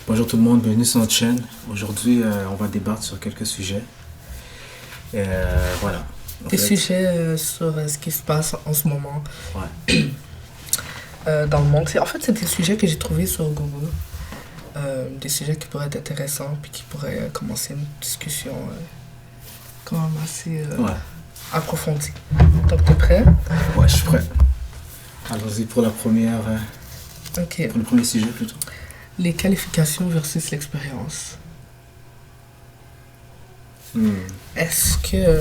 Bonjour tout le monde, bienvenue sur notre chaîne. Aujourd'hui, on va débattre sur quelques sujets. Voilà. En Des fait, sujets sur ce qui se passe en ce moment ouais. dans le monde. En fait, c'est des sujets que j'ai trouvés sur Google. Des sujets qui pourraient être intéressants puis qui pourraient commencer une discussion quand même assez Ouais. approfondie. Donc, t'es prêt? Ouais, je suis prêt. Allons-y pour Ok. pour le premier sujet plutôt. Les qualifications versus l'expérience. Hmm. Est-ce que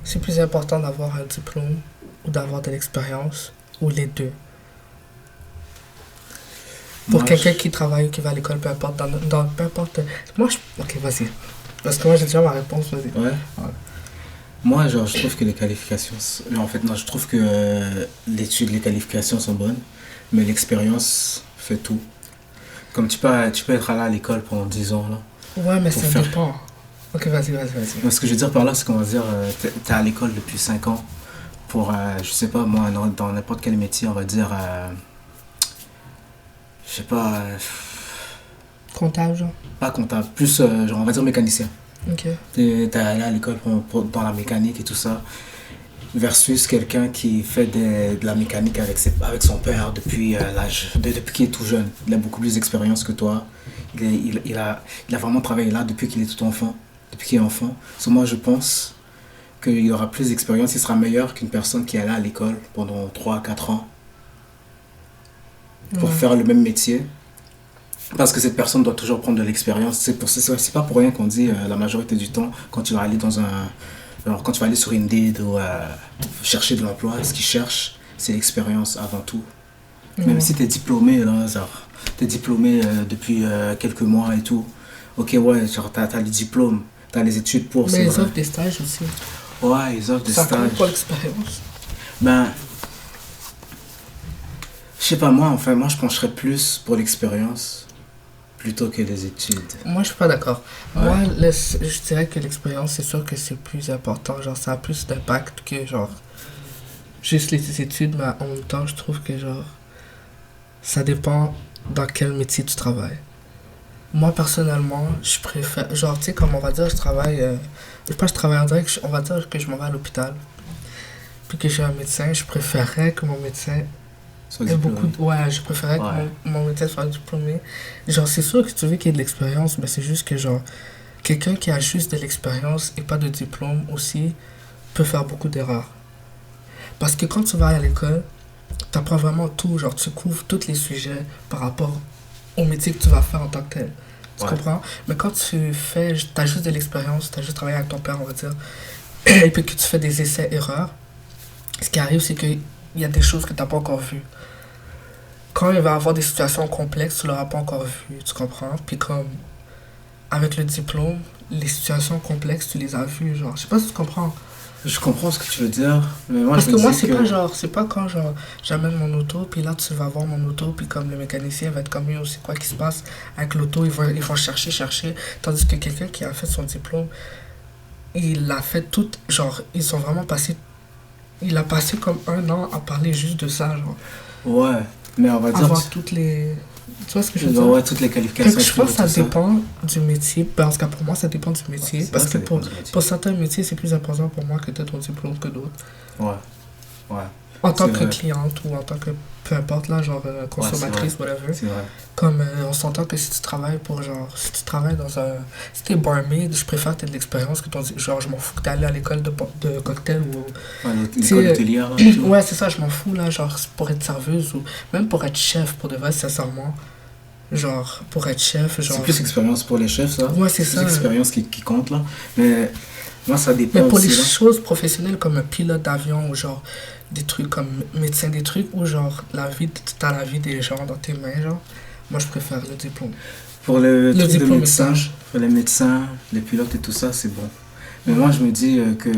c'est plus important d'avoir un diplôme ou d'avoir de l'expérience ou les deux? Pour Moi, quelqu'un qui travaille ou qui va à l'école, peu importe, peu importe. Ok, vas-y. Parce que moi, j'ai déjà ma réponse, vas-y. Ouais. Ouais. Moi, je trouve que les qualifications. En fait, non, je trouve que les qualifications sont bonnes, mais l'expérience fait tout. Comme tu peux être là à l'école pendant 10 ans, là. Ouais, mais Pour ça faire. dépend. Ok, vas-y. Mais ce que je veux dire par là, c'est qu'on va dire, t'es à l'école depuis 5 ans pour, je sais pas, moi, dans n'importe quel métier, on va dire, je sais pas, Comptable, genre. pas comptable, plus, genre, on va dire mécanicien. Ok. T'es allé à l'école dans la mécanique et tout ça, versus quelqu'un qui fait de la mécanique avec son père depuis depuis qu'il est tout jeune. Il a beaucoup plus d'expérience que toi. Il a vraiment travaillé là depuis qu'il est tout enfant, depuis qu'il est enfant. So, moi, je pense qu'il aura plus d'expérience, il sera meilleur qu'une personne qui est allée à l'école pendant 3 4 ans pour Ouais. faire le même métier. Parce que cette personne doit toujours prendre de l'expérience. C'est pas pour rien qu'on dit la majorité du temps, quand tu vas aller quand tu vas aller sur Indeed ou chercher de l'emploi, ce qu'ils cherchent, c'est l'expérience avant tout. Même Ouais. si t'es diplômé, là, genre, t'es diplômé depuis quelques mois et tout. Ok, ouais, genre, t'as les diplômes, t'as les études pour, c'est Mais ils vrai. offrent des stages aussi. Ouais, ils offrent des Ça compte stages. pour l'expérience. Ben, je sais pas, moi, je pencherais plus pour l'expérience plutôt que les études. Moi, je suis pas d'accord. Ouais. Moi, je dirais que l'expérience, c'est sûr que c'est plus important. Genre, ça a plus d'impact que, genre, juste les études, mais en même temps, je trouve que, genre, ça dépend dans quel métier tu travailles. Moi, personnellement, je préfère. Genre, tu sais, comme on va dire, je travaille. Je sais pas, je travaille en direct, on va dire que je m'en vais à l'hôpital. Puis que j'ai un médecin, je préférerais que mon médecin Soit ait diplômé. Ouais, je préférerais Ouais. que mon médecin soit diplômé. Genre, c'est sûr que tu veux qu'il y ait de l'expérience, mais c'est juste que, genre, quelqu'un qui a juste de l'expérience et pas de diplôme aussi peut faire beaucoup d'erreurs. Parce que quand tu vas à l'école, tu apprends vraiment tout. Genre, tu couvres tous les sujets par rapport au métier que tu vas faire en tant que tel. Tu Ouais. comprends? Mais quand t'as juste de l'expérience, t'as juste travaillé avec ton père, on va dire, et puis que tu fais des essais-erreurs, ce qui arrive, c'est qu'il y a des choses que t'as pas encore vues. Quand il va y avoir des situations complexes, tu l'auras pas encore vues, tu comprends? Puis comme, avec le diplôme, les situations complexes, tu les as vues, genre. Je sais pas si tu comprends. Je comprends ce que tu veux dire, mais moi, Parce je que me moi, dis c'est que... pas genre, c'est pas quand genre, j'amène mon auto, puis là, tu vas voir mon auto, puis comme le mécanicien va être comme, yo, c'est quoi qui se passe avec l'auto, ils vont chercher. Tandis que quelqu'un qui a fait son diplôme, il a fait tout, genre, ils sont vraiment passés, il a passé comme 1 an à parler juste de ça, genre, Ouais, mais on va dire... avoir toutes les, tu vois ce que je veux dire? Ouais, toutes les Fait qualifications que je pense que ça tout ça. dépend du métier, parce que pour moi, ça dépend du métier, C'est parce vrai que ça dépend du métier. pour certains métiers, c'est plus important pour moi que t'aies ton diplôme que d'autres. Ouais, ouais, En tant C'est que vrai. cliente ou en tant que, peu importe là, genre consommatrice, whatever. c'est vrai. Comme on s'entend que si tu travailles pour genre, si tu travailles dans un. Si t'es barmaid, je préfère que t'aies de l'expérience que ton. Genre, je m'en fous que t'es allé à l'école de cocktail ou. Ouais, Tu l'école sais, hôtelière, là, et tout. ouais, c'est ça, je m'en fous là, genre, pour être serveuse ou même pour être chef, pour de vrai, sincèrement. Genre, pour être chef, genre. C'est plus expérience pour les chefs, ça. Ouais, c'est plus ça. expérience qui compte, là. Mais moi, ça dépend Mais pour les aussi, là. choses professionnelles comme un pilote d'avion ou genre des trucs comme médecin, des trucs où genre t'as la vie des gens dans tes mains, genre, moi je préfère le diplôme. Pour le truc de diplôme est médecin, sage. pour les médecins, les pilotes et tout ça, c'est bon. Mais moi, je me dis que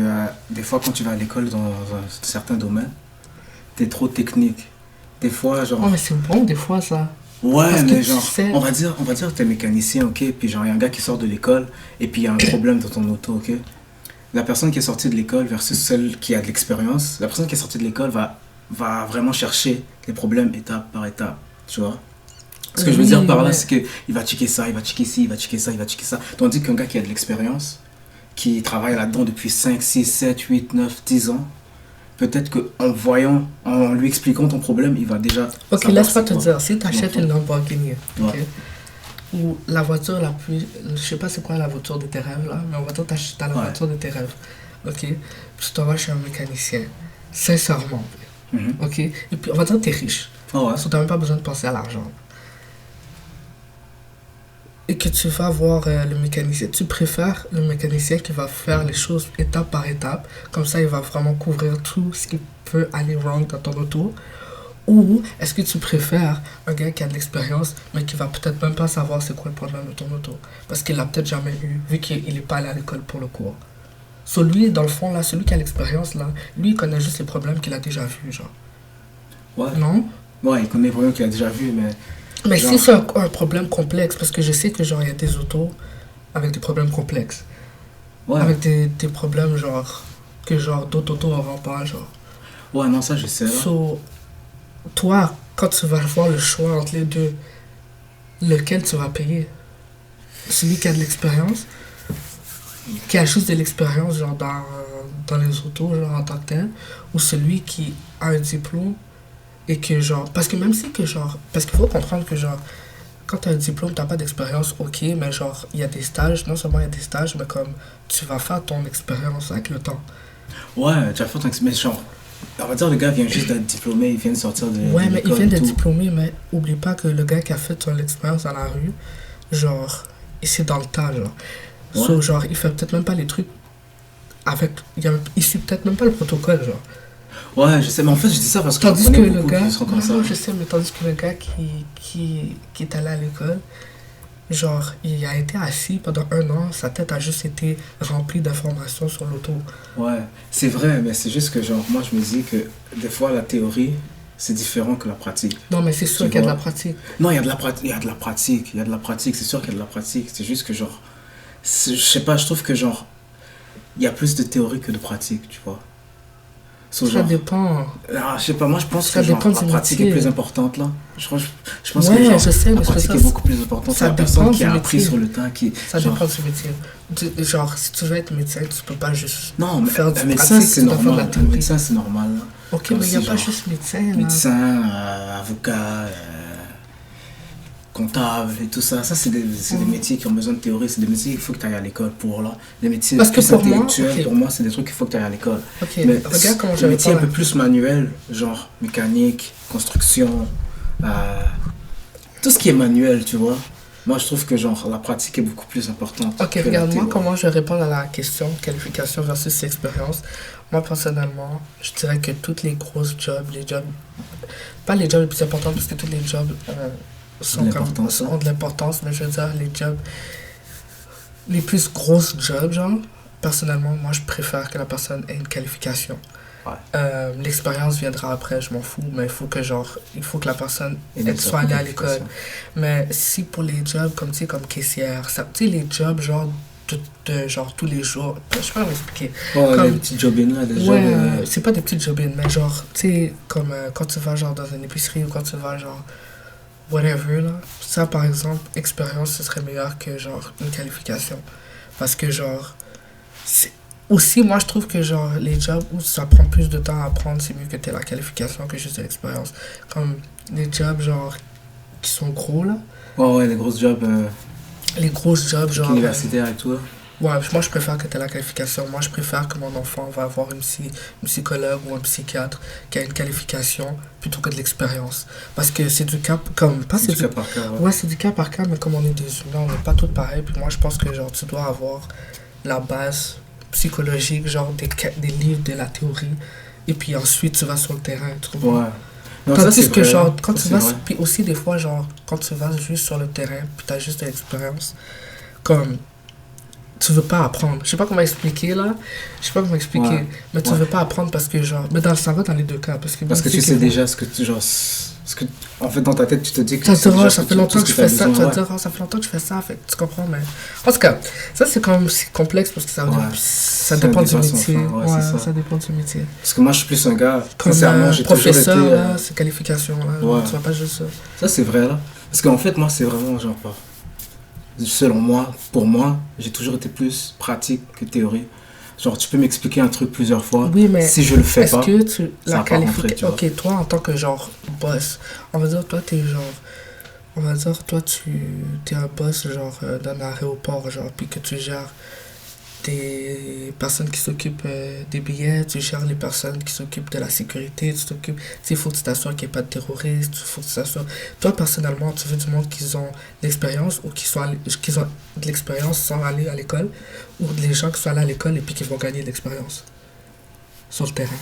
des fois, quand tu vas à l'école dans un certain domaine, t'es trop technique. Des fois, genre... Oh, mais c'est bon des fois ça. Ouais, Parce que mais tu genre, sais. on va dire que t'es mécanicien, ok, puis genre, il y a un gars qui sort de l'école, et puis il y a un problème dans ton auto, ok. La personne qui est sortie de l'école versus celle qui a de l'expérience, la personne qui est sortie de l'école va vraiment chercher les problèmes étape par étape, tu vois. Ce que je veux dire par là, mais... c'est qu'il va checker ça, il va checker ci, il va checker ça, il va checker ça. Tandis qu'un gars qui a de l'expérience, qui travaille là-dedans depuis 5, 6, 7, 8, 9, 10 ans, peut-être qu'en voyant, en lui expliquant ton problème, il va déjà. Ok, savoir laisse-moi c'est te quoi. dire, si tu achètes Ouais. une Lamborghini, ok, Ouais. ou la voiture la plus. Je sais pas c'est quoi la voiture de tes rêves là, mais on va dire que t'as la Ouais. voiture de tes rêves, ok, puis tu t'en vas chez un mécanicien, sincèrement, Mhm. ok, et puis on va dire que t'es riche, Ah ouais. parce que t'as même pas besoin de penser à l'argent. Et que tu vas voir le mécanicien, tu préfères le mécanicien qui va faire les choses étape par étape, comme ça il va vraiment couvrir tout ce qui peut aller wrong dans ton auto, ou est-ce que tu préfères un gars qui a de l'expérience, mais qui va peut-être même pas savoir c'est quoi le problème de ton auto, parce qu'il l'a peut-être jamais eu, vu qu'il n'est pas allé à l'école pour le cours. Celui, dans le fond, là, celui qui a l'expérience, là, lui, il connaît juste les problèmes qu'il a déjà vus, genre. Ouais. Non? Ouais, il connaît les problèmes qu'il a déjà vu, mais. Mais Genre- si c'est un problème complexe, parce que je sais que, genre, il y a des autos avec des problèmes complexes. Ouais. Avec des problèmes genre que genre d'autres autos n'auront pas genre. Ouais, non, ça je sais. Là. So, toi, quand tu vas voir le choix entre les deux, lequel tu vas payer? Celui qui a de l'expérience, qui a juste de l'expérience genre dans les autos genre en tant que tel, ou celui qui a un diplôme et que genre parce que même si que genre parce qu'il faut comprendre que genre quand tu as un diplôme, tu n'as pas d'expérience, ok, mais genre, il y a des stages, non seulement il y a des stages, mais comme tu vas faire ton expérience avec le temps. Ouais, tu as fait ton mais genre. On va dire, le gars vient juste d'être diplômé, il vient de sortir de. Ouais, de mais il l'école vient et d'être tout. diplômé, mais oublie pas que le gars qui a fait son expérience dans la rue, genre, c'est dans le tas, genre. Ouais. So, genre, il fait peut-être même pas les trucs avec. Il suit peut-être même pas le protocole, genre. Ouais, je sais, mais en fait, je dis ça parce que je Tandis que connais le beaucoup gars. qui sont comme ça. Non, je sais, mais tandis que le gars qui est allé à l'école, genre, il a été assis pendant 1 an, sa tête a juste été remplie d'informations sur l'auto. Ouais, c'est vrai, mais c'est juste que, genre, moi, je me dis que des fois, la théorie, c'est différent que la pratique. Non, mais c'est sûr Tu qu'il y a de vois. la pratique. Non, il y a de la pratique, il y a de la pratique, il y a de la pratique, c'est sûr qu'il y a de la pratique. C'est juste que, genre, je sais pas, je trouve que, genre, il y a plus de théorie que de pratique, tu vois. So, Ça genre, dépend. je sais pas, moi, je pense Ça que, genre, dépend la du pratique métier. est plus importante, là. Je pense Ouais, que, genre, je sais, la mais c'est pratique ça, est beaucoup plus importante. ça C'est la personne dépend qui a du appris métier. sur le temps, qui, Ça genre, dépend du métier. Genre, si tu veux être médecin, tu peux pas juste non, mais faire du un médecin, pratique, c'est tu dois faire de la normal. Un théorie. médecin, c'est normal, là. Ok, Comme mais il n'y a si, pas genre, juste médecin, là. Médecin, avocat, comptable et tout ça. Ça, c'est des métiers qui ont besoin de théorie. C'est des métiers qu'il faut que tu ailles à l'école pour, là. Les métiers Parce que plus pour moi, intellectuels, ok. pour moi, c'est des trucs qu'il faut que tu ailles à l'école. Ok, Mais regarde comment les j'avais métiers un pas... peu plus manuels, genre mécanique, construction, tout ce qui est manuel, tu vois. Moi, je trouve que, genre, la pratique est beaucoup plus importante. Ok, que la regarde-moi théorie. comment je réponds à la question qualification versus expérience. Moi, personnellement, je dirais que toutes les grosses jobs, pas les jobs les plus importants, parce que tous les jobs sont De comme, l'importance, ont de l'importance, mais je veux dire, les jobs, les plus grosses jobs, genre, personnellement, moi, je préfère que la personne ait une qualification. Ouais. L'expérience viendra après, je m'en fous, mais il faut que, genre, il faut que la personne Et donc, ça soit prend allée à qualification. l'école. Mais si pour les jobs comme, tu sais, comme caissière, ça, tu sais, les jobs, genre, genre, tous les jours, je sais pas comment expliquer. Ouais, Comme- les petits jobines, là, des jobs. Ouais, c'est pas des petites jobines, mais genre, tu sais, comme quand tu vas, genre, dans une épicerie ou quand tu vas, genre, whatever, là. Ça, par exemple, expérience, ce serait meilleur que, genre, une qualification. Parce que, genre, c'est... Aussi, moi, je trouve que, genre, les jobs où ça prend plus de temps à apprendre, c'est mieux que t'aies la qualification que juste de l'expérience. Comme les jobs, genre, qui sont gros, là. Ouais, les grosses jobs Les grosses jobs, genre... universitaires et tout. Ouais, moi je préfère que tu aies la qualification. Moi je préfère que mon enfant va avoir une psychologue ou un psychiatre qui a une qualification plutôt que de l'expérience. Parce que c'est du cas comme pas C'est du cas par cas. Ouais. ouais, c'est du cas par cas, mais comme on est des humains, on n'est pas tous pareils. Puis moi je pense que genre tu dois avoir la base psychologique, genre des livres, de la théorie. Et puis ensuite tu vas sur le terrain, tu comprends? Ouais. Non, ça, Tandis c'est que vrai. genre quand Ça, tu c'est vas vrai. puis aussi des fois genre quand tu vas juste sur le terrain puis t'as juste de l'expérience comme tu veux pas apprendre. Je sais pas comment expliquer là. Je sais pas comment expliquer. Ouais. Mais tu Ouais. veux pas apprendre parce que genre. Mais ça va dans les deux cas. Parce que, Parce que tu sais déjà ce que tu. Genre, ce que, en fait, dans ta tête, tu te dis que Ça tu sais te déjà rend, ce ça que fait tu- longtemps tout que ce je t'as fais ça. Tu besoin, vas ouais. te dire, oh, ça fait longtemps que je fais ça. Fait, tu comprends, mais. En tout cas, ça c'est comme. C'est complexe parce que ça, Ouais. ça Ça dépend du dépend son métier. fin, ouais, c'est ça. dépend du métier. Parce que moi, je suis plus un gars. Comme Sincèrement, j'ai toujours été. professeur, là, c'est qualification là. Ouais. Tu vas pas juste ça. Ça, c'est vrai, là. Parce qu'en fait, moi, c'est vraiment genre pas. Selon moi, pour moi, j'ai toujours été plus pratique que théorie. Genre, tu peux m'expliquer un truc plusieurs fois. Oui, mais Si je le fais est-ce pas, que tu ça la va pas rentrer, qualifies? tu vois. Ok, toi en tant que genre boss, on va dire toi t'es genre, on va dire toi tu t'es un boss genre d'un aéroport genre puis que tu gères des personnes qui s'occupent des billets, tu gères les personnes qui s'occupent de la sécurité, tu t'occupes, il faut que tu t'assures qu'il n'y ait pas de terroristes, il faut que tu t'assures. Toi personnellement, tu veux du monde qui ont de l'expérience ou qui ont de l'expérience sans aller à l'école ou des gens qui sont allés à l'école et puis qui vont gagner de l'expérience sur le terrain.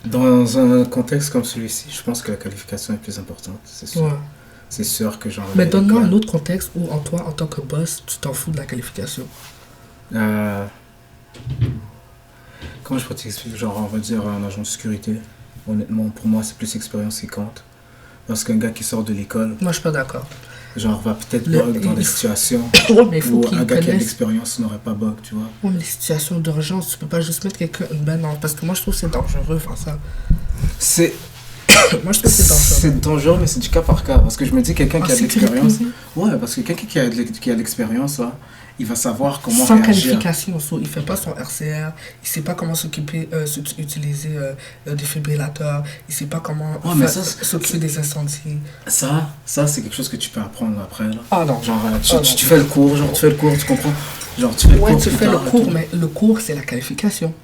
Dans un contexte comme celui-ci, je pense que la qualification est plus importante, c'est sûr. Ouais. C'est sûr que j'en Mais ai donne-moi un l'école. autre contexte où, en toi, en tant que boss, tu t'en fous de la qualification. Euh, comment je peux t'expliquer? Genre, on va dire un agent de sécurité. Honnêtement, pour moi, c'est plus l'expérience qui compte. Parce qu'un gars qui sort de l'école, Moi, je suis pas d'accord. genre, va peut-être Le- bug dans des il- situations Ouais, mais il faut où qu'ils un gars qui a de connaissent. l'expérience n'aurait pas bug, tu vois. Ouais, mais les situations d'urgence, tu peux pas juste mettre quelqu'un. Ben non, parce que moi, je trouve que c'est dangereux, faire ça. C'est Moi, je trouve que c'est dangereux. c'est dangereux, mais c'est du cas par cas. Parce que je me dis, quelqu'un En qui a de sécurité, l'expérience. oui. Ouais, parce que quelqu'un qui a de l'expérience, là, il va savoir comment Sans réagir. qualification, il fait pas son RCR, il sait pas comment utiliser le défibrillateur, il sait pas comment Ouais, mais ça, s'occuper des incendies. ça c'est quelque chose que tu peux apprendre après, là. Ah non. Genre, Ah non. tu fais le cours, genre, tu fais le cours, tu comprends? Genre, tu fais le Ouais, cours tu plus fais le tard et cours, tout. mais le cours, c'est la qualification.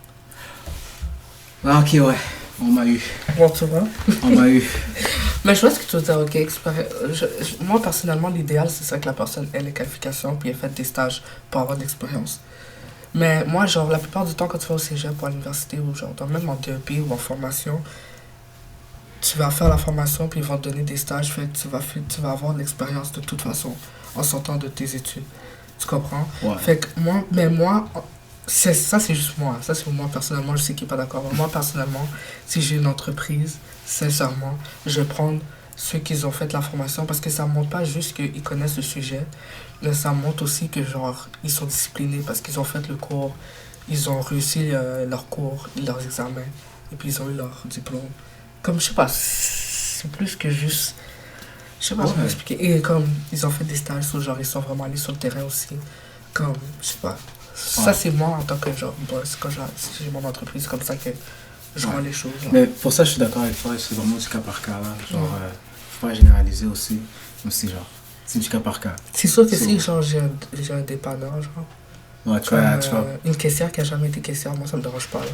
Ah, ok, ouais. On m'a eu. Bon, tu vois. On m'a eu. Mais je vois ce que tu veux dire, ok. Moi, personnellement, l'idéal, c'est ça que la personne ait les qualifications puis ait fait des stages pour avoir de l'expérience. Mais moi, genre, la plupart du temps, quand tu vas au cégep ou à l'université ou genre, même en DEP ou en formation, tu vas faire la formation puis ils vont te donner des stages, fait, tu vas avoir de l'expérience de toute façon en sortant de tes études. Tu comprends? Ouais. Fait que moi, ça c'est juste moi. Ça c'est moi personnellement, je sais qu'il n'est pas d'accord. Mais moi personnellement, si j'ai une entreprise, sincèrement, je vais prendre ceux qui ont fait la formation parce que ça ne montre pas juste qu'ils connaissent le sujet, mais ça montre aussi que genre, ils sont disciplinés parce qu'ils ont fait le cours, ils ont réussi leur cours, leurs examens, et puis ils ont eu leur diplôme. Comme, je sais pas, c'est plus que juste. Je sais pas Ouais. comment expliquer. Et comme, ils ont fait des stages, genre, ils sont vraiment allés sur le terrain aussi. Comme, je sais pas. Ça, Ouais. c'est moi en tant que genre boss. Quand si j'ai mon entreprise, c'est comme ça que je vois Ouais. les choses. Genre. Mais pour ça, je suis d'accord avec toi, c'est vraiment du cas par cas, là. Genre, Ouais. faut pas généraliser aussi. Mais c'est genre, c'est du cas par cas. C'est sûr que C'est si vrai. genre, j'ai un dépanneur, genre. Ouais, tu Comme, vois, tu vois. une caissière qui a jamais été caissière, moi, ça me dérange pas. Là.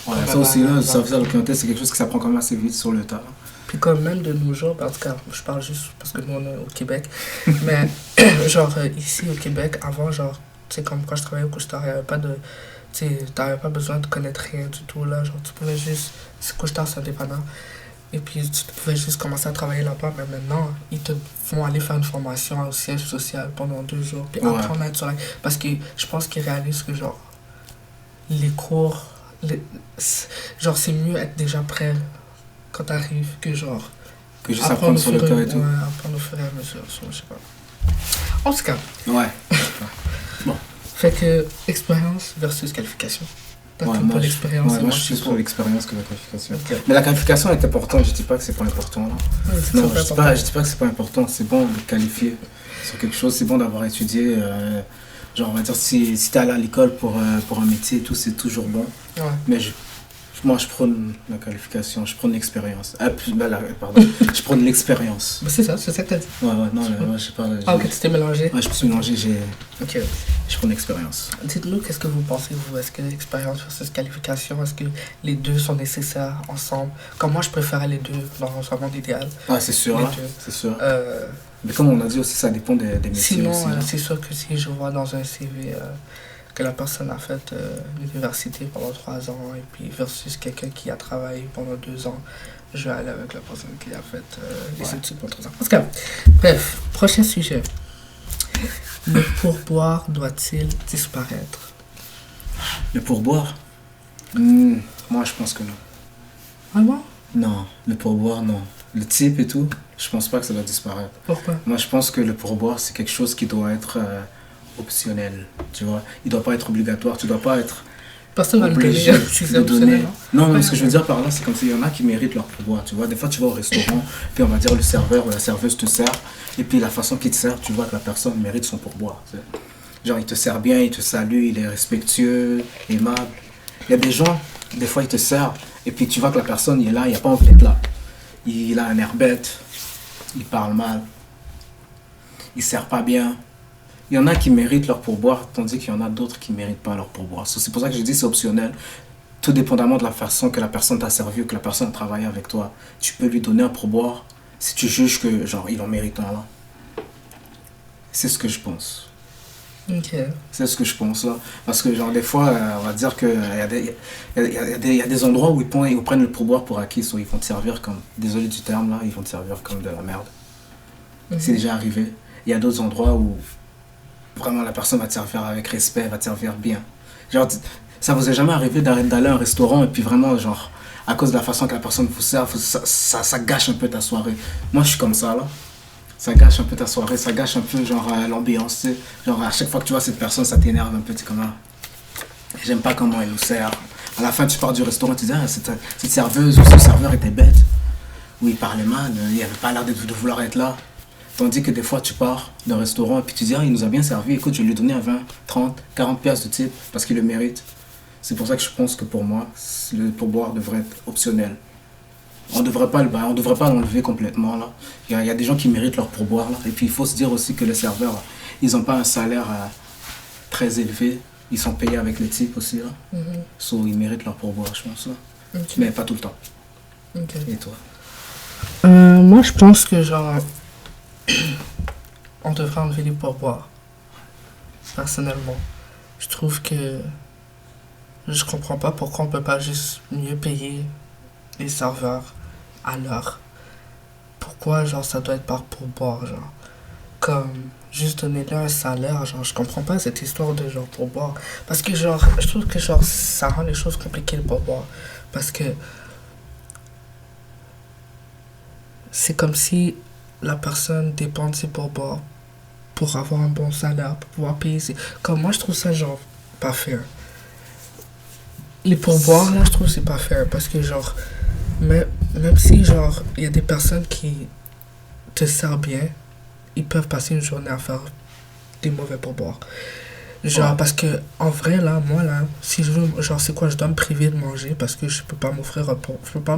Ouais, Comme ça la- aussi, là, la- le service de clientèle, c'est quelque chose qui s'apprend quand même assez vite sur le tas. Puis comme même de nos jours, en tout cas, je parle juste parce que nous on est au Québec, mais genre ici au Québec, avant genre, tu sais comme quand je travaillais au couche-tard, il n'y avait pas de, tu sais, t'avais pas besoin de connaître rien du tout là, genre tu pouvais juste, couche-tard c'est indépendant, et puis tu pouvais juste commencer à travailler là-bas, mais maintenant ils te font aller faire une formation au siège social pendant 2 jours, puis Ouais. apprendre à être sur la, parce que je pense qu'ils réalisent que genre, les cours, genre c'est mieux être déjà prêt quand t'arrives que genre Que juste apprendre sur le tas et tout. ouais, apprendre au fur et à mesure, ça, je sais pas. En tout cas, Ouais. fait que expérience versus qualification. Toi, Ouais, t'aimes moi, pas je- l'expérience ouais, et moi, moi, je suis plus suis pour l'expérience que la qualification. Ok. Mais la qualification est importante, je dis pas que c'est pas important, là. Ouais, c'est Non, très je important. dis pas que c'est pas important, c'est bon de qualifier sur quelque chose, c'est bon d'avoir étudié. Genre, on va dire, si t'es allé à l'école pour un métier et tout, c'est toujours bon. Ouais. Mais moi, je prône la qualification, je prône l'expérience. Pardon, je prône l'expérience. Mais c'est ça que t'as dit. Ouais, non, moi, je sais pas. Ah, ok, tu t'es mélangé. Ouais, je me suis mélangé, Ok. je prône l'expérience. Dites-nous, qu'est-ce que vous pensez, vous? Est-ce que l'expérience versus qualification, est-ce que les deux sont nécessaires ensemble? Comme moi, je préférais les deux dans un monde idéal. Ah, c'est sûr, Les là, deux. c'est sûr. Euh, Mais comme on a dit aussi, ça dépend des métiers Sinon, aussi. là. c'est sûr que si je vois dans un CV que la personne a fait l'université pendant 3 ans et puis versus quelqu'un qui a travaillé pendant 2 ans, je vais aller avec la personne qui a fait les Ouais. études pendant 3 ans. En tout cas, bref, prochain sujet. Le pourboire doit-il disparaître? Le pourboire moi, je pense que non. Vraiment? Non, le pourboire, non. Le type et tout, je pense pas que ça doit disparaître. Pourquoi? Moi, je pense que le pourboire, c'est quelque chose qui doit être optionnel, tu vois. Il doit pas être obligatoire, tu dois pas être... Personne va le donner obligé si c'est de donner. optionnel, non? Non, non, Ouais, ce que je veux dire par là, c'est comme s'il y en a qui méritent leur pourboire. Tu vois, des fois, tu vas au restaurant, puis on va dire le serveur ou la serveuse te sert, et puis la façon qu'il te sert, tu vois que la personne mérite son pourboire. Tu sais. Genre, il te sert bien, il te salue, il est respectueux, aimable. Il y a des gens, des fois, ils te servent, et puis tu vois que la personne, il est là, il n'a pas envie d'être là. Il a un air bête, il parle mal, il sert pas bien. Il y en a qui méritent leur pourboire, tandis qu'il y en a d'autres qui ne méritent pas leur pourboire. C'est pour ça que je dis c'est optionnel. Tout dépendamment de la façon que la personne t'a servi ou que la personne a travaillé avec toi, tu peux lui donner un pourboire si tu juges que genre il en mérite un là. C'est ce que je pense. Ok. C'est ce que je pense là. Parce que genre des fois, on va dire qu'il y a il y a des endroits où ils prennent le pourboire pour acquis, soit ils vont te servir comme, désolé du terme là, ils vont te servir comme de la merde. C'est déjà arrivé. Il y a d'autres endroits où vraiment la personne va te servir avec respect, va te servir bien. Genre, ça vous est jamais arrivé d'aller à un restaurant et puis vraiment, genre, à cause de la façon que la personne vous sert, ça gâche un peu ta soirée. Moi, je suis comme ça, là. Ça gâche un peu ta soirée, ça gâche un peu, genre, l'ambiance, tu sais. Genre, à chaque fois que tu vois cette personne, ça t'énerve un peu, tu es comme, ah, j'aime pas comment elle nous sert. À la fin, tu pars du restaurant, tu dis, ah, cette serveuse ou ce serveur était bête. Ou il parlait mal, il avait pas l'air de vouloir être là. Tandis que des fois, tu pars d'un restaurant et puis tu dis, ah, il nous a bien servi, écoute, je vais lui donner un 20, 30, 40 pièces de type parce qu'il le mérite. C'est pour ça que je pense que pour moi, le pourboire devrait être optionnel. On devrait pas l'enlever complètement, là. Il y a des gens qui méritent leur pourboire, là. Et puis, il faut se dire aussi que les serveurs, ils n'ont pas un salaire très élevé. Ils sont payés avec les types aussi, là. So, ils méritent leur pourboire, je pense, là. Ok. Mais pas tout le temps. Ok. Et toi? Moi, je pense que, genre, on devrait enlever les pourboires. Personnellement. Je trouve que je comprends pas pourquoi on peut pas juste mieux payer les serveurs à l'heure. Pourquoi, genre, ça doit être par pourboire, genre. Comme, juste donner-leur un salaire, genre, je comprends pas cette histoire de, genre, pourboire. Parce que, genre, je trouve que, genre, ça rend les choses compliquées, le pourboire. Parce que c'est comme si la personne dépend de ses pourboires pour avoir un bon salaire, pour pouvoir payer ses... Comme moi, je trouve ça, genre, pas fair. Les pourboires, là, je trouve que c'est pas fair. Parce que, genre, même si, genre, il y a des personnes qui te servent bien, ils peuvent passer une journée à faire des mauvais pourboires. Genre, Ouais. parce que, en vrai, là, moi, là, si je veux, genre, c'est quoi, je dois me priver de manger parce que je peux pas m'offrir un pourboire. Je peux pas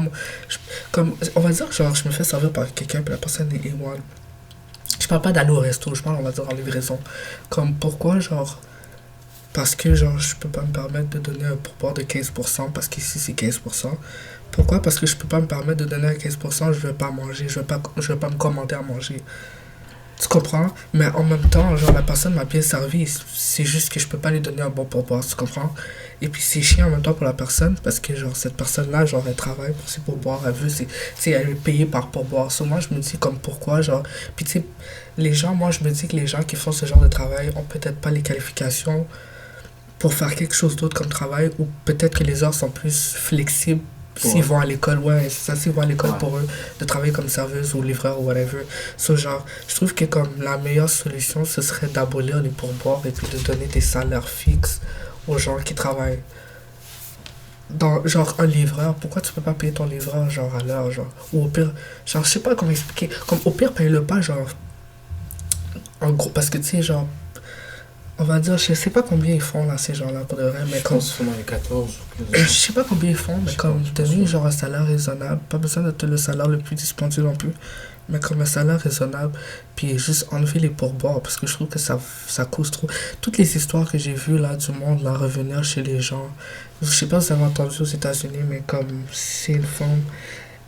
comme, on va dire, genre, je me fais servir par quelqu'un, puis la personne est A1. Je parle pas d'aller au resto, je parle, on va dire, en livraison. Comme, pourquoi, genre, parce que, genre, je peux pas me permettre de donner un pourboire de 15%, parce qu'ici, c'est 15%. Pourquoi? Parce que je peux pas me permettre de donner un 15%, je vais pas manger, je vais pas me commander à manger. Tu comprends? Mais en même temps, genre, la personne m'a bien servi. C'est juste que je peux pas lui donner un bon pourboire, tu comprends? Et puis, c'est chiant en même temps pour la personne, parce que, genre, cette personne-là, genre, elle travaille pour ses pourboires, elle veut, elle est payée par pourboire. So, moi, je me dis, comme, pourquoi, genre... Puis, tu sais, les gens, moi, je me dis que les gens qui font ce genre de travail ont peut-être pas les qualifications pour faire quelque chose d'autre comme travail, ou peut-être que les heures sont plus flexibles s'ils vont à l'école, ouais, c'est ça, s'ils vont à l'école pour eux, de travailler comme serveuse ou livreur ou whatever. So, genre, je trouve que comme la meilleure solution, ce serait d'abolir les pourboires et puis de donner des salaires fixes aux gens qui travaillent. Dans, genre, un livreur, pourquoi tu peux pas payer ton livreur, genre, à l'heure, genre, ou au pire, genre, je sais pas comment expliquer, comme au pire, paye-le pas, genre, en gros, parce que, tu sais, genre, on va dire, je sais pas combien ils font, là, ces gens-là, pour de vrai, mais Je comme... pense que dans les 14 ou Je 15. sais pas combien ils font, mais comme donner genre un salaire raisonnable, pas besoin d'être le salaire le plus dispendieux non plus, mais comme un salaire raisonnable, puis juste enlever les pourboires, parce que je trouve que ça cause trop. Toutes les histoires que j'ai vues là du monde, là, revenir chez les gens, je sais pas si vous avez entendu aux États-Unis, mais comme c'est une femme,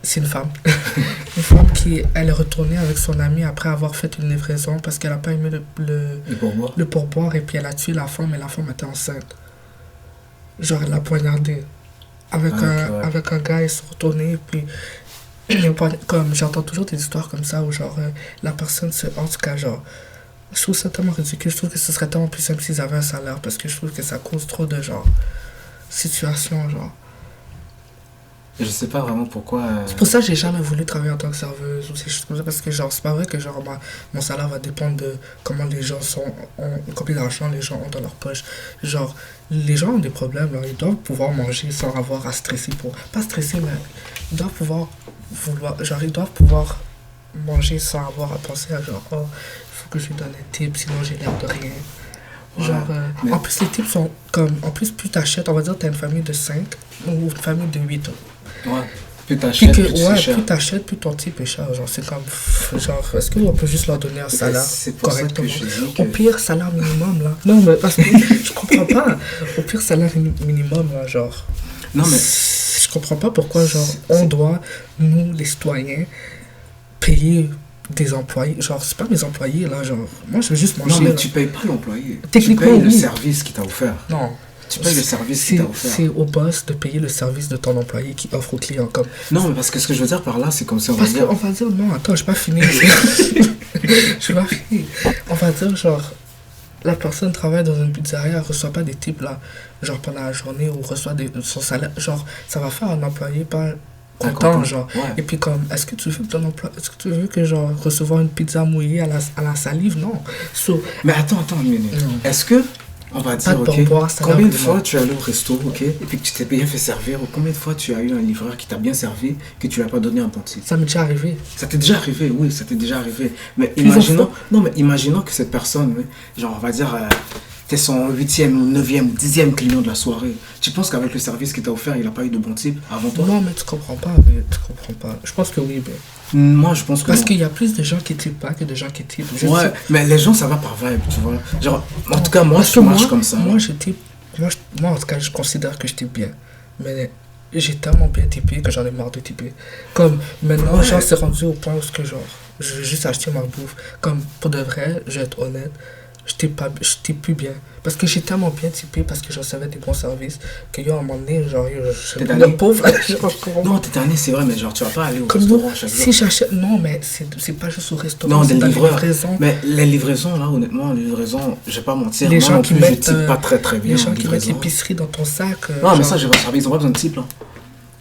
une femme qui, elle est retournée avec son ami après avoir fait une livraison parce qu'elle a pas aimé Et pour moi? le pourboire, et puis elle a tué la femme, et la femme était enceinte. Genre, elle l'a poignardé. Avec, Ouais. avec un gars, ils sont retournés, puis comme j'entends toujours des histoires comme ça où genre la personne se... En tout cas, genre, je trouve ça tellement ridicule. Je trouve que ce serait tellement plus simple s'ils avaient un salaire, parce que je trouve que ça cause trop de genre situations, genre. Je sais pas vraiment pourquoi. C'est pour ça que j'ai jamais voulu travailler en tant que serveuse ou ces choses comme ça, parce que genre, c'est pas vrai que genre, mon salaire va dépendre de comment les gens combien d'argent les gens ont dans leur poche. Genre, les gens ont des problèmes, là, ils doivent pouvoir manger sans avoir à stresser pour. Pas stresser, mais ils doivent pouvoir genre, ils doivent pouvoir manger sans avoir à penser à genre, oh, il faut que je lui donne un tip, sinon j'ai l'air de rien. Ouais, Genre, mais en plus, les tips sont comme, en plus, plus t'achètes, on va dire, t'as une famille de 5 ou une famille de 8. ouais, plus Puis t'achètes, que, plus c'est ouais, cher. plus t'achètes, plus ton type est cher. Genre, c'est comme, genre, est-ce qu'on peut juste leur donner un salaire C'est pour ça que correctement? je dis Au que. pire, salaire minimum, là. Non, mais parce que je comprends pas. Au pire, salaire minimum, là, genre. Non, mais. Je comprends pas pourquoi, genre, on c'est- doit, nous, les citoyens, payer des employés. Genre, c'est pas mes employés, là, genre. Moi, je veux juste Non, manger, mais là. tu payes pas l'employé. Tu Techniquement, payes le oui. service qu'il t'a offert. Non. Tu payes le service qu'il t'a offert. C'est au boss de payer le service de ton employé qui offre au client. Comme. Non, mais parce que ce que je veux dire par là, c'est comme si on va Parce dire. qu'on va dire, non, attends, je pas fini. Je pas fini. On va dire, genre, la personne travaille dans une pizzeria, elle reçoit pas des types, là, genre, pendant la journée, ou reçoit son salaire. Genre, ça va faire un employé pas Ah, content, genre. Ouais. Et puis, comme, est-ce que tu veux que ton emploi, est-ce que tu veux que, genre, recevoir une pizza mouillée à la salive? Non. So, Mais attends une minute. Non. Est-ce que, on va pas dire, de ok, pourboire, ça combien va de fois tu es allé au resto, ok, et puis que tu t'es bien fait servir, ou combien de fois tu as eu un livreur qui t'a bien servi, que tu lui as pas donné un bon titre? ça m'est déjà arrivé. Ça t'est déjà arrivé, oui, ça t'est déjà arrivé. Mais Plusieurs imaginons, non, mais imaginons que cette personne, oui, genre, on va dire, t'es son 8e, ou 9e, ou 10e client de la soirée. Tu penses qu'avec le service qu'il t'a offert, il a pas eu de bon type avant toi? Non, mais tu comprends pas, mais tu comprends pas. Je pense que oui, mais. Moi, je pense que Parce non. qu'il y a plus de gens qui typent pas que de gens qui typent. Je Ouais, sais. mais les gens, ça va par vibe, tu vois. Genre, en tout cas, moi, Parce je que marche comme ça. Moi, je type. Moi, en tout cas, je considère que je type bien. Mais j'ai tellement bien typé que j'en ai marre de typer. Comme maintenant, Ouais. genre, c'est rendu au point où, que, genre, je veux juste acheter ma bouffe. Comme pour de vrai, je vais être honnête, je type plus bien. Parce que j'ai tellement bien typé, parce que je recevais des bons services, que yo, à un moment donné, genre, je T'es suis tanné? pauvre. Genre, je comprends Non, pas. t'es tanné, c'est vrai, mais genre, tu vas pas aller au Comme restaurant nous, chaque jour. si j'achète. Non, mais c'est pas juste au restaurant, Non, c'est des dans les livreurs. livraisons. Mais les livraisons, là, honnêtement, les livraisons, je vais pas mentir. Les moi gens non qui plus, je mettent, type pas très très bien Les gens en qui mettent livraison. l'épicerie dans ton sac. Non, mais genre, ça, j'ai pas servi. Ils ont pas besoin de type, là.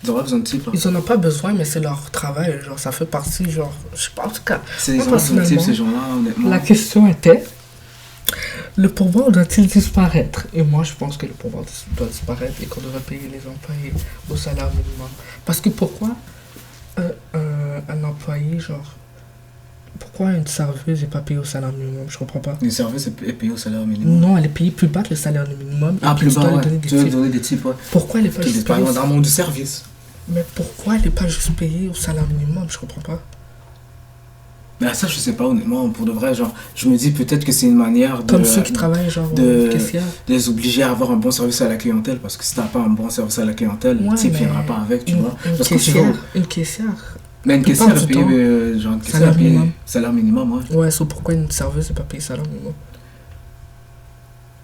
Ils ont pas besoin de type, là. ils en ont pas besoin, mais c'est leur travail. Genre, ça fait partie, genre, je sais pas, en tout cas. Ils Moi, ont pas besoin de type, personnellement, ces gens-là, honnêtement. La question était, le pourboire doit-il disparaître? Et moi, je pense que le pourboire doit disparaître et qu'on devrait payer les employés au salaire minimum. Parce que pourquoi un employé, genre, pourquoi une serveuse n'est pas payée au salaire minimum? Je comprends pas. Les services est payé au salaire minimum. Non, elle est payée plus bas que le salaire minimum. Ah, et puis plus tu bas, dois lui ouais. donner des Tu veux tips. donner des types, ouais. Pourquoi elle n'est pas Qui juste payée dans le monde du service. Mais pourquoi elle n'est pas juste payée au salaire minimum? Je comprends pas. Mais ça, je sais pas, honnêtement, pour de vrai, genre, je me dis peut-être que c'est une manière Comme ceux qui travaillent, genre, de- caissière. de les obliger à avoir un bon service à la clientèle, parce que si t'as pas un bon service à la clientèle, Ouais, le type mais viendra pas avec, tu Une, vois. une Parce que tu caissière, vois, une caissière. mais une plupart caissière est du payée, temps, genre, une caissière salaire est payée minimum. salaire minimum, ouais. Ouais, c'est pourquoi une serveuse n'est pas payée salaire minimum.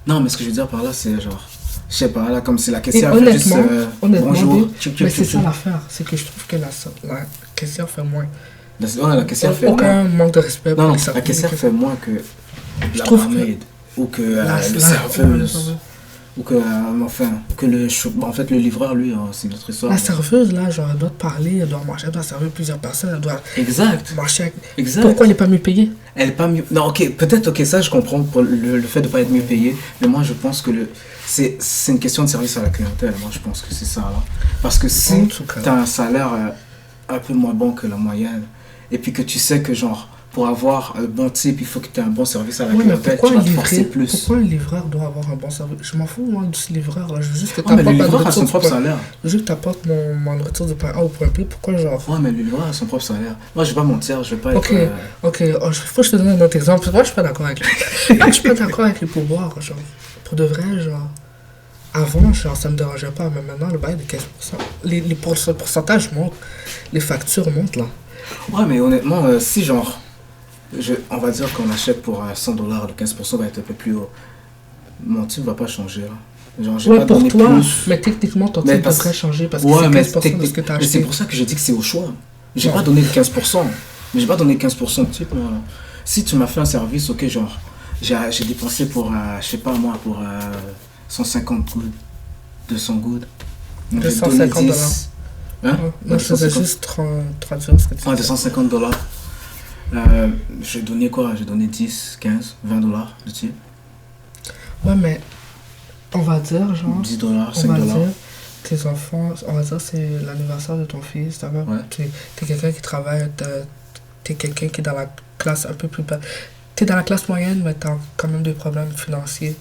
Non, mais ce que je veux dire par là, c'est genre, je sais pas, là, comme si la Et caissière fait juste honnêtement, bonjour, tchoup, tchoup, mais c'est tchoup, ça tchoup. l'affaire, c'est que je trouve que la caissière fait moins. Ouais, la caissière fait moins. Aucun manque de respect pour Non, les la serveuses. caissière fait moins que Je la trouve que- barmaid, ou que La- le la- serveuse, ou que, enfin, que en fait, le livreur, lui, c'est notre histoire. La serveuse, là, genre, elle doit te parler, elle doit marcher, elle doit servir plusieurs personnes, elle doit Exact, marcher avec... exact. Pourquoi elle n'est pas mieux payée? Elle est pas mieux. Non, ok, peut-être, ok, ça je comprends pour le fait de pas être mieux payé, mais moi je pense que c'est une question de service à la clientèle. Moi je pense que c'est ça là. Parce que En si tout cas. tu as un salaire un peu moins bon que la moyenne, et puis que tu sais que genre pour avoir un bon type, il faut que tu aies un bon service à la Ouais, mais clientèle, pourquoi tu vas un te forcer livreur, plus. pourquoi un livreur doit avoir un bon service? Je m'en fous, moi, de ce livreur, là. Je veux juste que tu Ouais, mais le apportes ma livreur a nourriture son du propre point... salaire. Je veux juste que tu apportes ma nourriture du point A au point B. Pourquoi, genre... Ouais, mais le livreur a son propre salaire. Moi je vais pas mentir, je vais pas Ok, être. ok, oh, faut que je te donne un autre exemple. Moi, je suis pas d'accord avec lui. Moi, je suis pas d'accord avec les pourboires, genre. Pour de vrai, genre... Avant, genre, ça me dérangeait pas, mais maintenant, le bail de 15%. Les pourcentages montent, les factures montent, là. Ouais, mais honnêtement, si genre, on va dire qu'on achète pour $100, le 15% va être un peu plus haut. Mon type va pas changer là. Genre, j'ai Ouais, pas pour donné toi, plus. mais techniquement, ton Mais type parce- devrait changer parce que Ouais, mais c'est 15% de ce que tu as mais c'est acheté. pour ça que je dis que c'est au choix. J'ai Non. pas donné le 15%. Mais j'ai pas donné 15% de type. Voilà. Si tu m'as fait un service, ok, genre, j'ai dépensé pour, je sais pas moi, pour 150 gouttes, 200 gouttes. Donc, j'ai donné 250 10. Hein? Ouais, Non, je faisais 250. juste traduire ce que tu Ah, disais. 250 $. J'ai donné quoi? J'ai donné 10, 15, 20 $ de type. Ouais, mais on va dire, genre, 10 $, on 5 va dollars. dire, tes enfants, on va dire, c'est l'anniversaire de ton fils, d'accord? Ouais. T'es quelqu'un qui travaille, t'es quelqu'un qui est dans la classe un peu plus bas. T'es dans la classe moyenne, mais t'as quand même des problèmes financiers.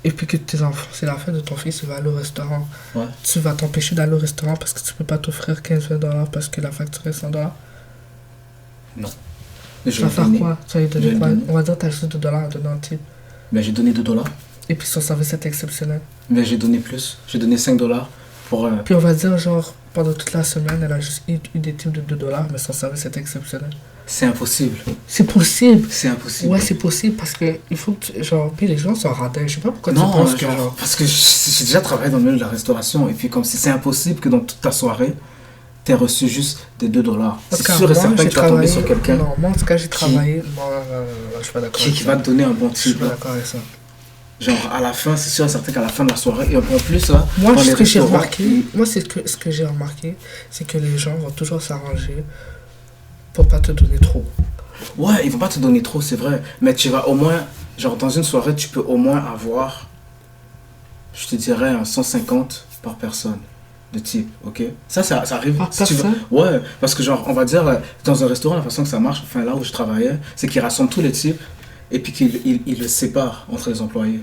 Et puis que tes enfants, c'est la fête de ton fils, il va aller au restaurant. Ouais. Tu vas t'empêcher d'aller au restaurant parce que tu peux pas t'offrir 15-20 $ parce que la facture est 100 $. Non. Tu Je vas vais faire donner. quoi? Tu vas lui Je donner vais quoi? donner. On va dire que t'as juste 2 $ à donner en type. Ben, j'ai donné 2 $. Et puis son service est exceptionnel. Mais j'ai donné plus. J'ai donné 5 $ pour. Puis on va dire, genre, pendant toute la semaine, elle a juste eu des types de 2 $, mais son service est exceptionnel. C'est impossible. C'est possible! C'est impossible. Ouais, c'est possible parce que il faut que genre, puis les gens sont radins. Je sais pas pourquoi tu Non, penses que genre, genre. parce que j'ai déjà travaillé dans le milieu de la restauration et puis comme si c'est impossible que dans toute ta soirée, t'aies reçu juste des 2 $. En tout C'est cas, sûr et moi, certain j'ai que tu vas tomber travaillé. sur quelqu'un Non, moi en tout cas, j'ai travaillé. Je suis pas d'accord qui avec va ça. te donner un bon Je suis type. pas Là. d'accord avec ça. Genre, à la fin, c'est sûr et certain qu'à la fin de la soirée, et en plus, là, Moi, dans ce les que j'ai restaurants, remarqué, moi, ce que j'ai remarqué, c'est que les gens vont toujours s'arranger pour pas te donner trop. ouais, ils vont pas te donner trop, c'est vrai, mais tu vas au moins, genre, dans une soirée, tu peux au moins avoir, je te dirais, un 150 par personne de type, ok? Ça arrive. Par si tu veux. personne? Ouais, parce que, genre, on va dire, dans un restaurant, la façon que ça marche, enfin, là où je travaillais, c'est qu'ils rassemblent tous les types et puis qu'ils le séparent entre les employés.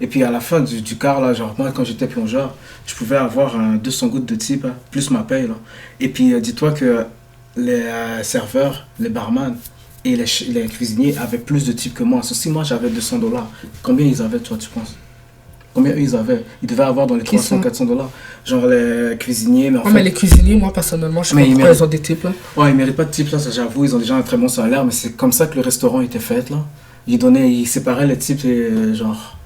Et puis à la fin du quart, là, genre moi quand j'étais plongeur, je pouvais avoir 200 gouttes de type, là, plus ma paye. Là. Et puis dis-toi que les serveurs, les barman et les cuisiniers avaient plus de type que moi. Si moi j'avais 200 $, combien ils avaient, toi, tu penses? Combien eux ils avaient? Ils devaient avoir dans les Qui 300, ça? 400 $. Genre les cuisiniers, mais en Ouais, fait. mais les cuisiniers, moi, personnellement, je sais Mais pas ils pourquoi méritent- ils ont des types là. Ouais, ils méritent pas de type, là, ça j'avoue, ils ont déjà un très bon salaire, mais c'est comme ça que le restaurant était fait, là. Ils séparaient les types, genre,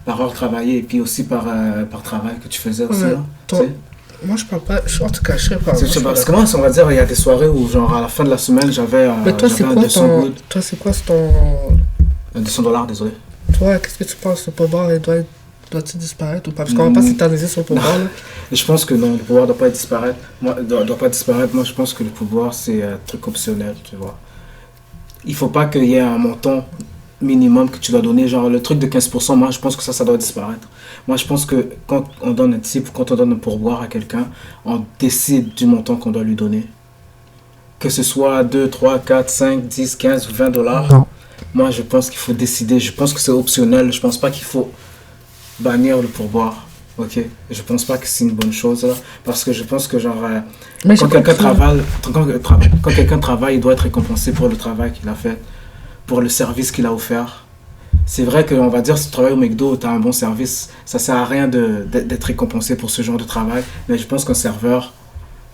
par heure travaillée et puis aussi par travail que tu faisais aussi, Ouais, là. toi- Tu sais. Moi, je parle pas. En tout cas, je sais pas. Moi, C'est- je suis pas Parce que d'accord. moi, on va dire, il y a des soirées où, genre, à la fin de la semaine, Mais toi, c'est j'avais un quoi 200 ton. good. Toi, c'est quoi ton. 200 $, désolé. Toi, qu'est-ce que tu penses? Le pourboire, doit-il disparaître ou pas? Parce qu'on va pas s'éterniser sur le pourboire là. Et je pense que non, le pouvoir doit pas disparaître. Doit pas disparaître. Moi, je pense que le pouvoir, c'est un truc optionnel, tu vois. Il faut pas qu'il y ait un montant minimum que tu dois donner. Genre, le truc de 15%, moi, je pense que ça doit disparaître. Moi, je pense que quand on donne un type, quand on donne un pourboire à quelqu'un, on décide du montant qu'on doit lui donner. Que ce soit 2, 3, 4, 5, 10, 15 ou 20 $. Non. Moi, je pense qu'il faut décider. Je pense que c'est optionnel. Je pense pas qu'il faut bannir le pourboire. Ok? Je pense pas que c'est une bonne chose là. Parce que je pense que, genre, Mais quand j'ai quelqu'un compris. quand quelqu'un travaille, il doit être récompensé pour le travail qu'il a fait, pour le service qu'il a offert. C'est vrai qu'on va dire, si tu travailles au McDo, tu as un bon service, ça sert à rien d'être récompensé pour ce genre de travail. Mais je pense qu'un serveur,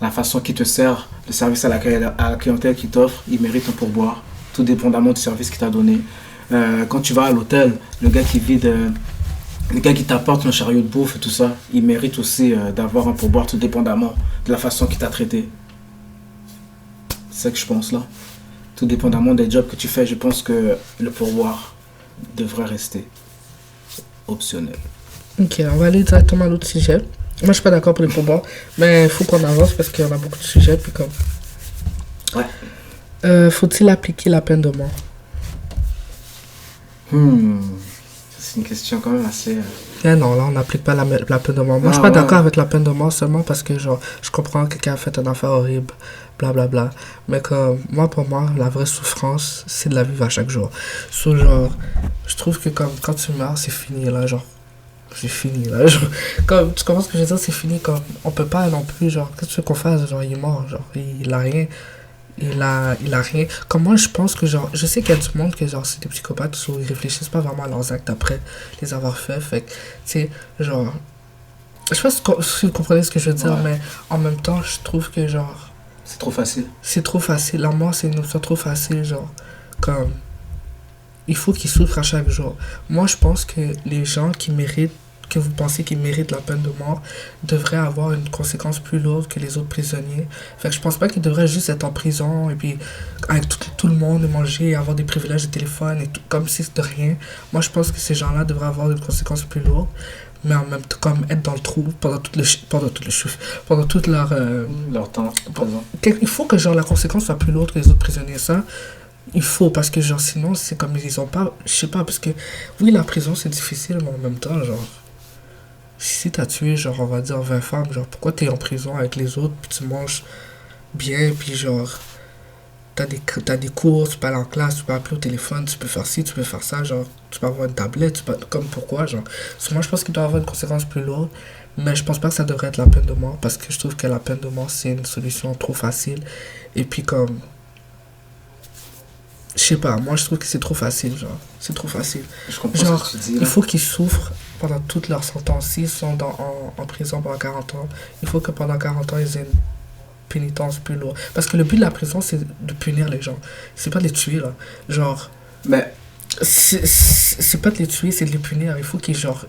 la façon qu'il te sert, le service à la clientèle qu'il t'offre, il mérite un pourboire, tout dépendamment du service qu'il t'a donné. Quand tu vas à l'hôtel, le gars qui t'apporte un chariot de bouffe et tout ça, il mérite aussi d'avoir un pourboire tout dépendamment de la façon qu'il t'a traité. C'est ça que je pense là. Tout dépendamment des jobs que tu fais, je pense que le pourboire devrait rester optionnel. Ok, on va aller directement à l'autre sujet. Moi, je suis pas d'accord pour les pourboires, mais il faut qu'on avance parce qu'il y en a beaucoup de sujets. Puis comme. Ouais. Faut-il appliquer la peine de mort? C'est une question quand même assez. Eh non, là, on n'applique pas la peine de mort. Moi, je suis Ah, pas ouais. d'accord avec la peine de mort seulement parce que, genre, je comprends que quelqu'un a fait une affaire horrible, blablabla. Mais comme, pour moi, la vraie souffrance, c'est de la vivre à chaque jour. So, genre, je trouve que comme, quand tu meurs, c'est fini, là, genre. C'est fini, là. Genre, comme, tu comprends ce que je veux dire? C'est fini, comme, on peut pas non plus, genre, qu'est-ce que tu veux qu'on fasse? Genre, il est mort, genre, il a rien. Il a rien. Comme moi, je pense que, genre, je sais qu'il y a du monde que, genre, c'est des psychopathes, où ils réfléchissent pas vraiment à leurs actes après les avoir faits. Fait que, tu sais, genre, je sais pas si vous comprenez ce que je veux dire, Ouais. mais en même temps, je trouve que, genre, C'est trop facile. c'est trop facile. La mort, c'est une option trop facile, genre, comme, il faut qu'ils souffrent à chaque jour. Moi, je pense que les gens qui méritent que vous pensez qu'il mérite la peine de mort devrait avoir une conséquence plus lourde que les autres prisonniers. Fait que je pense pas qu'il devrait juste être en prison et puis avec tout le monde et manger et avoir des privilèges de téléphone et tout, comme si c'était rien. Moi, je pense que ces gens-là devraient avoir une conséquence plus lourde, mais en même temps, comme être dans le trou pendant toute leur... Leur temps, présent. Il faut que genre la conséquence soit plus lourde que les autres prisonniers. Ça, il faut, parce que genre sinon, c'est comme ils ont pas... Je sais pas, parce que oui, la prison, c'est difficile, mais en même temps, genre... Si t'as tué, genre, on va dire 20 femmes, genre, pourquoi t'es en prison avec les autres, puis tu manges bien, puis genre... T'as des cours, tu peux aller en classe, tu peux appeler au téléphone, tu peux faire ci, tu peux faire ça, genre, tu peux avoir une tablette, comme pourquoi, genre. Moi, je pense qu'il doit avoir une conséquence plus lourde, mais je pense pas que ça devrait être la peine de mort, parce que je trouve que la peine de mort, c'est une solution trop facile, et puis comme... Je sais pas, moi je trouve que c'est trop facile, genre. C'est trop facile. Je comprends Genre, ce que tu dis, là. il faut qu'ils souffrent pendant toute leur sentence. S'ils sont en prison pendant 40 ans, il faut que pendant 40 ans, ils aient une pénitence plus lourde. Parce que le but de la prison, c'est de punir les gens. C'est pas de les tuer, là. Genre, Mais c'est pas de les tuer, c'est de les punir. Il faut qu'ils, genre,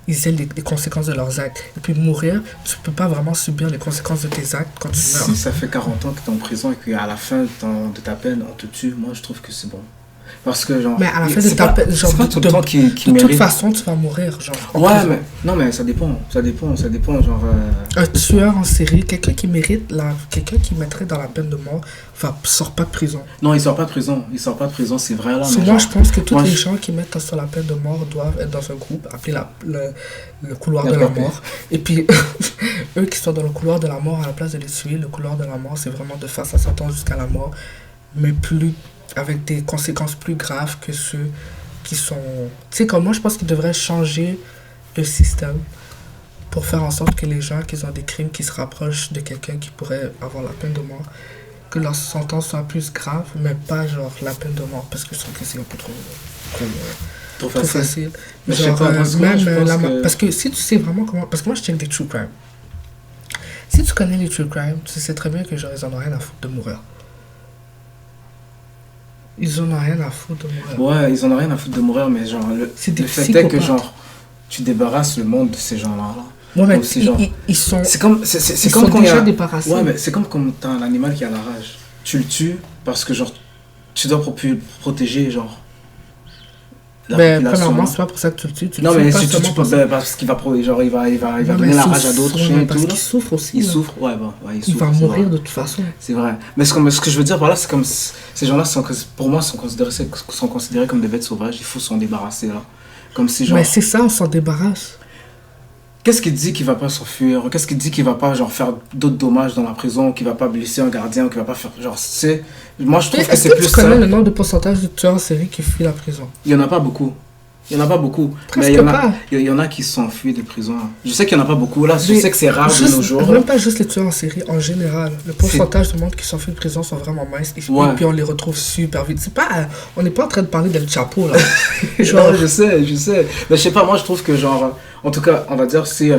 ils aient les conséquences de leurs actes. Et puis mourir, tu peux pas vraiment subir les conséquences de tes actes quand tu meurs. si ça fait 40 ans que t'es en prison et qu'à la fin de ta peine, on te tue, moi je trouve que c'est bon. Parce que genre... Mais à la fin de ta peine, genre, c'est pas tout le temps qui de toute mérite. façon, tu vas mourir, genre. en Ouais, prison. mais... Non, mais ça dépend, genre... Un tueur en série, quelqu'un qui mérite quelqu'un qui mettrait dans la peine de mort, sort pas de prison. Non, il sort pas de prison, c'est vrai, là, mais Moi, genre... je pense que tous moi, les je- gens qui mettent sur la peine de mort doivent être dans un groupe appelé le couloir de la D'accord. mort. Et puis, eux qui sont dans le couloir de la mort, à la place de les tuer, le couloir de la mort, c'est vraiment de faire sa sentence jusqu'à la mort, mais plus avec des conséquences plus graves que ceux qui sont... Tu sais, comme moi, je pense qu'ils devraient changer le système pour faire en sorte que les gens qui ont des crimes qui se rapprochent de quelqu'un qui pourrait avoir la peine de mort, que leur sentence soit plus grave, mais pas genre la peine de mort, parce que je trouve que c'est un peu trop Trop trop facile. facile. Mais je sais Genre, pas, parce que moi, je pense que- parce que si tu sais vraiment comment... Parce que moi, je check des true crime. Si tu connais les true crime, tu sais très bien que genre, ils en ont rien à foutre de mourir. Ils en ont rien à foutre de mourir. Ouais, ils en ont rien à foutre de mourir, mais genre, C'est des le fait est que psychopathes. genre, tu débarrasses le monde de ces gens-là. Ouais, mais aussi, genre- ils sont... C'est comme, c'est Ils comme sont quand il y déjà a... débarrassés. Ouais, mais c'est comme quand t'as un animal qui a la rage. Tu le tues parce que genre, tu dois protéger genre la Mais population. premièrement, c'est pas pour ça que tu le tues. Tu le Non, tues mais pas si tu seulement tues pour ça. parce qu'il va, genre, il va Ouais, donner mais la souffre- rage à d'autres ouais, chiens mais et parce tout. Là. qu'il souffre aussi. Il là. souffre, ouais, il Il souffre. va c'est mourir vrai. de toute façon. C'est vrai. Mais ce que je veux dire par là, c'est comme ces gens-là, pour moi, sont considérés comme des bêtes sauvages. Il faut s'en débarrasser là. Comme si genre. Mais c'est ça, on s'en débarrasse. Qu'est-ce qui dit qu'il va pas s'enfuir? Qu'est-ce qui dit qu'il va pas genre faire d'autres dommages dans la prison, qu'il va pas blesser un gardien, qu'il va pas faire genre c'est moi je trouve que Est-ce c'est que plus tu connais simple. le nombre de pourcentage de tueurs en série qui fuient la prison? Il y en a pas beaucoup. Il y en a pas beaucoup. Presque Mais il y en a pas. il y en a qui s'enfuient des prisons. Je sais qu'il y en a pas beaucoup là, je Mais sais que c'est rare de nos jours. Même pas juste les tueurs en série, en général. Le pourcentage de monde qui s'enfuit de prison sont vraiment minces. Et Ouais. puis on les retrouve super vite. C'est pas, on n'est pas en train de parler d'El Chapo là. Genre je sais. Mais je sais pas, moi je trouve que genre en tout cas, on va dire si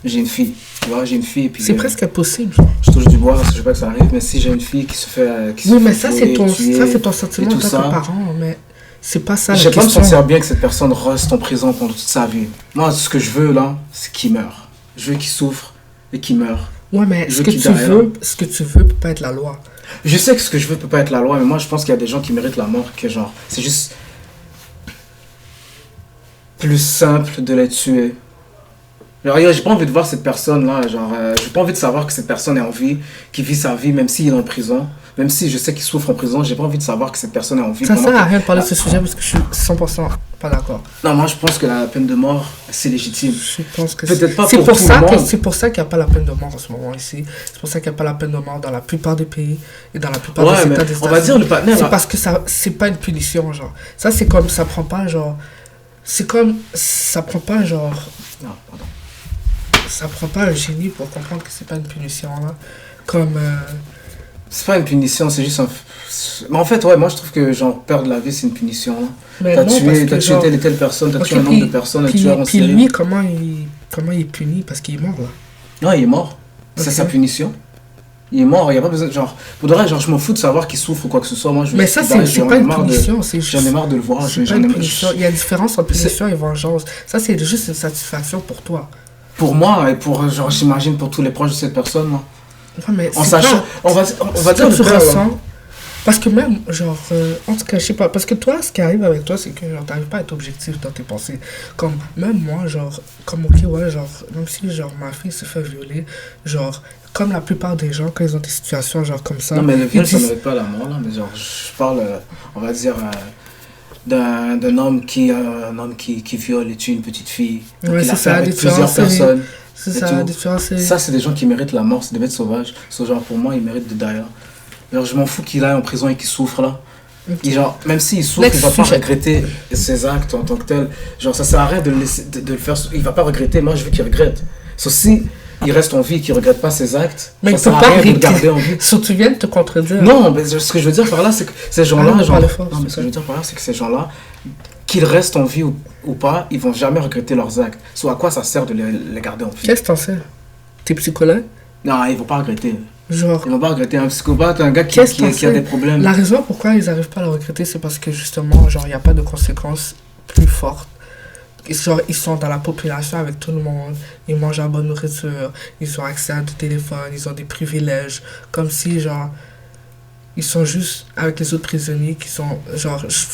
j'ai une fille, tu vois, j'ai une fille et puis C'est presque impossible. je touche du bois parce que je sais pas que ça arrive, mais si j'ai une fille qui se fait qui Oui, se mais fait ça violer, c'est ton tuer, sentiment et en tout tant ça. que parent, mais c'est pas ça la Je sais pas me question. sentir bien que cette personne reste en prison pendant toute sa vie. Moi, ce que je veux là, c'est qu'il meure. Je veux qu'il souffre et qu'il meure. Ouais, mais Je ce veux que qu'il tu die, veux, ce que tu veux peut pas être la loi. Je sais que ce que je veux peut pas être la loi, mais moi je pense qu'il y a des gens qui méritent la mort, que genre, c'est juste plus simple de les tuer. Genre, j'ai pas envie de voir cette personne là, genre, j'ai pas envie de savoir que cette personne est en vie, qu'il vit sa vie, même s'il est en prison. Même si je sais qu'il souffre en prison, j'ai pas envie de savoir que cette personne est en vie. Ça pendant sert à que- rien de parler de ce sujet parce que je suis 100% pas d'accord. Non, moi je pense que la peine de mort, c'est légitime. Je pense que Peut-être pas c'est pour pour tout ça le que monde. c'est pour ça qu'il n'y a pas la peine de mort en ce moment ici. C'est pour ça qu'il n'y a pas la peine de mort dans la plupart des pays et dans la plupart Ouais, des mais États des on va dire États-Unis. le partenaire. C'est parce que ça c'est pas une punition genre. Ça c'est comme ça prend pas genre c'est comme ça prend pas genre Non, pardon. ça prend pas un génie pour comprendre que c'est pas une punition là. Comme C'est pas une punition, c'est juste un. Mais en fait, ouais, moi je trouve que genre perdre la vie c'est une punition. mais T'as non, parce tué, que, t'as tué genre, telle et telle personne, t'as ok, tué un nombre de personnes, un puis, tueur en puis série. lui comment il est puni parce qu'il est mort là. Non, il est mort. C'est Ok. sa punition. Il est mort, il n'y a pas besoin. Genre, pour de vrai, genre, je m'en fous de savoir qu'il souffre ou quoi que ce soit. Moi, je Mais ça, c'est pas une punition, c'est juste. J'en ai marre de le voir. C'est pas une punition. Il y a une différence entre punition et vengeance. Ça, c'est juste une satisfaction pour toi. Pour moi, et pour, genre, j'imagine pour tous les proches de cette personne, moi. Ouais, mais en sachant. On va dire tu ressens. Parce que même, genre, en tout cas, je sais pas, parce que toi, ce qui arrive avec toi, c'est que, genre, t'arrives pas à être objectif dans tes pensées. Comme, même moi, genre, comme, ok, ouais, genre, même si, genre, ma fille se fait violer, genre, comme la plupart des gens, quand ils ont des situations, genre, comme ça... Non, mais le viol, ça mérite pas la mort, là, mais genre, je parle, on va dire, d'un homme qui viole et tue une petite fille. Ouais, c'est ça, avec plusieurs personnes. C'est ça, la différence. Ça, c'est des gens qui méritent la mort, c'est des bêtes sauvages. So, genre, pour moi, ils méritent de die là. Genre, je m'en fous qu'il aille en prison et qu'il souffre là. Okay. Et genre, même s'il souffre, il va pas regretter ses actes en tant que tel. Genre, ça sert à rien de le laisser, de le faire. Il va pas regretter. Moi, je veux qu'il regrette. Sauf si il reste en vie et qu'il regrette pas ses actes, mais ça sert à rien de le garder en vie. Sauf tu viens de te contredire. Non, mais ce que je veux dire par là, c'est que ces gens-là, non, mais ce que je veux dire par là, c'est que ces gens-là, qu'ils restent en vie ou pas, ils vont jamais regretter leurs actes. Soit à quoi ça sert de les garder en vie? Qu'est-ce que t'en sais? T'es psychologue? Non, ils vont pas regretter. Genre, ils vont pas regretter un psychopathe, un gars qui a des problèmes. La raison pourquoi ils n'arrivent pas à le regretter, c'est parce que justement, genre, il n'y a pas de conséquences plus fortes. Genre, ils sont dans la population avec tout le monde, ils mangent la bonne nourriture, ils ont accès à des téléphones, ils ont des privilèges, comme si, genre, ils sont juste avec les autres prisonniers qui sont, genre, je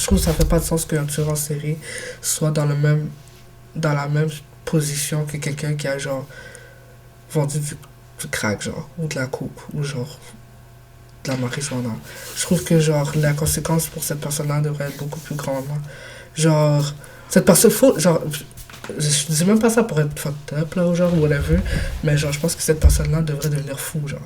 trouve que ça fait pas de sens qu'un tueur en série soit dans la même position que quelqu'un qui a, genre, vendu du crack, genre, ou de la coupe, ou genre de la marijuana. Je trouve que, genre, la conséquence pour cette personne-là devrait être beaucoup plus grande. Hein. Genre, cette personne, genre, je dis même pas ça pour être fucked up, là, ou genre, whatever, mais genre, je pense que cette personne-là devrait devenir fou, genre,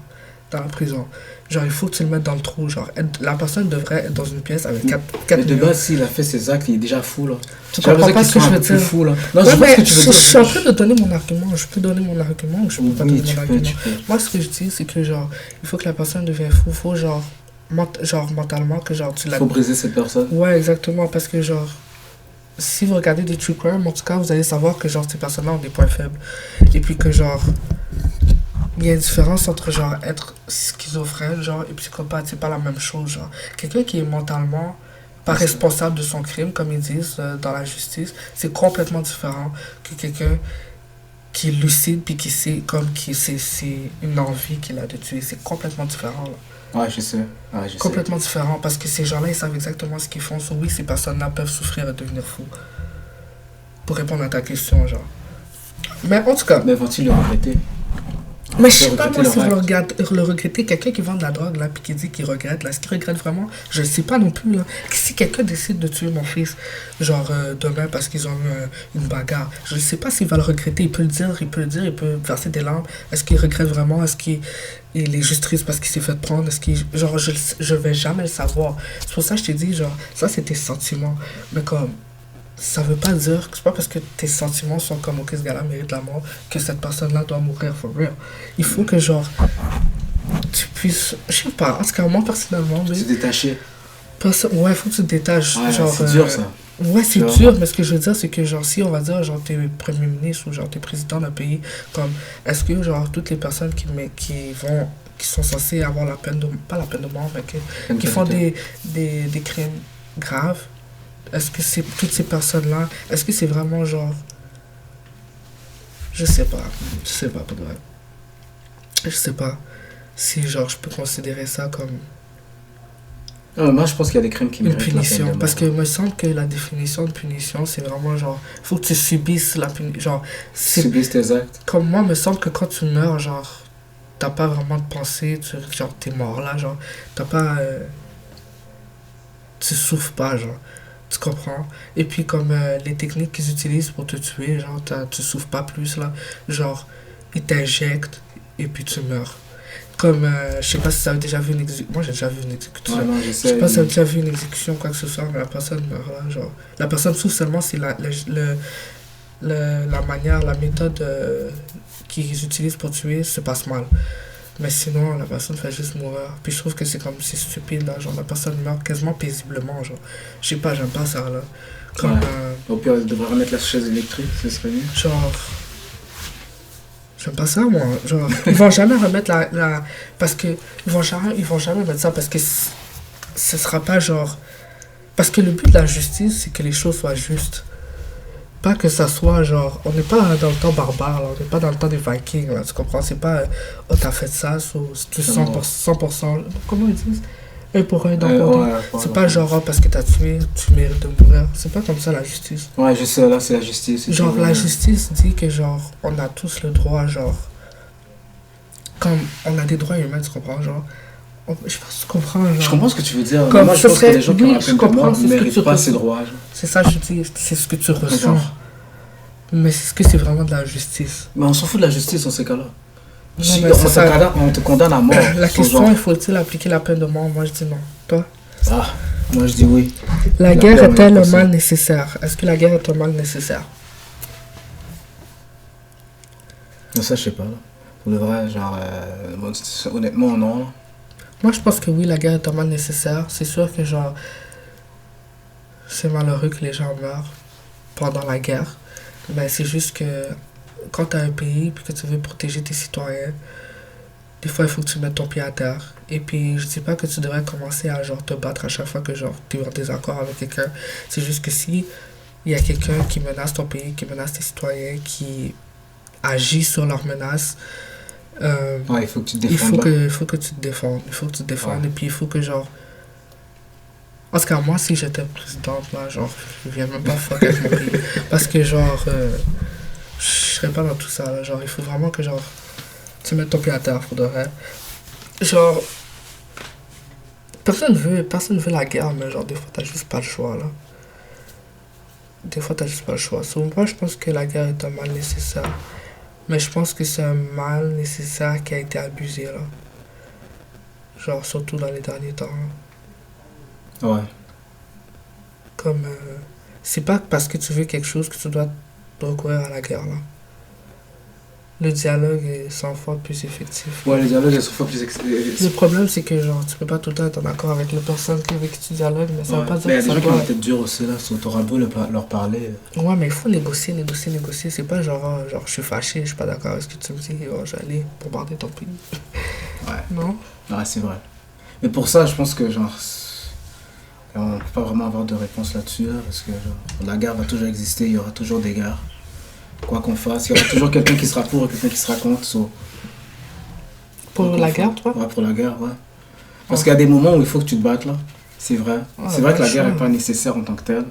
dans la prison. Genre, il faut que tu le mettes dans le trou, genre, la personne devrait être dans une pièce avec 4 mais de base, s'il a fait ses actes, il est déjà fou, là. Tu comprends pas ce que je veux dire? Fou, là. Non, ouais, mais je suis en train de donner mon argument. Je peux donner mon argument ou je peux pas donner mon argument. Moi, ce que je dis, c'est que, genre, il faut que la personne devienne fou. Il faut, genre, mentalement, que, genre, tu l'as... Il faut briser cette personne. Ouais, exactement, parce que, genre, si vous regardez des true crime, en tout cas, vous allez savoir que, genre, ces personnes-là ont des points faibles. Et puis que, genre, il y a une différence entre, genre, être schizophrène, genre, et psychopathe. C'est pas la même chose, genre. Quelqu'un qui est mentalement pas responsable de son crime, comme ils disent dans la justice, c'est complètement différent que quelqu'un qui est lucide puis qui sait comme c'est une envie qu'il a de tuer. C'est complètement différent, là. Ouais, je sais. Complètement différent, parce que ces gens-là, ils savent exactement ce qu'ils font. So, oui, ces personnes-là peuvent souffrir et devenir fous. Pour répondre à ta question, genre. Mais en tout cas... Mais vont-ils le regretter? Mais je sais pas, moi, si le regretter, quelqu'un qui vend de la drogue, là, puis qui dit qu'il regrette, là, est-ce qu'il regrette vraiment? Je ne sais pas non plus, là. Si quelqu'un décide de tuer mon fils, genre, demain, parce qu'ils ont eu une bagarre, je ne sais pas s'il va le regretter. Il peut le dire, il peut verser des larmes. Est-ce qu'il regrette vraiment? Est-ce qu'il est juste triste parce qu'il s'est fait prendre? Est-ce qu'il... Genre, je vais jamais le savoir. C'est pour ça que je t'ai dit, genre, ça, c'est tes sentiments. Mais comme... Ça veut pas dire que c'est pas parce que tes sentiments sont comme ok, ce gars-là mérite la mort que cette personne-là doit mourir for real. Il faut que genre tu puisses, je sais pas, en tout cas moi personnellement, se détacher. Ouais, il faut que tu te détaches. Ouais, genre, c'est dur ça. Ouais, c'est dur, mais ce que je veux dire, c'est que genre si on va dire genre t'es premier ministre ou genre t'es président d'un pays, comme est-ce que genre toutes les personnes qui sont censées avoir la peine de, pas la peine de mort, mais qui font des crimes graves, est-ce que c'est toutes ces personnes-là, est-ce que c'est vraiment genre... Je sais pas pour de vrai. Je sais pas si genre je peux considérer ça comme... moi je pense qu'il y a des crimes qui méritent une punition, parce que il me semble que la définition de punition, c'est vraiment genre... Faut que tu subisses la punition, genre... Subisses tes actes. Comme moi, il me semble que quand tu meurs, genre... T'as pas vraiment de pensée, genre t'es mort là, genre... T'as pas... Tu souffres pas, genre... Tu comprends? Et puis comme les techniques qu'ils utilisent pour te tuer, genre tu souffres pas plus là. Genre, ils t'injectent et puis tu meurs. Comme, je sais pas si tu as déjà vu une exécution. Moi j'ai déjà vu une exécution. Ouais, non, je sais pas si tu as déjà vu une exécution ou quoi que ce soit, mais la personne meurt là. Genre, la personne souffre seulement si la manière, la méthode qu'ils utilisent pour tuer se passe mal. Mais sinon, la personne fait juste mourir. Puis je trouve que c'est stupide, là. Genre, la personne meurt quasiment paisiblement, genre. Je sais pas, j'aime pas ça, là. Comme, Au pire, elle devrait remettre la chaise électrique, ce serait mieux. Genre, J'aime pas ça, moi. Genre, ils vont jamais remettre parce que ils vont jamais mettre ça parce que ce sera pas genre. Parce que le but de la justice, c'est que les choses soient justes. Pas que ça soit genre. On n'est pas dans le temps barbare, là. On n'est pas dans le temps des Vikings, là. Tu comprends? C'est pas. Oh, t'as fait ça, tu C'est 100%, 100%. Comment ils disent? Un pour un, dent pour dent. ouais, C'est pas genre, oh, parce que t'as tué, tu mérites de mourir. C'est pas comme ça la justice. ouais, je sais, là, c'est la justice. et Genre, tout, la ouais. justice dit que, genre, on a tous le droit, genre. Comme on a des droits humains, tu comprends? Genre. Je pense que tu comprends, genre. Je comprends ce que tu veux dire. Comme Mais moi, je ce pense que serait- les gens qui oui, ont la je peine de comprends, mort c'est ne ce que méritent tu pas ces ressens. droits. Genre. C'est ça, je dis, c'est ce que tu ressens. Genre. Mais est-ce que c'est vraiment de la justice? Mais on s'en fout de la justice dans ces cas-là. Non, Si mais on, c'est ça. on te condamne à mort. La sans question, genre, il faut-il appliquer la peine de mort? Moi, je dis non. Toi? ah, moi je dis oui. La La guerre paix, on est-elle est un passé. mal nécessaire? Est-ce que la guerre est un mal nécessaire? Mais ça, je sais pas. Là. Pour le vrai, genre, bon, honnêtement, non. Là. Moi, je pense que oui, la guerre est un mal nécessaire. C'est sûr que, genre, c'est malheureux que les gens meurent pendant la guerre. Mais c'est juste que quand tu as un pays et que tu veux protéger tes citoyens, des fois, il faut que tu mettes ton pied à terre. Et puis, je dis pas que tu devrais commencer à, genre, te battre à chaque fois que, genre, tu es en désaccord avec quelqu'un. C'est juste que si il y a quelqu'un qui menace ton pays, qui menace tes citoyens, qui agit sur leurs menaces, Ouais, il faut que tu te il défendes. Là. il faut que tu te défendes. Il faut que tu te défendes. Ouais. Et puis, il faut que, genre... Parce que moi, si j'étais présidente, là, genre, je viens même pas fuck avec mon pays. Parce que, genre, je serais pas dans tout ça, là. Genre, il faut vraiment que, genre, tu mettes ton pied à terre, pour de vrai. Genre, personne veut la guerre, mais genre, des fois, t'as juste pas le choix, là. Des fois, t'as juste pas le choix. Selon moi, je pense que la guerre est un mal nécessaire. Mais je pense que c'est un mal nécessaire qui a été abusé, là. Genre, surtout dans les derniers temps, là. Ouais. Comme, c'est pas parce que tu veux quelque chose que tu dois recourir à la guerre, là. Le dialogue est 100 fois plus effectif. Ouais, les dialogues, elles sont fois plus. Le problème, c'est que, genre, tu peux pas tout le temps être en accord avec les personnes avec qui tu dialogues, mais ça veut Ouais. pas dire Mais il y a que des ça gens qui ont doit... la tête dure aussi, là. T'auras beau leur parler. Ouais, mais il faut négocier, négocier, négocier. C'est pas genre, genre, je suis fâché, je suis pas d'accord avec ce que tu me dis, oh, je vais aller bombarder ton pays. Ouais. Non? Ouais, c'est vrai. Mais pour ça, je pense que, genre. On peut pas vraiment avoir de réponse là-dessus, là, parce que genre, la guerre va toujours exister, il y aura toujours des guerres. Quoi qu'on fasse, il y aura toujours quelqu'un qui sera pour et quelqu'un qui sera contre. Pour Quoi la qu'on guerre, fasse. toi? Ouais, pour la guerre, ouais. Parce Ouais. qu'il y a des moments où il faut que tu te battes, là. C'est vrai. Ouais, C'est vrai que la pas guerre le n'est choix. pas nécessaire en tant que telle.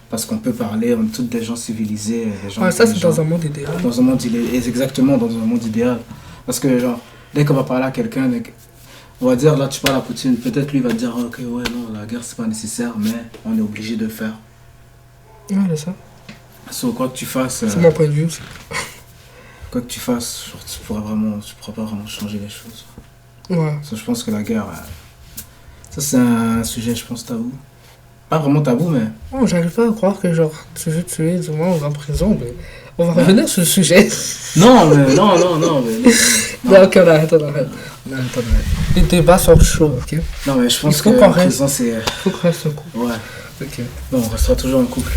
Parce qu'on peut parler, on est tous des gens civilisés, des gens Ouais, ça, c'est intelligents. dans un monde idéal. Dans un monde exactement dans un monde idéal. Parce que, genre, dès qu'on va parler à quelqu'un, on va dire, là, tu parles à Poutine, peut-être lui va te dire, ok, ouais, non, la guerre, c'est pas nécessaire, mais on est obligé de le faire. Ouais, c'est ça. So, quoi que tu fasses, C'est mon point de vue aussi. quoi que tu fasses, genre, tu pourras pas vraiment changer les choses. Ouais. So, je pense que la guerre, ça, c'est un sujet, je pense, tabou. Pas vraiment tabou, mais... Oh, j'arrive pas à croire que, genre, tu veux tuer du moins, on va en prison, mais... On va revenir sur le sujet. Non, mais non, non, non, mais... Non, ok, on arrête. Les débats sont chauds, ok? Non, mais je pense Il faut que qu'on la reste- prison, c'est... Faut qu'on reste un coup. Ouais. Ok. Bon, on restera toujours un couple.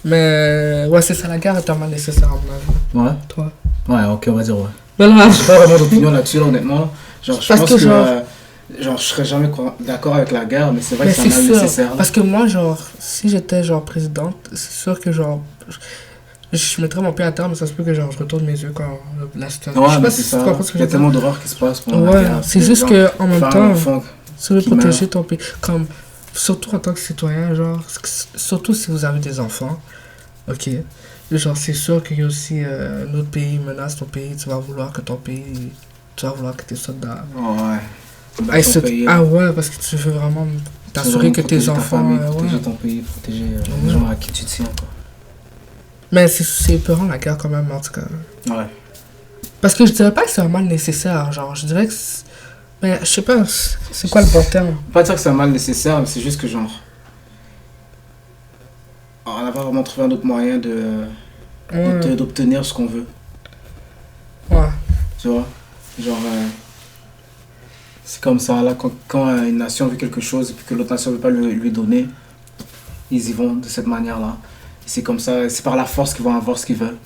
Mais, ouais, c'est ça, la guerre est tellement nécessaire, à mon avis. Ouais. Toi? Ouais, ok, on va dire ouais. Mais là, J'ai pas vraiment d'opinion là-dessus, là, honnêtement. Genre, je Parce pense que que, genre- genre, je serais jamais d'accord avec la guerre, mais c'est vrai mais que c'est un c'est mal sûr. nécessaire. là. Parce que moi, genre, si j'étais, genre, présidente, c'est sûr que, genre, je mettrais mon pied à terre, mais ça se peut que, genre, je retourne mes yeux quand la situation... Ouais, je sais mais pas c'est si ça. tu comprends ce que Il y a je veux tellement dire. d'horreurs qui se passent pendant la Ouais, guerre. c'est Des juste gens, que en même femmes, temps, enfants. si vous voulez qui protéger meurent. ton pays, comme, surtout en tant que citoyen, genre, surtout si vous avez des enfants, ok, genre, c'est sûr qu'il y a aussi un autre pays menace ton pays, tu vas vouloir que ton pays, tu vas vouloir que tes soldats... Ouais. Bah, Ah, ton pays, ah ouais, parce que tu veux vraiment tu veux t'assurer vraiment que tes protéger ta enfants... famille, ouais. protéger ton pays, protéger Ouais. les gens à qui tu tiens, quoi. Mais c'est épeurant la guerre quand même, en tout cas. Ouais. Parce que je dirais pas que c'est un mal nécessaire, genre, je dirais que... Mais je sais pas, c'est quoi le bon terme? Pas dire que c'est un mal nécessaire, mais c'est juste que, genre, on n'a pas vraiment trouvé un autre moyen Ouais, d'obtenir ce qu'on veut. ouais. Tu vois, genre, c'est comme ça, là, quand une nation veut quelque chose et puis que l'autre nation ne veut pas lui donner, ils y vont de cette manière-là. Et c'est comme ça, c'est par la force qu'ils vont avoir ce qu'ils veulent.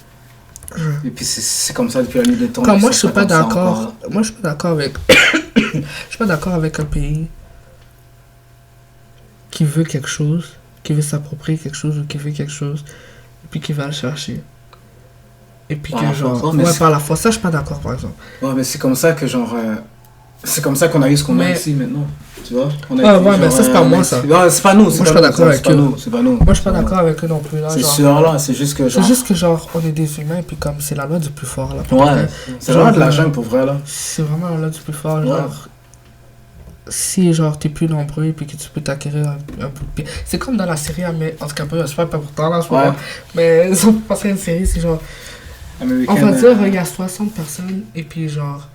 Et puis c'est comme ça depuis la nuit des temps. Comme puis moi, ça je suis sera pas comme ça encore, d'accord. là. Moi, je suis pas d'accord avec. Je suis pas d'accord avec un pays qui veut quelque chose, qui veut s'approprier quelque chose ou qui veut quelque chose, et puis qui va le chercher. Et puis Par que la force. genre. Ouais, mais Ouais, c'est par la force, ça, je suis pas d'accord, par exemple. ouais, mais c'est comme ça que genre. C'est comme ça qu'on a eu ce qu'on a Mais- ici maintenant. Tu vois? On a Ouais, été, ouais, mais ça, c'est pas on a moi, été- ça. Ouais, c'est pas nous. Moi, je suis pas d'accord avec c'est pas eux. nous. C'est pas nous. Moi, je suis pas C'est pas d'accord avec eux non plus, là. nous. C'est Genre, sûr, là. C'est juste que c'est genre. juste que, genre, on est des humains, et puis comme c'est la loi du plus fort, là. Ouais, c'est Genre, vraiment de la jungle pour vrai, là. C'est vraiment la loi du plus fort, Ouais. genre. Si, genre, t'es plus nombreux, et puis que tu peux t'acquérir un bout de pied. C'est comme dans la série, mais en tout cas, c'est pas pourtant, là, je sais Ouais. pas. Mais ils ont passé une série, c'est genre. Américaine, On va dire, il y a 60 personnes, et puis genre,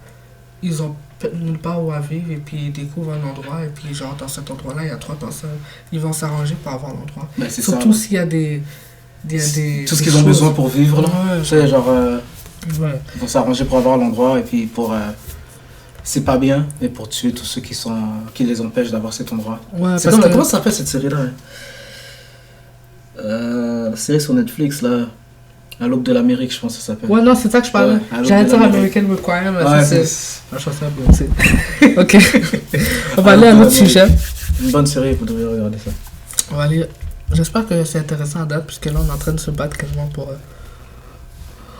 ils ont nulle part où à vivre, et puis ils découvrent un endroit, et puis genre, dans cet endroit-là, il y a 3 personnes. Ils vont s'arranger pour avoir l'endroit. ben, c'est ça. Surtout là. s'il y a des. Il y a des Tout ce des qu'ils ont choses. besoin pour vivre, là. Ouais, Tu sais, genre. ouais. Ils vont s'arranger pour avoir l'endroit et puis pour. C'est pas bien, et pour tuer tous ceux qui les empêchent d'avoir cet endroit. Ouais, C'est parce que. comment ça s'appelle cette série-là? La série sur Netflix, là. À l'aube de l'Amérique, je pense que ça s'appelle. Ouais, non, c'est ça que je parlais. Ouais, à l'aube J'allais de dire l'Amérique. American Requirement, mais Ouais, ça, c'est. c'est La chanson à Beyoncé. Ok. On va À aller à l'aube un de autre sujet. l'Amérique. Une bonne série, vous devriez regarder ça. On va aller. J'espère que c'est intéressant à date, puisque là, on est en train de se battre quasiment pour.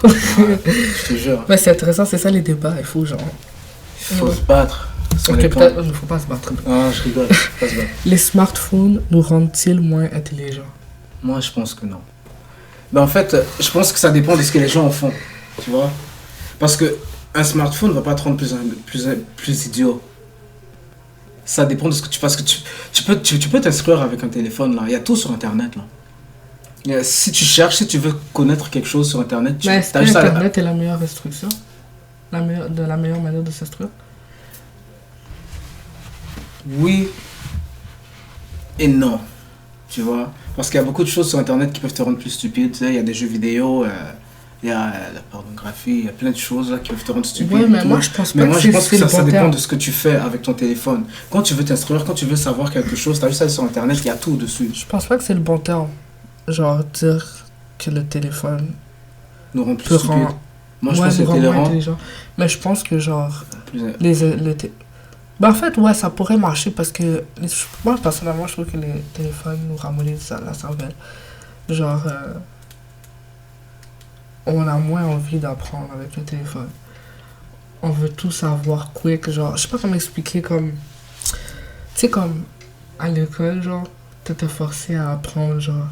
Je te jure. Mais c'est intéressant, c'est ça les débats, il faut genre. Il faut se battre. sur Ok, les points. peut-être, il ne faut pas se battre. Ah, je rigole. Faut pas se battre. Les smartphones nous rendent-ils moins intelligents? Moi, je pense que non. Mais en fait, je pense que ça dépend de ce que les gens en font. Tu vois? Parce que un smartphone ne va pas te rendre plus idiot. Ça dépend de ce que tu fais. Parce que tu peux t'instruire avec un téléphone, là. Il y a tout sur Internet, là. Si tu cherches, si tu veux connaître quelque chose sur Internet, Mais est-ce que t'as juste à- Internet est la meilleure instruction? La meilleure manière de s'instruire? Oui et non. Tu vois? Parce qu'il y a beaucoup de choses sur Internet qui peuvent te rendre plus stupide. Tu sais, il y a des jeux vidéo, il y a la pornographie, il y a plein de choses là, qui peuvent te rendre stupide. Ouais, et mais tout. moi je pense Mais pas moi, que je pense que c'est le ça bon dépend terme. de ce que tu fais avec ton téléphone. Quand tu veux t'instruire, quand tu veux savoir quelque chose, t'as juste à aller sur Internet, il y a tout dessus. Je pense pas que c'est le bon terme. Genre dire que le téléphone Nous rend plus peut stupides. rendre. Moi, je Ouais, pense que nous rend les moins rend intelligents. Mais je pense que genre. plus. Ben, en fait, ouais, ça pourrait marcher parce que moi personnellement, je trouve que les téléphones nous ramollissent la cervelle. Genre, on a moins envie d'apprendre avec le téléphone. On veut tout savoir quick, genre, je sais pas comment expliquer, comme. Tu sais, comme à l'école, genre, t'étais forcé à apprendre, genre,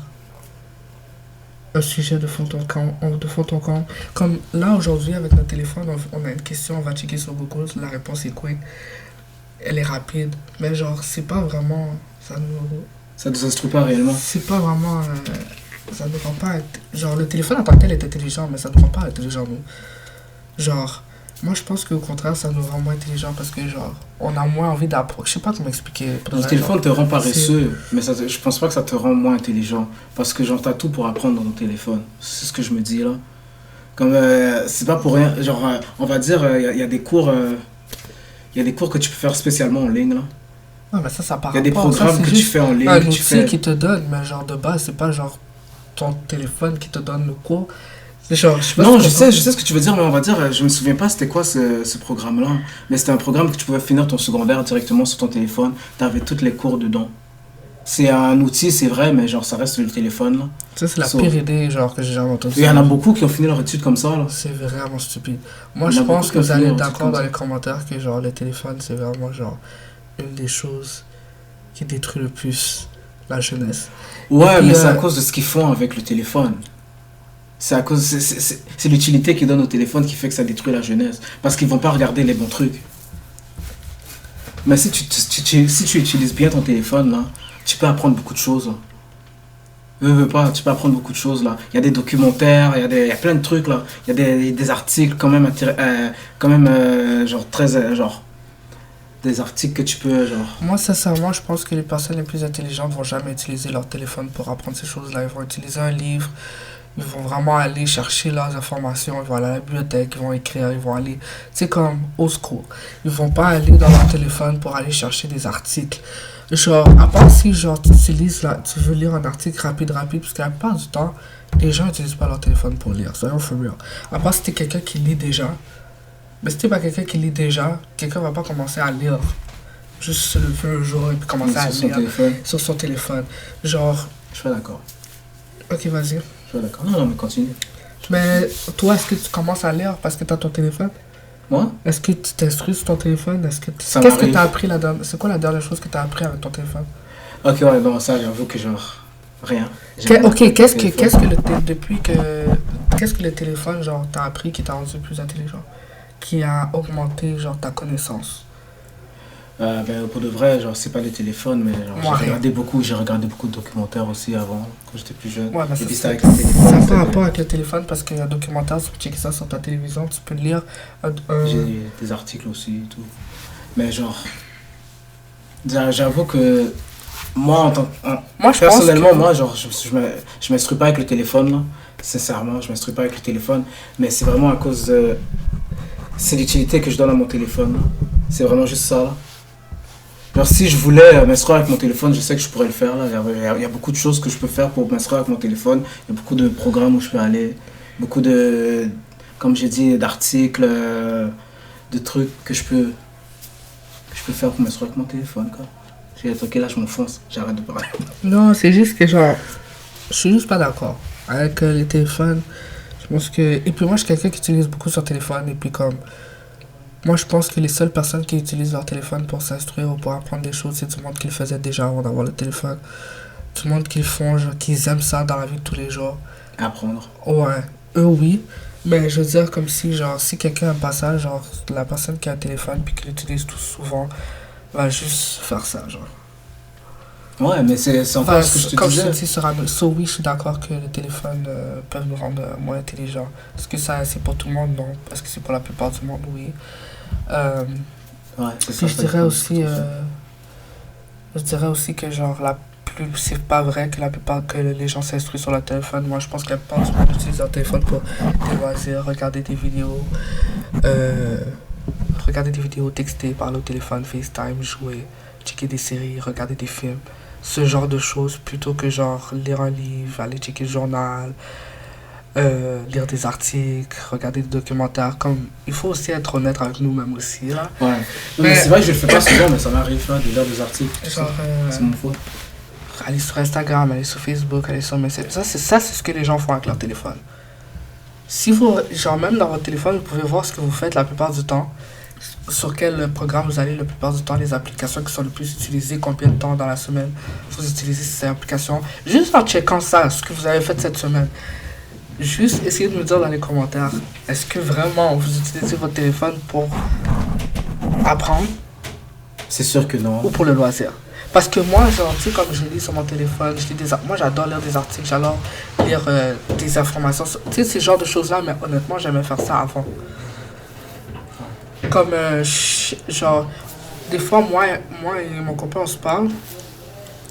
un sujet de fond en comble. Comme là, aujourd'hui, avec notre téléphone, on a une question, on va checker sur Google, la réponse est quick. Elle est rapide, mais genre, c'est pas vraiment. Ça ne s'instruit pas réellement. C'est pas vraiment. Ça ne rend pas. Genre, le téléphone en tant que tel est intelligent, mais ça ne rend pas intelligent, nous. Genre, moi je pense qu'au contraire, ça nous rend moins intelligent parce que, genre, on a moins envie d'apprendre. Je sais pas comment expliquer. Le téléphone te rend paresseux, mais je pense pas que ça te rend moins intelligent. Parce que genre, t'as tout pour apprendre dans ton téléphone. C'est ce que je me dis là. Comme, c'est pas pour rien. Genre, on va dire, il y a des cours. Il y a des cours que tu peux faire spécialement en ligne là. Non, mais ça part. Il y a des programmes que tu fais en ligne. Un que outil tu fais... qui te donne, mais genre de base, c'est pas genre ton téléphone qui te donne le cours. C'est genre, je sais pas Non, si je tu sais ce que tu veux dire, mais on va dire, je me souviens pas c'était quoi ce programme-là. Mais c'était un programme que tu pouvais finir ton secondaire directement sur ton téléphone. T'avais toutes les cours dedans. C'est un outil, c'est vrai, mais genre ça reste le téléphone là. Ça, c'est la So- pire idée genre, que j'ai jamais entendue. Il y en a beaucoup qui ont fini leur étude comme ça là. C'est vraiment stupide. Moi, Il y en je a beaucoup pense qui que ont vous fini allez leur être étude d'accord comme dans ça. les commentaires que genre le téléphone, c'est vraiment genre une des choses qui détruit le plus la jeunesse. Ouais, Et puis, mais c'est à cause de ce qu'ils font avec le téléphone. C'est à cause, c'est l'utilité qu'ils donnent au téléphone qui fait que ça détruit la jeunesse. Parce qu'ils vont pas regarder les bons trucs. Mais si tu utilises bien ton téléphone là, tu peux apprendre beaucoup de choses. Là. Tu peux apprendre beaucoup de choses là. Il y a des documentaires, il y a plein de trucs là. Il y a des articles quand même, genre très, genre des articles que tu peux genre. Moi, sincèrement, je pense que les personnes les plus intelligentes vont jamais utiliser leur téléphone pour apprendre ces choses-là. Ils vont utiliser un livre, ils vont vraiment aller chercher leurs informations, ils vont aller à la bibliothèque, ils vont écrire, ils vont aller, c'est comme au school. Ils vont pas aller dans leur téléphone pour aller chercher des articles. Genre, à part si, genre, tu utilises, là, tu veux lire un article rapide, parce que la plupart du temps, les gens n'utilisent pas leur téléphone pour lire, soyons for real. À part si t'es quelqu'un qui lit déjà. Mais si t'es pas quelqu'un qui lit déjà, quelqu'un va pas commencer à lire. Juste se lever un jour et puis commencer à lire sur son téléphone. Genre... Je suis pas d'accord. Ok, vas-y. Je suis pas d'accord. Non, mais continue. Mais toi, est-ce que tu commences à lire parce que t'as ton téléphone? Moi? Est-ce que tu t'instruis sur ton téléphone? Qu'est-ce que t'as appris la dernière... C'est quoi la dernière chose que t'as appris avec ton téléphone? Ok, ouais, non, ça, j'avoue que genre... Rien. Ok, qu'est-ce que le téléphone, genre, t'a appris qui t'a rendu plus intelligent? Qui a augmenté, genre, ta connaissance? Ben, pour de vrai, genre, c'est pas le téléphone, mais genre, j'ai regardé beaucoup de documentaires aussi avant, quand j'étais plus jeune. Ouais, bah et puis ça avec le téléphone. Ça n'a pas rapport avec le téléphone parce qu'il y a un documentaire, tu peux checker ça sur ta télévision, tu peux lire. J'ai des articles aussi et tout. Mais genre, j'avoue que moi, personnellement, moi, genre, je m'instruis pas avec le téléphone, là. Sincèrement, je m'instruis pas avec le téléphone, mais c'est vraiment à cause de... C'est l'utilité que je donne à mon téléphone, là. C'est vraiment juste ça, là. Genre, si je voulais m'instruire avec mon téléphone, je sais que je pourrais le faire, là. Il y a beaucoup de choses que je peux faire pour m'instruire avec mon téléphone. Il y a beaucoup de programmes où je peux aller. Beaucoup de, comme j'ai dit, d'articles, de trucs que je peux faire pour m'instruire avec mon téléphone, quoi. Ok, là, je m'enfonce. J'arrête de parler. Non, c'est juste que, genre, je suis juste pas d'accord avec les téléphones. Je pense que... Et puis moi, je suis quelqu'un qui utilise beaucoup son téléphone. Et puis comme... Moi, je pense que les seules personnes qui utilisent leur téléphone pour s'instruire ou pour apprendre des choses, c'est tout le monde qui le faisait déjà avant d'avoir le téléphone. Tout le monde qui le font, genre, qui aiment ça dans la vie de tous les jours. Apprendre. Ouais, eux, oui. Mais je veux dire, comme si, genre, si quelqu'un aime pas ça, genre, la personne qui a un téléphone puis qui l'utilise tout souvent va juste faire ça, genre. Ouais, mais c'est encore ce que je te comme disais. Comme je te dis, oui, je suis d'accord que les téléphones peuvent nous rendre moins intelligents. Est-ce que ça, c'est pour tout le monde? Non. Est-ce que c'est pour la plupart du monde? Oui. Ouais, c'est ça. Puis je dirais aussi que genre c'est pas vrai que que les gens s'instruisent sur le téléphone. Moi, je pense que la plupart du monde utilise leur téléphone pour des loisirs, regarder des vidéos, texter, parler au téléphone, FaceTime, jouer, checker des séries, regarder des films. Ce genre de choses plutôt que genre lire un livre, aller checker le journal, lire des articles, regarder des documentaires. Comme, il faut aussi être honnête avec nous-mêmes aussi, là. Ouais. Mais c'est vrai que je le fais pas souvent, mais ça m'arrive de lire des articles. Genre, c'est mon faute. Aller sur Instagram, aller sur Facebook, aller sur Messenger. Ça, c'est ce que les gens font avec leur téléphone. Si vous, genre même dans votre téléphone, vous pouvez voir ce que vous faites la plupart du temps. Sur quel programme vous allez la plupart du temps, les applications qui sont le plus utilisées, combien de temps dans la semaine vous utilisez ces applications. Juste en checkant ça, ce que vous avez fait cette semaine. Juste essayez de me dire dans les commentaires, est-ce que vraiment vous utilisez votre téléphone pour apprendre? C'est sûr que non. Ou pour le loisir? Parce que moi, genre, tu sais, comme je lis sur mon téléphone, moi j'adore lire des articles, j'adore lire des informations. Tu sais, ce genre de choses-là, mais honnêtement, j'aimais faire ça avant. Comme, genre, des fois, moi et mon copain, on se parle.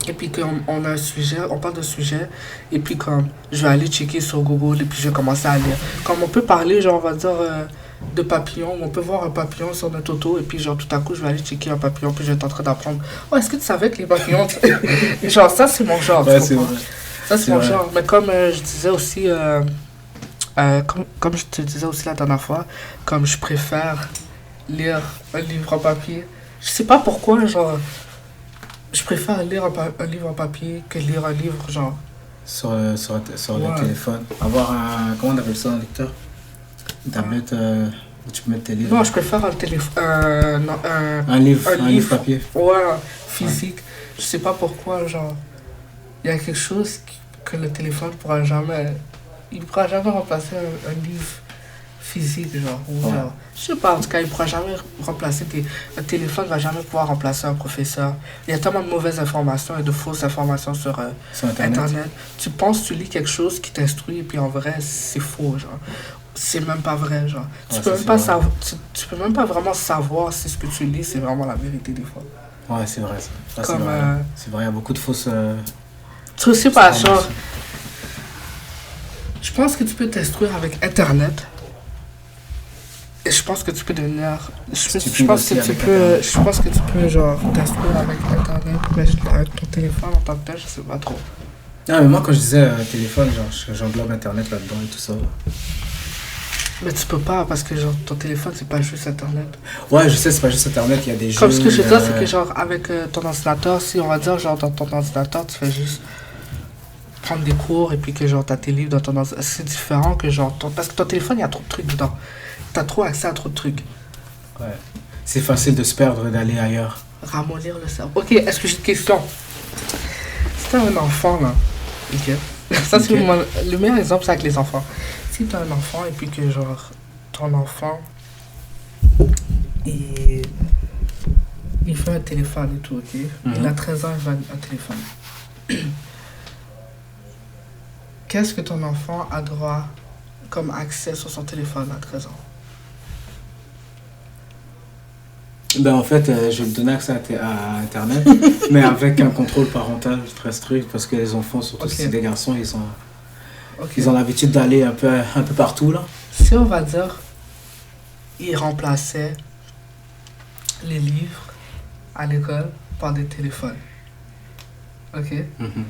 Et puis, on a un sujet, on parle de sujet. Et puis, comme, je vais aller checker sur Google et puis je vais commencer à lire. Comme, on peut parler, genre, on va dire, de papillons. On peut voir un papillon sur notre auto. Et puis, genre, tout à coup, je vais aller checker un papillon. Puis, je vais être en train d'apprendre. Oh, est-ce que tu savais que les papillons. Genre, ça, c'est mon genre. Ouais, c'est vrai. Ça, c'est mon genre. Mais comme je disais aussi. Comme je te disais aussi la dernière fois, comme je préfère lire un livre en papier. Je sais pas pourquoi, genre. Je préfère lire un livre en papier que lire un livre, genre. Sur le téléphone. Avoir un. Comment on appelle ça, un lecteur? Une tablette où tu peux mettre tes livres. Non, je préfère un livre papier. Ouais, physique. Ouais. Je sais pas pourquoi, genre. Il y a quelque chose que le téléphone pourra jamais. Il pourra jamais remplacer un livre physique, genre. Ou ouais. Genre. Je sais pas, en tout cas, il pourra jamais remplacer un téléphone va jamais pouvoir remplacer un professeur. Il y a tellement de mauvaises informations et de fausses informations sur Internet. Tu penses, tu lis quelque chose qui t'instruit, et puis en vrai, c'est faux, genre. C'est même pas vrai, genre. Tu peux même pas savoir, tu peux même pas vraiment savoir si ce que tu lis, c'est vraiment la vérité des fois. Ouais, c'est vrai. Ça, comme, c'est vrai, il y a beaucoup de fausses... Tu sais pas, genre... Je pense que tu peux t'instruire avec Internet. Et je pense que tu peux devenir. Stupide aussi avec Internet. Je pense que tu peux, genre, t'instruire avec Internet, mais avec ton téléphone en tant que tel, je sais pas trop. Ah, mais moi, quand je disais téléphone, genre, j'englobe Internet là-dedans et tout ça. Mais tu peux pas, parce que, genre, ton téléphone, c'est pas juste Internet. Ouais, je sais, c'est pas juste Internet, il y a des jeux. Comme ce que je veux dire, c'est que, genre, avec ton ordinateur, si on va dire, genre, dans ton ordinateur, tu fais juste prendre des cours et puis que, genre, t'as tes livres dans ton ordinateur. C'est différent que, genre, parce que ton téléphone, il y a trop de trucs dedans. T'as trop accès à trop de trucs. Ouais. C'est facile de se perdre et d'aller ailleurs. Ramollir le cerveau. Ok, est-ce que j'ai une question? Si t'as un enfant, là, ok? Ça, c'est Ok. le meilleur exemple, c'est avec les enfants. Si t'as un enfant et puis que, genre, ton enfant, il, il fait un téléphone et tout, ok? Il a 13 ans, il veut un téléphone. Qu'est-ce que ton enfant a droit comme accès sur son téléphone à 13 ans? Ben en fait, je vais te donner accès à Internet, mais avec un contrôle parental très strict, parce que les enfants, surtout Ok. si c'est des garçons, Ok. ils ont l'habitude d'aller un peu partout, là. Si on va dire, il remplaçait les livres à l'école par des téléphones. Ok? Mhm.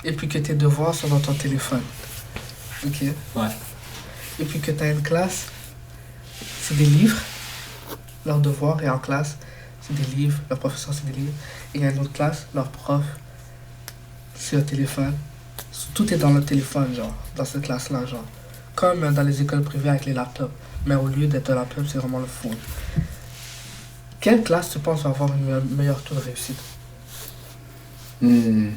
Et puis que tes devoirs sont dans ton téléphone. Ok? Ouais. Et puis que tu as une classe, c'est des livres, leurs devoirs, et en classe, c'est des livres, leur professeur, c'est des livres. Et il y a une autre classe, leur prof, c'est un téléphone. Tout est dans le téléphone, genre, dans cette classe-là, genre. Comme dans les écoles privées avec les laptops. Mais au lieu d'être un laptop, c'est vraiment le phone. Quelle classe tu penses va avoir une meilleure taux de réussite? Hmm.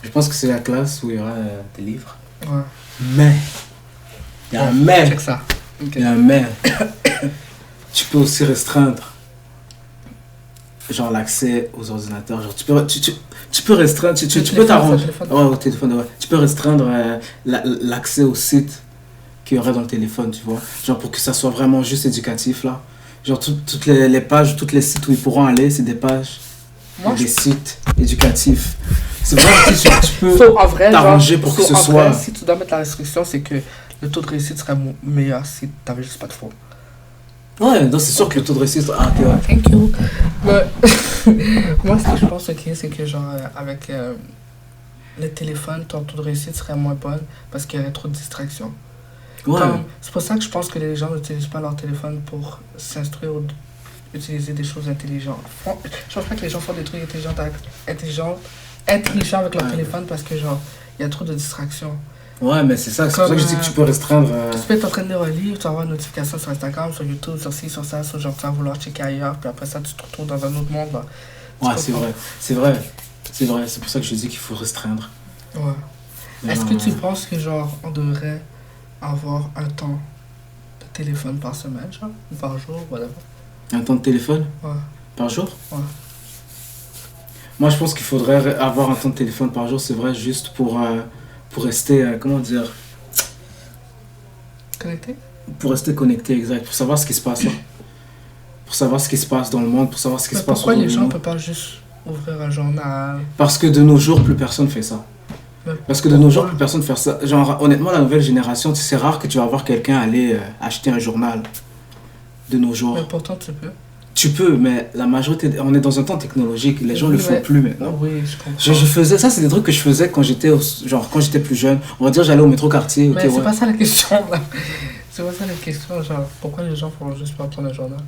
Je pense que c'est la classe où il y aura des livres. Ouais. Mais, il y a un mais, Check ça. Ok. il y a un mais. Tu peux aussi restreindre, genre, l'accès aux ordinateurs. Genre, tu peux restreindre, tu peux téléphone, t'arranger. sur le téléphone. Ouais, au téléphone, ouais. Tu peux restreindre l'accès au site qu'il y aurait dans le téléphone, tu vois. Genre, pour que ça soit vraiment juste éducatif, là. Genre, toutes les pages, tous les sites où ils pourront aller, c'est des pages, Moi, des sites éducatifs. C'est vrai que tu peux So, en vrai, t'arranger genre, pour que so, ce en soit... vrai, si tu dois mettre la restriction, c'est que le taux de réussite serait meilleur si t'avais juste pas de faux. Ouais, non, c'est sûr que le taux de réussite... Ah, ok, ouais. Thank you. Mais moi, ce que je pense, ok, c'est que genre, avec le téléphone, ton taux de réussite serait moins bon parce qu'il y aurait trop de distractions. Ouais. C'est pour ça que je pense que les gens n'utilisent pas leur téléphone pour s'instruire ou utiliser des choses intelligentes. Je pense pas que les gens font des trucs intelligents avec leur Ouais. téléphone parce que genre, il y a trop de distractions. Ouais, mais c'est ça, c'est pour ça Comme, que je dis que tu peux restreindre... Tu peux être en train de lire un livre, tu vas avoir une notification sur Instagram, sur YouTube, sur ci, sur ça, sur genre tu vas vouloir checker ailleurs, puis après ça tu te retrouves dans un autre monde. Là. Ouais, c'est vrai, c'est vrai, c'est vrai, c'est pour ça que je dis qu'il faut restreindre. Ouais. Mais Est-ce non, que tu penses que genre on devrait avoir un temps de téléphone par semaine, genre, ou par jour, whatever? Un temps de téléphone Ouais. par jour? Ouais. Moi, je pense qu'il faudrait avoir un temps de téléphone par jour, c'est vrai, juste pour rester, comment dire, Connecté? pour rester connecté, exact, pour savoir ce qui se passe là. Pour savoir ce qui se passe dans le monde, pour savoir ce qui Mais se passe pourquoi autour les de gens ne nous. peuvent pas juste ouvrir un journal? Parce que de nos jours, plus personne fait ça. Mais Parce que de nos jours, pourquoi? plus personne fait ça. Genre, honnêtement, la nouvelle génération, c'est rare que tu vas voir quelqu'un aller acheter un journal de nos jours. Mais pourtant tu peux. Tu peux, mais la majorité, on est dans un temps technologique, les gens Oui, le font mais- plus maintenant. Oui, je comprends. Je faisais ça, c'est des trucs que je faisais quand j'étais quand j'étais plus jeune. On va dire j'allais au métro quartier, ok, Mais c'est ouais. pas ça la question là. C'est pas ça la question, genre pourquoi les gens font juste pas prendre un journal?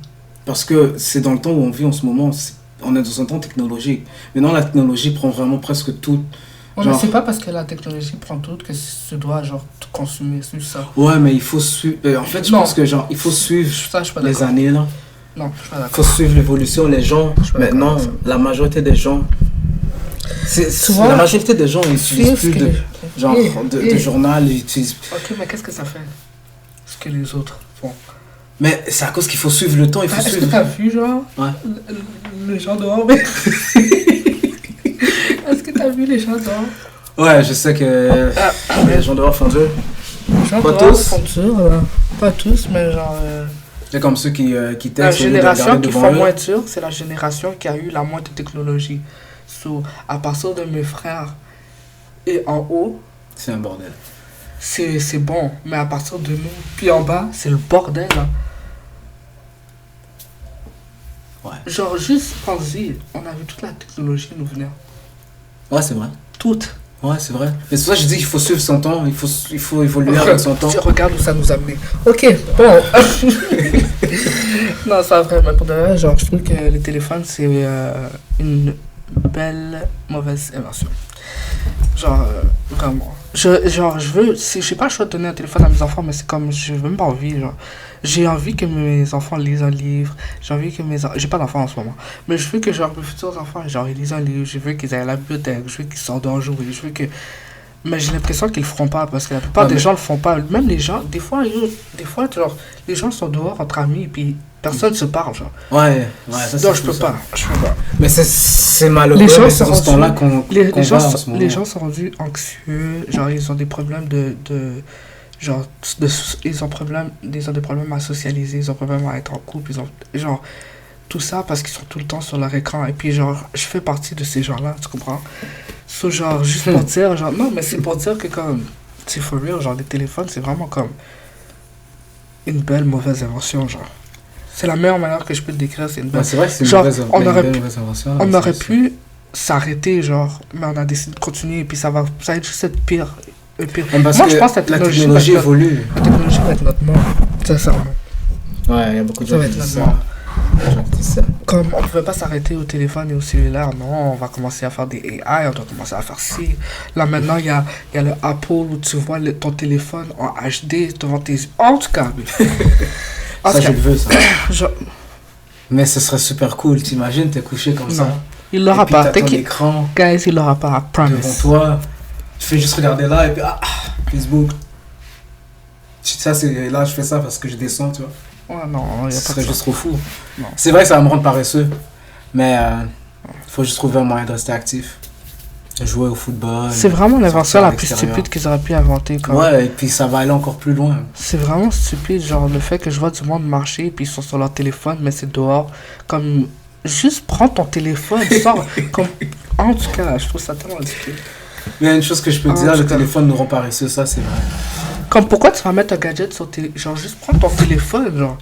Parce que c'est dans le temps où on vit en ce moment, on est dans un temps technologique. Maintenant la technologie prend vraiment presque tout. Ouais, Genre- mais c'est pas parce que la technologie prend tout que tu dois genre tout consommer, c'est juste ça. Ouais, mais il faut suivre. En fait, je Non. pense que genre il faut suivre Ça, je suis pas les d'accord. années là. Non, je suis pas Il d'accord. faut suivre l'évolution. Les gens, Je suis pas d'accord maintenant, avec ça. la majorité des gens, Tu vois, la majorité des gens ils utilisent plus de genre de journal, ils utilisent. Ok, mais qu'est-ce que ça fait? Ce que les autres font. Mais c'est à cause qu'il faut suivre le temps, il faut Est-ce que suivre. t'as vu, genre, Ouais. les gens dehors, mais... Est-ce que t'as vu les gens dehors? Ouais, je sais que les gens dehors font dur. Les gens Pas dehors tous. font dur, pas tous, mais genre... C'est comme ceux qui La textent au lieu de génération regarder qui devant font eux. moins dur, c'est la génération qui a eu la moins de technologie. So, à partir de mes frères et en haut, C'est un bordel. c'est bon. Mais à partir de nous, puis en bas, c'est le bordel. Là. Ouais. Genre, juste pense-y, on a vu toute la technologie nous venir. Ouais, c'est vrai. Toute. Ouais, c'est vrai. Mais c'est pour ça que je dis qu'il faut suivre son temps, il faut évoluer avec son temps. Regarde où ça nous a amené. Ok, bon. Non, c'est pas vrai, mais pour de vrai, genre, je trouve que les téléphones, c'est une belle mauvaise invention. Genre, vraiment. Je veux, si j'ai pas le choix de donner un téléphone à mes enfants, mais c'est comme, j'ai même pas envie, genre. J'ai envie que mes enfants lisent un livre, j'ai envie que j'ai pas d'enfants en ce moment, mais je veux que, genre, mes futurs enfants, genre, ils lisent un livre, je veux qu'ils aillent à la bibliothèque, je veux qu'ils sortent dehors jouer, je veux que... Mais j'ai l'impression qu'ils le feront pas, parce que la plupart des gens le font pas. Même les gens, des fois, genre, les gens sont dehors entre amis, et puis personne se parle, genre. Ouais, ça Non, je peux pas. Mais c'est malheureux, Les gens mais sont c'est dans ce temps-là qu'on les va gens, en ce moment. les gens sont rendus anxieux, genre, ils ont des problèmes genre, ils ont des problèmes à socialiser, ils ont des problèmes à être en couple, ils ont, genre, tout ça parce qu'ils sont tout le temps sur leur écran. Et puis, genre, je fais partie de ces gens-là, tu comprends? Genre, juste pour dire, genre, non, mais c'est pour dire que, comme, c'est for real, genre, les téléphones, c'est vraiment comme une belle mauvaise invention, genre. C'est la meilleure manière que je peux le décrire, c'est une belle... Ouais, c'est vrai que c'est une genre, mauvaise invention. On aurait pu s'arrêter, genre, mais on a décidé de continuer, et puis ça va être juste être pire. Parce moi, que je pense que la technologie évolue. La technologie va être notre mort, sincèrement. Ouais, il y a beaucoup de gens qui disent ça. Comme on ne pouvait pas s'arrêter au téléphone et au cellulaire, non, on va commencer à faire des AI, on doit commencer à faire ci. Là maintenant, il y a le Apple où tu vois ton téléphone en HD devant tes yeux. En tout cas, ça, je le veux, ça. Je... Mais ce serait super cool, t'imagines, t'es couché comme ça. Il l'aura pas. T'as ton écran. Guys, il l'aura pas, I promise. Devant toi, tu fais juste regarder là et puis Facebook. Ça, c'est là, je fais ça parce que je descends, tu vois. Ouais, non, il n'y a Ce pas serait de juste trop fou. Non. C'est vrai que ça va me rendre paresseux, mais faut juste trouver un moyen de rester actif. Jouer au football. C'est vraiment l'invention la plus stupide qu'ils auraient pu inventer. Ouais, et puis ça va aller encore plus loin. C'est vraiment stupide, genre le fait que je vois du monde marcher, puis ils sont sur leur téléphone, mais c'est dehors. Comme, juste prends ton téléphone, sors. Comme, en tout cas, je trouve ça tellement ridicule. Mais il y a une chose que je peux te dire, le téléphone nous rend paresseux, ça c'est vrai. Comme, pourquoi tu vas mettre un gadget sur tes... Genre, juste prends ton téléphone, genre.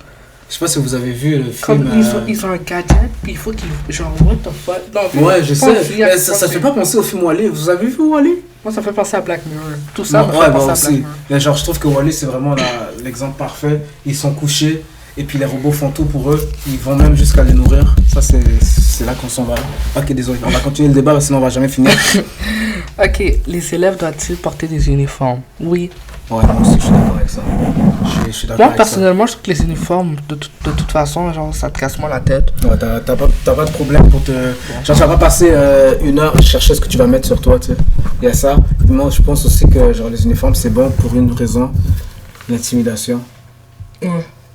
Je sais pas si vous avez vu le film. Comme ils ont un gadget, puis il faut qu'ils. Genre, what the fuck. Non, ouais, je sais. Ça te fait pas penser au film Wall-E. Vous avez vu Wall-E? Moi, ça fait penser à Black Mirror. Tout ça me fait penser à Black Mirror. Mais genre, je trouve que Wall-E, c'est vraiment l'exemple parfait. Ils sont couchés, et puis les robots font tout pour eux. Ils vont même jusqu'à les nourrir. Ça, c'est là qu'on s'en va. Ok, désolé. On va continuer le débat, sinon on va jamais finir. Ok, les élèves doivent-ils porter des uniformes? Oui. Ouais, moi aussi, je suis d'accord avec ça. Je suis d'accord. Moi, personnellement, je trouve que les uniformes, de toute façon, genre, ça te casse moins la tête. Ouais, t'as pas de problème pour te... Genre, tu vas pas passer une heure à chercher ce que tu vas mettre sur toi, tu sais. Il y a ça. Moi, je pense aussi que, genre, les uniformes, c'est bon pour une raison. L'intimidation. Ouais.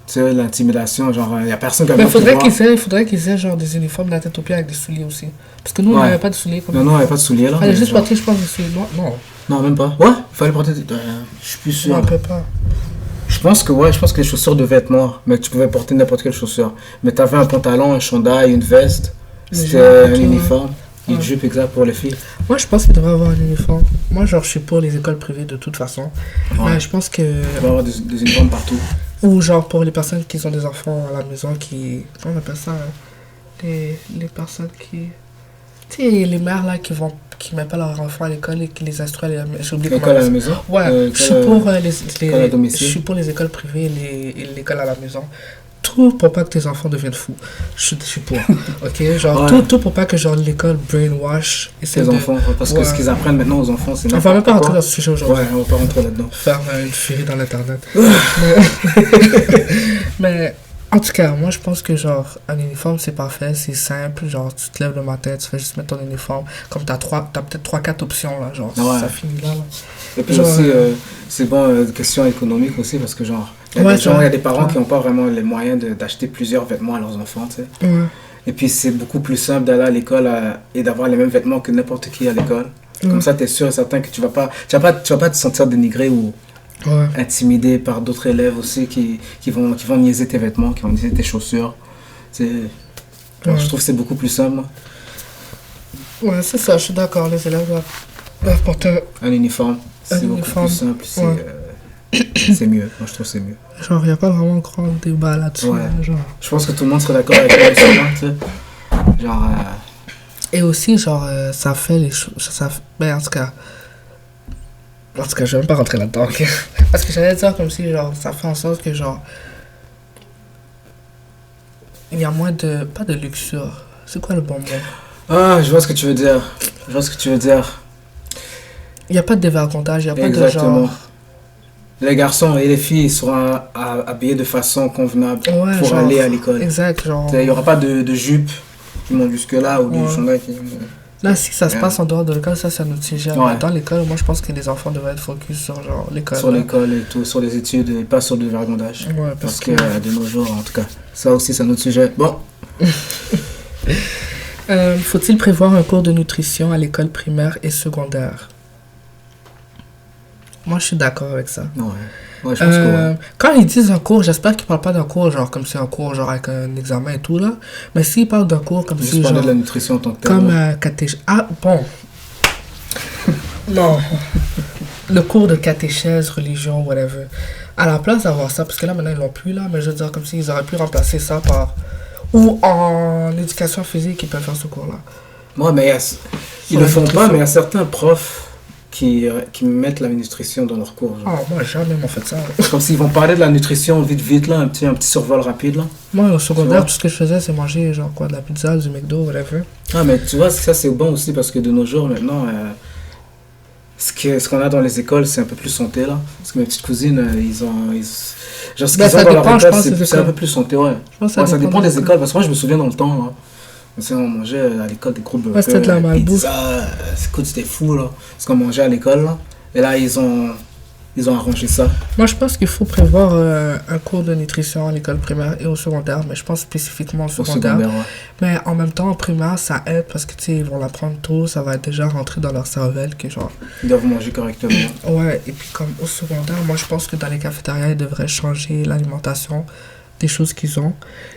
Tu sais, l'intimidation, genre, il y a personne qui a... Mais il faudrait qu'ils aient, genre, des uniformes de la tête aux pieds avec des souliers aussi. Parce que nous, on n'avait pas de souliers. Non, il n'y avait pas de souliers, là. Il fallait juste porter, je pense, des souliers noirs. Non. Non, même pas. Ouais, il fallait porter des... je suis plus sûr. Non, on peut pas. Je pense que les chaussures devaient être noires, mais tu pouvais porter n'importe quelle chaussure. Mais tu avais un pantalon, un chandail, une veste, c'était un uniforme, une jupe exact pour les filles. Moi, je pense qu'il devrait avoir un uniforme. Moi, genre, je suis pour les écoles privées de toute façon. Ouais. Mais je pense que... Il doit y avoir des uniformes partout. Ou genre pour les personnes qui ont des enfants à la maison qui... Comment on appelle ça? Les personnes qui... Tu sais, les mères là qui mettent pas leurs enfants à l'école et qui les instruisent à la maison. L'école à la maison? Ouais, je suis pour les écoles privées et l'école à la maison. Tout pour pas que tes enfants deviennent fous. Je suis pour. Ok? Genre, tout pour pas que genre l'école brainwash. Les enfants, parce que ce qu'ils apprennent maintenant aux enfants, c'est... On va même pas rentrer dans ce sujet aujourd'hui. Ouais, on va pas rentrer là-dedans. Faire une furie dans l'internet. mais en tout cas, moi je pense que genre un uniforme c'est parfait, c'est simple, genre tu te lèves le matin, tu fais juste mettre ton uniforme, comme t'as peut-être 3-4 options là, genre ça finit là. Et puis genre, aussi, c'est bon, question économique aussi, parce que genre, il y a des parents qui n'ont pas vraiment les moyens d'acheter plusieurs vêtements à leurs enfants, tu sais. Ouais. Et puis c'est beaucoup plus simple d'aller à l'école et d'avoir les mêmes vêtements que n'importe qui à l'école. Comme ça, tu es sûr et certain que tu vas pas te sentir dénigré ou intimidé par d'autres élèves aussi qui vont niaiser tes vêtements, qui vont niaiser tes chaussures. Je trouve que c'est beaucoup plus simple. Ouais, c'est ça, je suis d'accord. Les élèves doivent porter un uniforme. C'est beaucoup plus simple. C'est mieux. Moi, je trouve que c'est mieux. Genre, il n'y a pas vraiment grand débat là-dessus. Ouais. Genre. Je pense que tout le monde serait d'accord avec moi, tu sais. Genre, Et aussi, genre, ça fait les choses. Ben, en tout cas, je vais même pas rentrer là-dedans. Ok. Parce que j'allais dire comme si, genre, ça fait en sorte que, genre, il y a moins de. Pas de luxure. C'est quoi le bon mot? ah, je vois ce que tu veux dire. Je vois ce que tu veux dire. Il n'y a pas de dévergondage, il n'y a pas de Exactement. genre. Les garçons et les filles seront habillés de façon convenable Ouais, pour genre, aller à l'école. Exact, genre. Il n'y aura pas de jupe qui monte jusque-là ou de Ouais. chandail qui... Là, si ça se passe en dehors de l'école, ça, c'est un autre sujet. Ouais. Mais dans l'école, moi, je pense que les enfants devraient être focus sur, genre, l'école. Sur l'école et tout, sur les études et pas sur le vergondage. Ouais, Parce que de nos jours, en tout cas, ça aussi, c'est un autre sujet. Bon, Faut-il prévoir un cours de nutrition à l'école primaire et secondaire? Moi, je suis d'accord avec ça. ouais. Ouais, je pense que ouais. Quand ils disent un cours, j'espère qu'ils parlent pas d'un cours genre comme c'est un cours genre avec un examen et tout là. Mais s'ils parlent d'un cours comme Juste si parler genre de la nutrition en tant que telle. comme ouais. catéchèse. Ah bon. Non. Le cours de catéchèse, religion, whatever. À la place d'avoir ça, parce que là maintenant ils l'ont plus là, mais je veux dire comme s'ils auraient pu remplacer ça par ou en éducation physique ils peuvent faire ce cours là. Moi, mais ils Sur le la font pas, nutrition. mais il y a certains profs qui mettent la nutrition dans leurs cours. Genre. Ah moi jamais m'en fait ça. Comme s'ils vont parler de la nutrition vite là, un petit survol rapide là. Moi au secondaire vois? tout ce que je faisais c'est manger genre quoi de la pizza, du McDo, whatever. Ah, mais tu vois, ça c'est bon aussi parce que de nos jours maintenant, ce qu'on a dans les écoles, c'est un peu plus santé là. Parce que mes petites cousines, genre ce Ben, qu'ils ça ont dans leur dépend, je école, pense, des c'est un écoles. peu plus santé, ouais. Je pense Ouais, ça dépend des écoles, parce que moi je me souviens dans le temps, là, on mangeait à l'école des gros burgers, Ouais, c'était de la malbouffe. pizza, écoute, c'était fou là, ce qu'on mangeait à l'école là. Et là ils ont arrangé ça. Moi, je pense qu'il faut prévoir un cours de nutrition à l'école primaire et au secondaire, mais je pense spécifiquement au Au secondaire. secondaire, ouais. Mais en même temps, en primaire, ça aide parce que, tu sais, ils vont l'apprendre tôt, ça va être déjà rentré dans leur cervelle, que genre... Ils doivent manger correctement. Ouais, et puis comme au secondaire, moi, je pense que dans les cafétérias, ils devraient changer l'alimentation des choses qu'ils ont.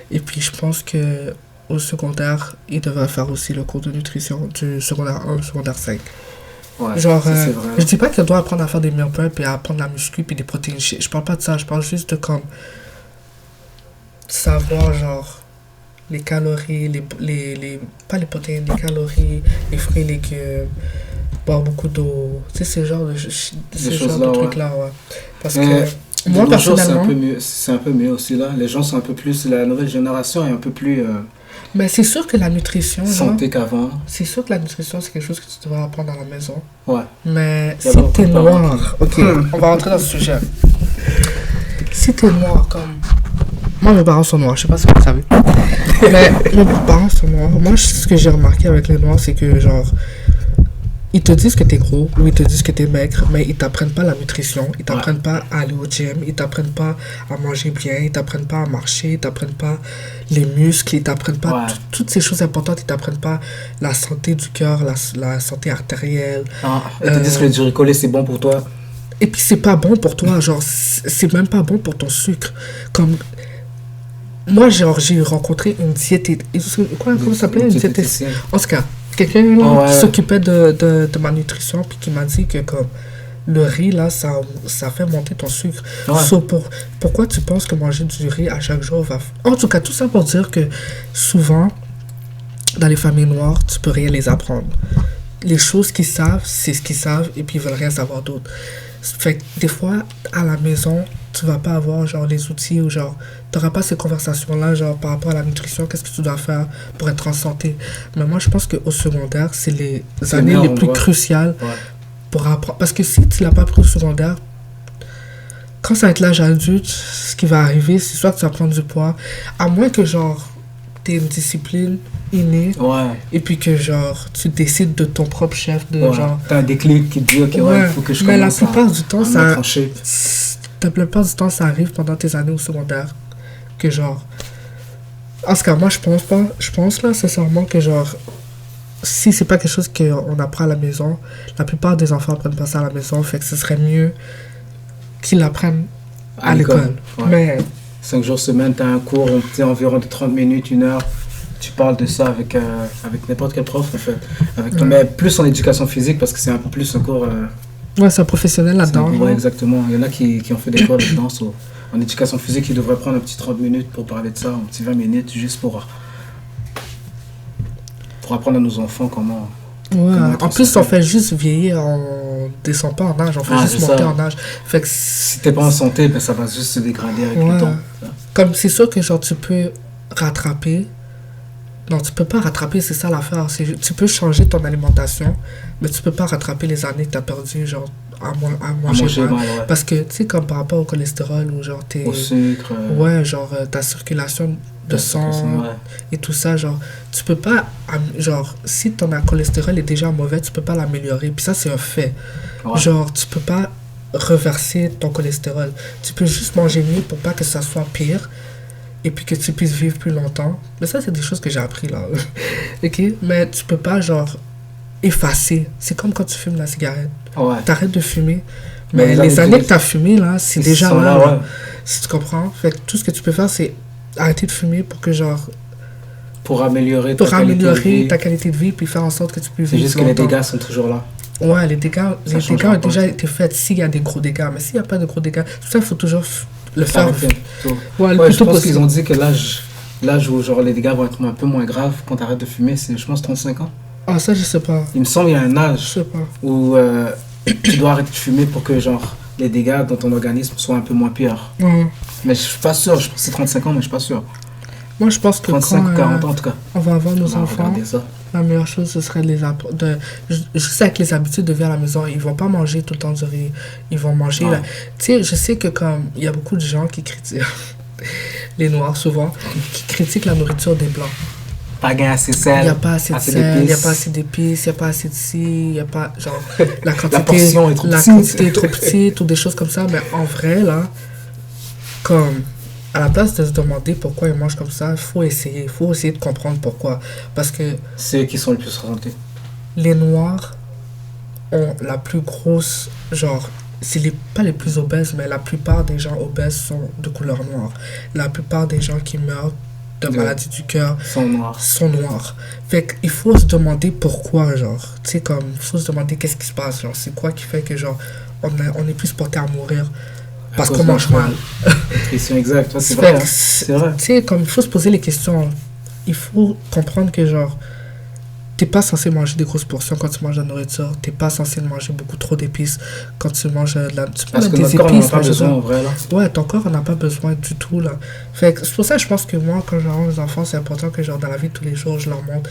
Et puis, je pense que au secondaire, ils devraient faire aussi le cours de nutrition du secondaire 1 au secondaire 5. Ouais, Genre, ça, c'est vrai. je dis pas qu'elle doit apprendre à faire des meal prep et à apprendre la muscu puis des protéines. Je parle pas de ça, je parle juste de comme savoir genre les calories, pas les protéines, les calories, les fruits, légumes, boire beaucoup d'eau. Tu sais, ce genre de choses-là, ouais. trucs-là, ouais. Parce Mais que moi, de nos jours, personnellement, c'est un peu mieux aussi là. Les gens sont un peu plus, la nouvelle génération est un peu plus mais c'est sûr que la nutrition, genre, santé qu'avant. c'est sûr que la nutrition, c'est quelque chose que tu devrais apprendre à la maison. Ouais. Mais Il y a si beaucoup t'es de parents noir, ok, on va rentrer dans ce sujet. Si t'es noir, comme. Moi, mes parents sont noirs, je sais pas si vous le savez. Mais mes parents sont noirs. Moi, ce que j'ai remarqué avec les noirs, c'est que, genre, ils te disent que t'es gros ou ils te disent que t'es maigre, mais ils t'apprennent pas la nutrition, ils t'apprennent pas à aller au gym, ils t'apprennent pas à manger bien, ils t'apprennent pas à marcher, ils t'apprennent pas les muscles, ils t'apprennent pas Ouais. toutes ces choses importantes, ils t'apprennent pas la santé du cœur, la santé artérielle. Ah, ils te disent que le duricolé c'est bon pour toi. Et puis c'est pas bon pour toi, genre c'est même pas bon pour ton sucre. Comme moi genre j'ai rencontré une diététicienne, comment ça s'appelait, une diététicienne. En tout cas, quelqu'un là, Oh, ouais. qui s'occupait de ma nutrition puis qui m'a dit que comme le riz là ça fait monter ton sucre. Ouais. So, pourquoi tu penses que manger du riz à chaque jour va... En tout cas, tout ça pour dire que souvent dans les familles noires, tu peux rien les apprendre. Les choses qu'ils savent, c'est ce qu'ils savent et puis ils veulent rien savoir d'autre. Fait que des fois, à la maison, tu vas pas avoir genre les outils ou genre t'auras pas ces conversations-là genre par rapport à la nutrition, qu'est-ce que tu dois faire pour être en santé. Mais moi, je pense qu'au secondaire, c'est les années meilleur les plus endroit. cruciales Ouais. pour apprendre. Parce que si tu l'as pas pris au secondaire, quand ça va être l'âge adulte, ce qui va arriver, c'est soit que tu vas prendre du poids, à moins que genre t'aies une discipline innée Ouais. et puis que genre tu décides de ton propre chef de Ouais. genre T'as un déclic qui te dit, ok, ouais, il faut que je mais la commence plupart du temps à ça me trancher. la plupart du temps ça arrive pendant tes années au secondaire que genre en tout cas moi je pense là sincèrement que genre si c'est pas quelque chose qu'on apprend à la maison, la plupart des enfants apprennent pas ça à la maison, fait que ce serait mieux qu'ils l'apprennent à l'école. Ouais. Mais 5 jours semaine, t'as un cours, environ de 30 minutes, 1 heure. Tu parles de ça avec n'importe quel prof en fait. Avec toi. Mais plus en éducation physique parce que c'est un peu plus un cours Ouais, c'est un professionnel là-dedans. Ouais, exactement. Il y en a qui ont fait des cours de danse en éducation physique qui devraient prendre un petit 30 minutes pour parler de ça, un petit 20 minutes, juste pour apprendre à nos enfants comment Ouais, être en en plus, on santé. fait juste vieillir, on descend pas en âge, on fait Ah, juste c'est monter ça. en âge. Fait que, Si t'es pas en santé, ben, ça va juste se dégrader avec Ouais. le temps. comme c'est sûr que genre tu peux rattraper. Non, tu peux pas rattraper, c'est ça l'affaire. Tu peux changer ton alimentation, mais tu peux pas rattraper les années que t'as perdues, genre, à À manger manger mal. mal, ouais. Parce que, tu sais, comme par rapport au cholestérol, ou genre, Au sucre. ouais, genre, ta circulation de sang Ouais. et tout ça, genre, tu peux pas, genre, si ton cholestérol est déjà mauvais, tu peux pas l'améliorer. Puis ça, c'est un fait. Ouais. Genre, tu peux pas reverser ton cholestérol. Tu peux juste manger mieux pour pas que ça soit pire et puis que tu puisses vivre plus longtemps. Mais ça, c'est des choses que j'ai appris là. Ok? Mais tu peux pas, genre, effacer. C'est comme quand tu fumes la cigarette. Ouais. T'arrêtes de fumer. Mais Mais les années que que t'as fumé, là, c'est ils déjà sont là. là, Là. ouais. Si tu comprends? Fait que tout ce que tu peux faire, c'est arrêter de fumer pour que, genre, Pour améliorer pour ta qualité de améliorer vie. ta qualité de vie puis faire en sorte que tu puisses C'est vivre juste que les longtemps. dégâts sont toujours là. Ouais, les dégâts changera ont pas. déjà été faits s'il y a des gros dégâts. Mais s'il n'y a pas de gros dégâts, tout ça, il faut toujours le faire. Arrêter plutôt. Ouais, le Ouais, plus je tôt pense possible. qu'ils ont dit que l'âge où genre, les dégâts vont être un peu moins graves quand tu arrêtes de fumer, c'est je pense 35 ans. Ah, ça, je sais pas. Il me semble qu'il y a un Je âge sais pas. où tu dois arrêter de fumer pour que genre, les dégâts dans ton organisme soient un peu moins pires. Ouais. Mais je suis pas sûr, je pense que c'est 35 ans, mais je suis pas sûr. Moi, je pense que 35 quand ou 40 ans en tout cas. on va avoir nos On va enfants, regarder ça. la meilleure chose, ce serait de les apprendre. Juste avec les habitudes de vie à la maison, ils vont pas manger tout le temps du riz. Ils vont manger. Ouais. Tu sais, je sais que comme il y a beaucoup de gens qui critiquent, les Noirs souvent, qui critiquent la nourriture des Blancs. Pas gain assez Il sel. n'y a pas assez de assez sel, il n'y a d'épices. pas assez d'épices, il n'y a pas assez de ci, il n'y a pas. Genre, la portion est trop la petite. quantité est trop petite ou des choses comme ça. Mais en vrai, là, comme. À la place de se demander pourquoi ils mangent comme ça, il faut essayer de comprendre pourquoi. Parce que C'est eux qui sont le plus santé. les Noirs ont la plus grosse, genre, pas les plus obèses, mais la plupart des gens obèses sont de couleur noire. La plupart des gens qui meurent de Ouais. maladies du cœur Ils sont noirs. sont noirs. Fait qu'il faut se demander pourquoi, genre. Tu sais, comme, il faut se demander qu'est-ce qui se passe, genre. C'est quoi qui fait que, genre, on est plus porté à mourir parce cause qu'on de mange la mal. Nutrition exacte. Ouais, c'est Fait vrai. que Hein. C'est vrai. Tu sais, comme, il faut se poser les questions. Il faut comprendre que, genre, t'es pas censé manger des grosses portions quand tu manges de la nourriture. T'es pas censé manger beaucoup trop d'épices quand tu manges de la... Tu peux Parce que mettre notre corps n'en a pas mais je veux besoin dire, en vrai là. ouais, ton corps en a pas besoin du tout, là. Fait que c'est pour ça que je pense que moi, quand j'aurai mes enfants, c'est important que, genre, dans la vie de tous les jours, je leur montre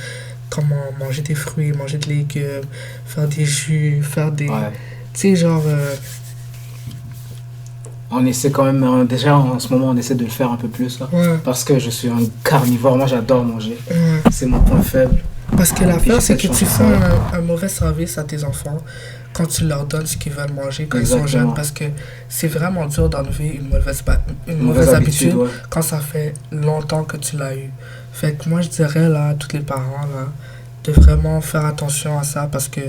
comment manger des fruits, manger des légumes, faire des jus, faire des... Ouais. Tu sais, genre... On essaie quand même, déjà en ce moment, on essaie de le faire un peu plus là. ouais, Parce que je suis un carnivore, moi j'adore manger. ouais. C'est mon point faible. Parce que l'affaire, c'est que cette tu chance. fais un mauvais service à tes enfants quand tu leur donnes ce qu'ils veulent manger quand ils sont Exactement. jeunes. Parce que c'est vraiment dur d'enlever une mauvaise Mauvaise habitude, ouais. quand ça fait longtemps que tu l'as eu. Fait que moi, je dirais là, à tous les parents, là, de vraiment faire attention à ça parce que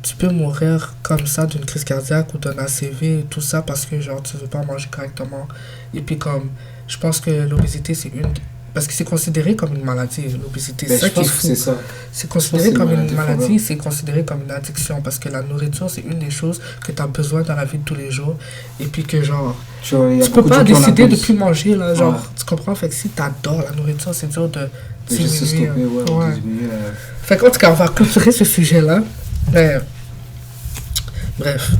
tu peux mourir comme ça d'une crise cardiaque ou d'un ACV et tout ça parce que genre tu veux pas manger correctement. Et puis comme, je pense que l'obésité c'est une... Parce que c'est considéré comme une maladie, l'obésité. Mais C'est ça je qui est pense que fou. c'est ça. C'est Je pense considéré que c'est comme une une maladie, maladie, c'est considéré comme une addiction parce que la nourriture c'est une des choses que tu as besoin dans la vie de tous les jours et puis que genre Tu vois, il y a tu peux beaucoup de pas gens qui en décider de abusent. plus manger là genre Ouais. tu comprends, fait que si t'adores la nourriture c'est dur de De juste se diminuer, stopper, ouais, ouais. de diminuer, Fait qu'en tout cas on va clôturer ce sujet là mais bref,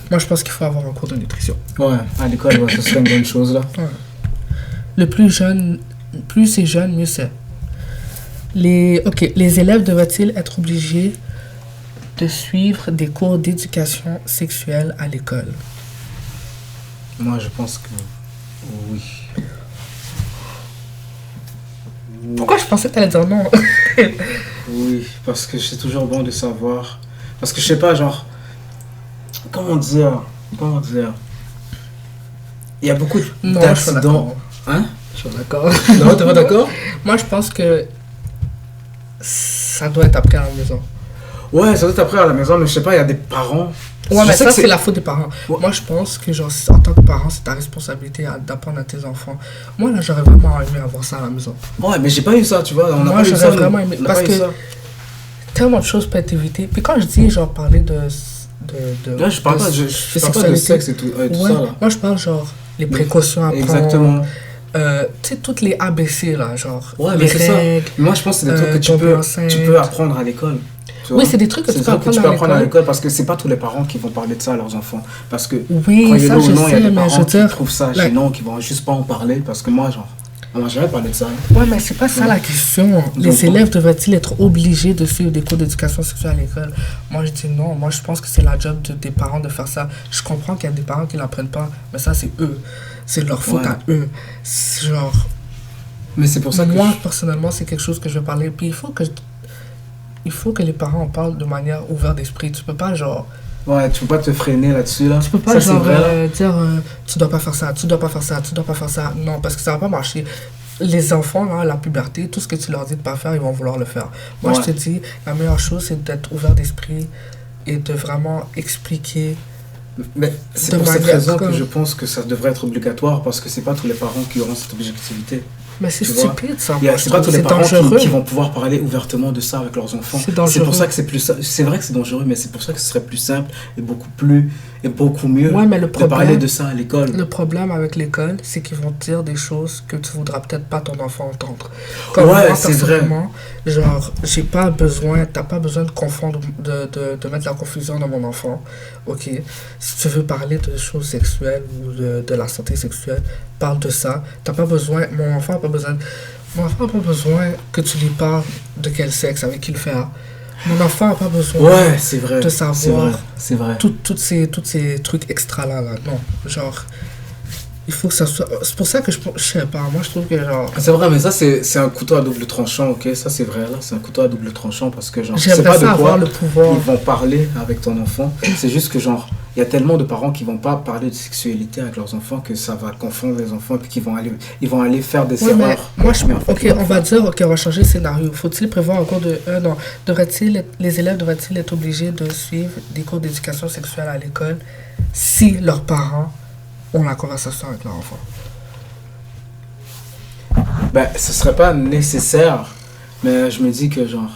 moi je pense qu'il faut avoir un cours de nutrition. Ouais, à l'école, ouais, ce serait une bonne chose là. Le plus c'est jeune, mieux c'est. Les élèves devraient-ils être obligés de suivre des cours d'éducation sexuelle à l'école? Moi je pense que oui. Pourquoi je pensais que t'allais dire non? Oui, parce que c'est toujours bon de savoir. Parce que je sais pas, genre. Comment dire? Il y a beaucoup Non, je suis d'accidents. d'accord. Hein? Je suis d'accord. Non, t'es pas d'accord? Moi, je pense que ça doit être appris à la maison. Ouais, ça doit être après à la maison, mais je sais pas, il y a des parents. Ouais, Je mais sais ça, que c'est la faute des parents. Ouais. Moi, je pense que, genre, en tant que parent, c'est ta responsabilité d'apprendre à tes enfants. Moi, là, j'aurais vraiment aimé avoir ça à la maison. Ouais, mais j'ai pas eu ça, tu vois. On a Moi, pas eu j'aurais ça. vraiment aimé, on a parce pas eu que- ça. Tellement de choses peuvent être évitées. Puis quand je dis, genre, parler Là, je parle pas, je parle pas de sexe et tout Ouais, ça, là. moi je parle genre les précautions à prendre. Exactement. Tu sais, toutes les ABC là, genre Ouais, les mais c'est ça. règles. Moi, je pense que c'est des trucs que tomber enceinte. tu peux apprendre à l'école. Tu Oui, vois. c'est des trucs que C'est tu des peux trucs que tu apprendre peux à apprendre à l'école. l'école parce que c'est pas tous les parents qui vont parler de ça à leurs enfants. Parce que, Oui, croyez-le ça ou je non, il y a sais, des mais je parents veux qui dire. trouvent ça la- gênant, qui vont juste pas en parler. Parce que moi, genre, on m'a jamais parlé de ça. Ouais, mais c'est pas ça la question. Les Donc, élèves devraient-ils être obligés de suivre des cours d'éducation sexuelle à l'école? Moi, je dis non. Moi, je pense que c'est la job des parents de faire ça. Je comprends qu'il y a des parents qui l'apprennent pas, mais ça, c'est eux. C'est leur faute Ouais. à eux. C'est genre, Mais c'est pour ça que. moi, personnellement, c'est quelque chose que je vais parler. Puis il faut que les parents en parlent de manière ouverte d'esprit. Tu peux pas, genre, Ouais, tu peux pas te freiner là-dessus, là. tu peux pas Ça, c'est genre vrai, là. dire tu dois pas faire ça, tu dois pas faire ça, tu dois pas faire ça. Non, parce que ça va pas marcher. Les enfants, là, la puberté, tout ce que tu leur dis de pas faire, ils vont vouloir le faire. Moi, Ouais. je te dis, la meilleure chose, c'est d'être ouvert d'esprit et de vraiment expliquer. Mais c'est De pour cette manière raison que comme- je pense que ça devrait être obligatoire parce que c'est pas tous les parents qui auront cette objectivité. Mais c'est Tu vois, stupide, ça. Il y a- Moi, je c'est pas trouve tous que les c'est parents dangereux. qui vont pouvoir parler ouvertement de ça avec leurs enfants. C'est dangereux. pour ça que c'est plus. C'est vrai que c'est dangereux, mais c'est pour ça que ce serait plus simple et beaucoup mieux Ouais, mais le de parler problème, de ça à l'école. le problème avec l'école, c'est qu'ils vont te dire des choses que tu voudras peut-être pas ton enfant entendre. Comme Ouais, moi, c'est vrai. personnellement, genre, t'as pas besoin de confondre, de mettre la confusion dans mon enfant. Ok, si tu veux parler de choses sexuelles ou de la santé sexuelle, parle de ça. T'as pas besoin, mon enfant a pas besoin que tu lui parles de quel sexe, avec qui le faire. Mon enfant a pas besoin Ouais, c'est vrai. de C'est vrai. savoir C'est vrai. toutes ces trucs extra là. Non, genre, il faut que ça soit. C'est pour ça que je sais pas, moi je trouve que genre. C'est vrai, mais ça, c'est un couteau à double tranchant, ok? Ça, c'est vrai, là. C'est un couteau à double tranchant parce que, genre, tu sais J'aimerais pas ça de quoi avoir le pouvoir. ils vont parler avec ton enfant. C'est juste que, genre, il y a tellement de parents qui vont pas parler de sexualité avec leurs enfants que ça va confondre les enfants et puis ils vont aller faire des Oui, mais erreurs. moi, Mais en fait, ok, on va dire, ok, on va changer de scénario. Faut-il prévoir un cours de 1 an? Les élèves devraient-ils être obligés de suivre des cours d'éducation sexuelle à l'école si leurs parents ont la conversation avec leur enfant? Ben, ce serait pas nécessaire, mais je me dis que, genre,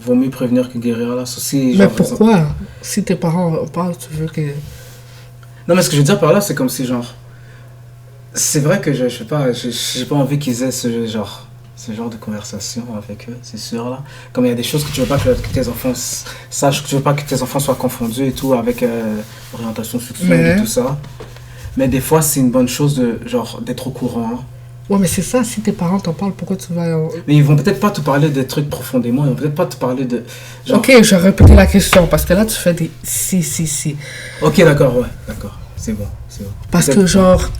vaut mieux prévenir que guérir, là. Ceci, Mais genre, pourquoi? Si tes parents en parlent, tu veux que. Non, mais ce que je veux dire par là, c'est comme si, genre, c'est vrai que je sais pas, j'ai pas envie qu'ils aient ce genre de conversation avec eux, c'est sûr, là. Comme il y a des choses que tu veux pas que tes enfants sachent, que tu veux pas que tes enfants soient confondus et tout avec orientation sexuelle et tout ça. Mais des fois, c'est une bonne chose de, genre, d'être au courant, hein. Ouais, mais c'est ça, si tes parents t'en parlent, pourquoi tu vas. Mais ils vont peut-être pas te parler des trucs profondément, ils vont peut-être pas te parler de, genre... Ok, je vais répéter la question, parce que là, tu fais des si. Ok, d'accord, ouais, d'accord, c'est bon. Parce Peut-être- que, genre,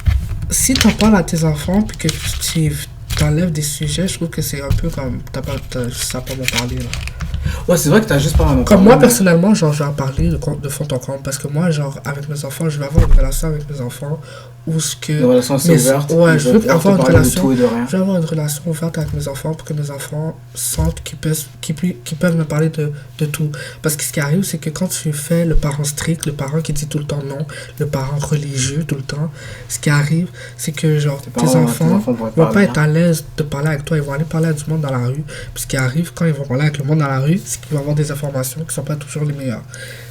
si t'en parles à tes enfants, puis que tu t'enlèves des sujets, je trouve que c'est un peu comme. T'as juste à pas m'en parler, là. Ouais, c'est vrai que t'as juste pas un Comme moi, personnellement, genre, je vais en parler de fond en comble, parce que moi, genre, avec mes enfants, je vais avoir une relation avec mes enfants où ce que. Une relation assez Mais- ouverte. ouais, ils je vont veux pouvoir te avoir une parler de relation- tout et de rien. Je vais avoir une relation ouverte avec mes enfants pour que mes enfants sentent qu'ils peuvent me parler de tout. Parce que ce qui arrive, c'est que quand tu fais le parent strict, le parent qui dit tout le temps non, le parent religieux tout le temps, ce qui arrive, c'est que genre tes enfants vont vont parler, pas hein. être à l'aise de parler avec toi, ils vont aller parler à du monde dans la rue. Puis ce qui arrive quand ils vont parler avec le monde dans la rue, c'est qu'ils vont avoir des informations qui sont pas toujours les meilleures.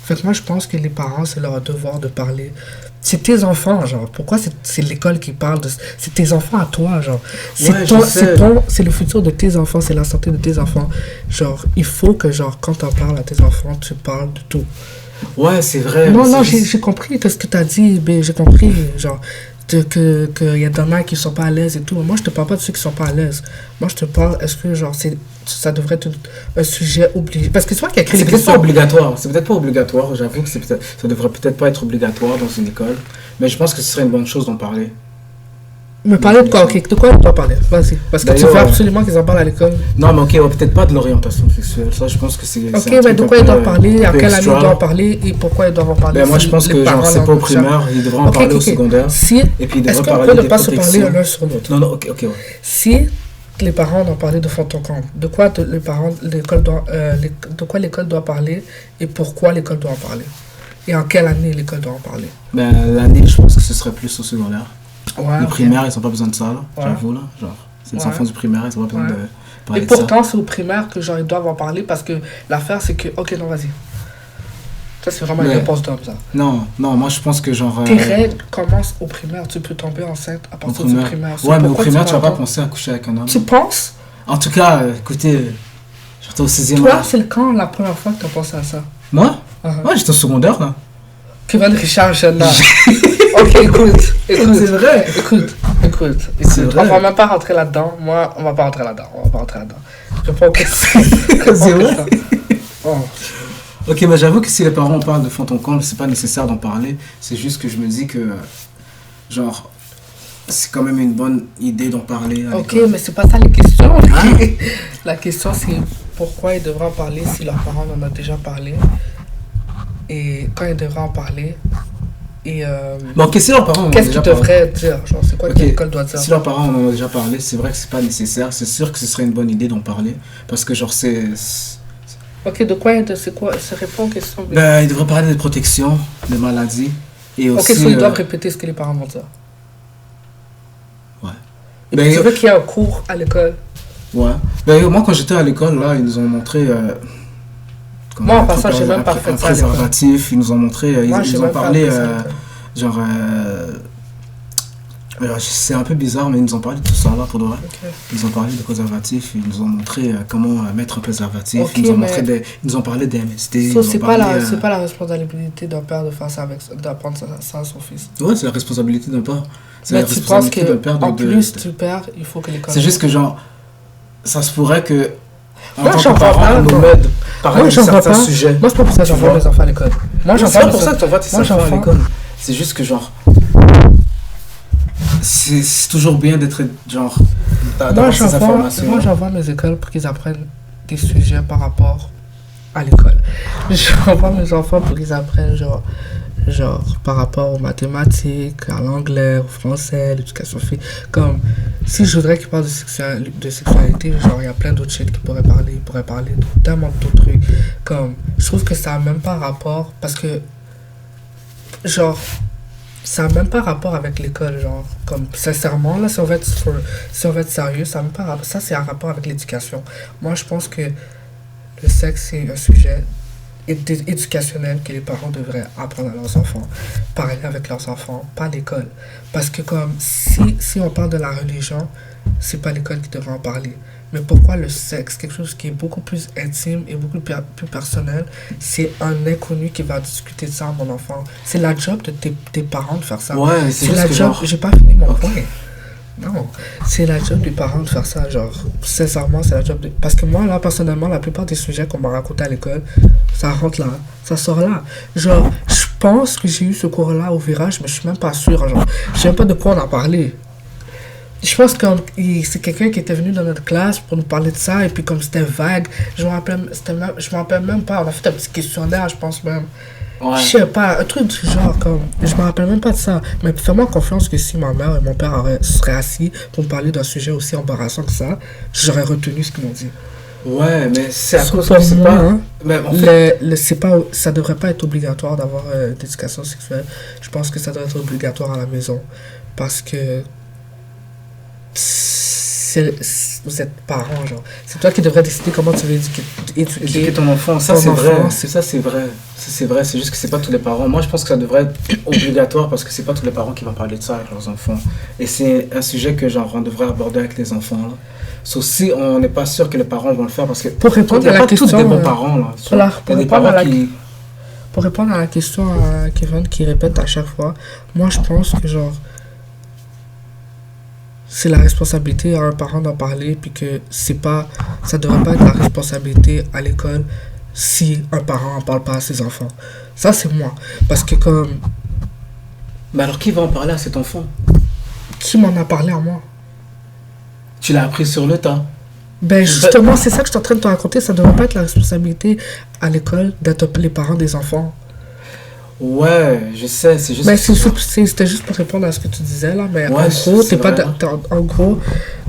Fait que moi, je pense que les parents, c'est leur devoir de parler. C'est tes enfants, genre. Pourquoi c'est l'école qui parle de... C'est tes enfants à toi, genre. Ouais, je sais. C'est le futur de tes enfants, c'est la santé de tes enfants. Genre, il faut que, genre, quand t'en parles à tes enfants, tu parles de tout. Ouais, c'est vrai. Non, mais non, c'est juste- j'ai compris ce que t'as dit, mais j'ai compris, genre, que y a des gens qui sont pas à l'aise et tout. Moi, je te parle pas de ceux qui sont pas à l'aise. Moi, je te parle, est-ce que, genre, ça devrait être un sujet obligé? Parce que tu vois qu'il y a écrit C'est des peut-être pas questions. obligatoire. C'est peut-être pas obligatoire. J'avoue que ça devrait peut-être pas être obligatoire dans une école. Mais je pense que ce serait une bonne chose d'en parler. Mais parler de quoi? Ok, de quoi on doit parler? Vas-y. Parce que tu D'ailleurs, veux absolument qu'ils en parlent à l'école. Non, mais ok, ouais, peut-être pas de l'orientation sexuelle. Ça, je pense que c'est. Ok, c'est un mais truc de un quoi ils peu- doivent parler? un À peu quelle année ils extra. doivent en parler? Et pourquoi ils doivent en parler? Ben, moi, je Si pense les que, genre, parents c'est pas au l'ont déjà- primaire. Ils devraient en Ok, parler au ok. secondaire. Si, Et puis, ils est-ce devraient qu'on parler peut ne des pas se parler protections. l'un sur l'autre? Non, non, ok, ouais. Si les parents doivent parler de fond en comble, de quoi l'école doit parler et pourquoi l'école doit en parler? Et en quelle année l'école doit en parler? Ben, l'année, je pense que ce serait plus au secondaire. Ouais, Les ok. primaires, ils ont pas besoin de ça, là. Ouais. J'avoue, là. Genre, c'est des Ouais. enfants du primaire, ils ont pas besoin Ouais. de Et parler de ça. pourtant, c'est au primaire que genre, ils doivent en parler parce que l'affaire, c'est que... Ok, non, vas-y. Ça, c'est vraiment une Mais- réponse d'homme, ça. Non, non, moi je pense que genre. Tes règles commencent au primaire. Tu peux tomber enceinte à Au partir du primaire. primaire. Ouais, mais au Pourquoi primaire, tu vas pas m'attends? penser à coucher avec un homme. Tu penses? En tout cas, écoutez, j'étais au 6e Toi, âge. c'est quand la première fois que tu as pensé à ça? Moi Uh-huh. Ouais, j'étais au secondaire là. Kevin Richard, jeune là. Ok, écoute. C'est vrai. Écoute. C'est vrai. On va même pas rentrer là-dedans. Moi, on va pas rentrer là-dedans. Je réponds aux questions. C'est vrai. Oh. Ok, mais j'avoue que si les parents parlent de fond en comble, c'est pas nécessaire d'en parler. C'est juste que je me dis que, genre, c'est quand même une bonne idée d'en parler. À Ok, l'école. mais c'est pas ça les questions. Hein? La question, c'est pourquoi ils devraient en parler si leurs parents en ont déjà parlé. Et quand ils devraient en parler. Et Bon, ok, si leurs parents en ont qu'est-ce qu'ils déjà parlé. devraient dire? Genre, c'est quoi Ok. que l'école doit dire? Si leurs parents en ont déjà parlé, c'est vrai que c'est pas nécessaire. C'est sûr que ce serait une bonne idée d'en parler. Parce que, genre, Ok, de quoi c'est quoi? Ça répond aux questions. Ben, ils devraient parler des protections, des maladies. Et Ok, aussi. so ils doivent répéter ce que les parents vont dire. Ouais. Et Ben, tu veux qu'il y ait un cours à l'école? Ouais. Ben, moi, quand j'étais à l'école, là, ils nous ont montré. Comment Moi, en passant, j'ai même pas un fait ça à l'école. préservatif. Ils nous ont montré. Moi, Ils j'ai nous ont même pas parlé. fait ça à l'école. Genre. C'est un peu bizarre, mais ils nous ont parlé de tout ça là pour de vrai. Ok. Ils nous ont parlé de préservatifs, ils nous ont montré comment mettre un préservatif, Ok, ils nous ont mais- montré ils nous ont parlé des MST. ils So, nous ont c'est pas, parlé, c'est pas la responsabilité d'un père de faire ça d'apprendre ça à son fils. Ouais, c'est la responsabilité d'un père. C'est Mais la tu penses responsabilité d'un que père en plus du père, il faut que l'école. C'est juste que genre, ça se pourrait que en Moi, tant j'en que vois parent, pas, on nous moi. aide parler Moi, de j'en vois certains pas. sujets. Moi, c'est pas pour ça que Tu j'envoie vois. mes enfants à l'école. Moi, C'est j'envoie pas mes pour ça enfants. que tu envoies tes Moi, enfants à j'envoie- l'école. C'est juste que genre, c'est toujours bien d'être genre Moi, d'avoir ces informations. moi, j'envoie mes écoles pour qu'ils apprennent des sujets par rapport à l'école. J'envoie mes enfants pour qu'ils apprennent, genre par rapport aux mathématiques, à l'anglais, au français, l'éducation physique. Comme, si je voudrais qu'ils parlent de sexualité, genre, il y a plein d'autres shit qu'ils pourraient parler. Ils pourraient parler de tellement d'autres trucs. Comme, je trouve que ça n'a même pas rapport, parce que, genre, ça n'a même pas rapport avec l'école, genre, comme, sincèrement, là, si on va être sérieux, ça n'a même pas rapport, ça, c'est un rapport avec l'éducation. Moi, je pense que le sexe, c'est un sujet éducationnel que les parents devraient apprendre à leurs enfants, parler avec leurs enfants, pas l'école. Parce que, comme, si on parle de la religion, c'est pas l'école qui devrait en parler. Mais pourquoi le sexe, quelque chose qui est beaucoup plus intime et beaucoup plus personnel, c'est un inconnu qui va discuter de ça à mon enfant. C'est la job de tes parents de faire ça. Ouais, c'est C'est juste la que job, genre, j'ai pas fini mon point. Non, c'est la job des parents de faire ça, genre, sincèrement, c'est la job de... Parce que moi, là, personnellement, la plupart des sujets qu'on m'a racontés à l'école, ça rentre là, ça sort là. Genre, je pense que j'ai eu ce cours-là au virage, mais je suis même pas sûr, genre, je sais même pas de quoi on a parlé. Je pense que c'est quelqu'un qui était venu dans notre classe pour nous parler de ça, et puis comme c'était vague, je me rappelle même pas, on a fait un petit questionnaire, je pense même. ouais. Je sais pas, un truc du genre, comme, je me rappelle même pas de ça. Mais fais-moi confiance que si ma mère et mon père seraient assis pour me parler d'un sujet aussi embarrassant que ça, j'aurais retenu ce qu'ils m'ont dit. Ouais, mais c'est à Sauf cause pour que c'est moi, pas. hein, Mais en fait, c'est pas, ça devrait pas être obligatoire d'avoir d'éducation sexuelle. Je pense que ça doit être obligatoire à la maison. Parce que vous êtes parents, genre. C'est toi qui devrais décider comment tu veux éduquer éduquer ton enfant, ça ton c'est vrai. enfant, Ça c'est vrai. Ça, c'est vrai, c'est juste que c'est pas tous les parents. Moi je pense que ça devrait être obligatoire parce que c'est pas tous les parents qui vont parler de ça avec leurs enfants. Et c'est un sujet que genre on devrait aborder avec les enfants là. Sauf si on n'est pas sûr que les parents vont le faire parce que Pour il répondre n'y à a la pas tous question, des bons parents là. voilà, Il y a des pour répondre à parents la- qui. Pour répondre à la question à Kevin qui répète à chaque fois, moi je pense que genre c'est la responsabilité à un parent d'en parler puis que ça devrait pas être la responsabilité à l'école si un parent en parle pas à ses enfants. Ça c'est moi parce que comme Mais alors qui va en parler à cet enfant? qui m'en a parlé à moi? Tu l'as appris sur le tas. Ben justement, c'est ça que je suis en train de te raconter, ça devrait pas être la responsabilité à l'école d'être les parents des enfants. Ouais, je sais, c'est juste. Mais que- c'était juste pour répondre à ce que tu disais là, mais Ouais, en gros, c'est vrai, hein. en gros,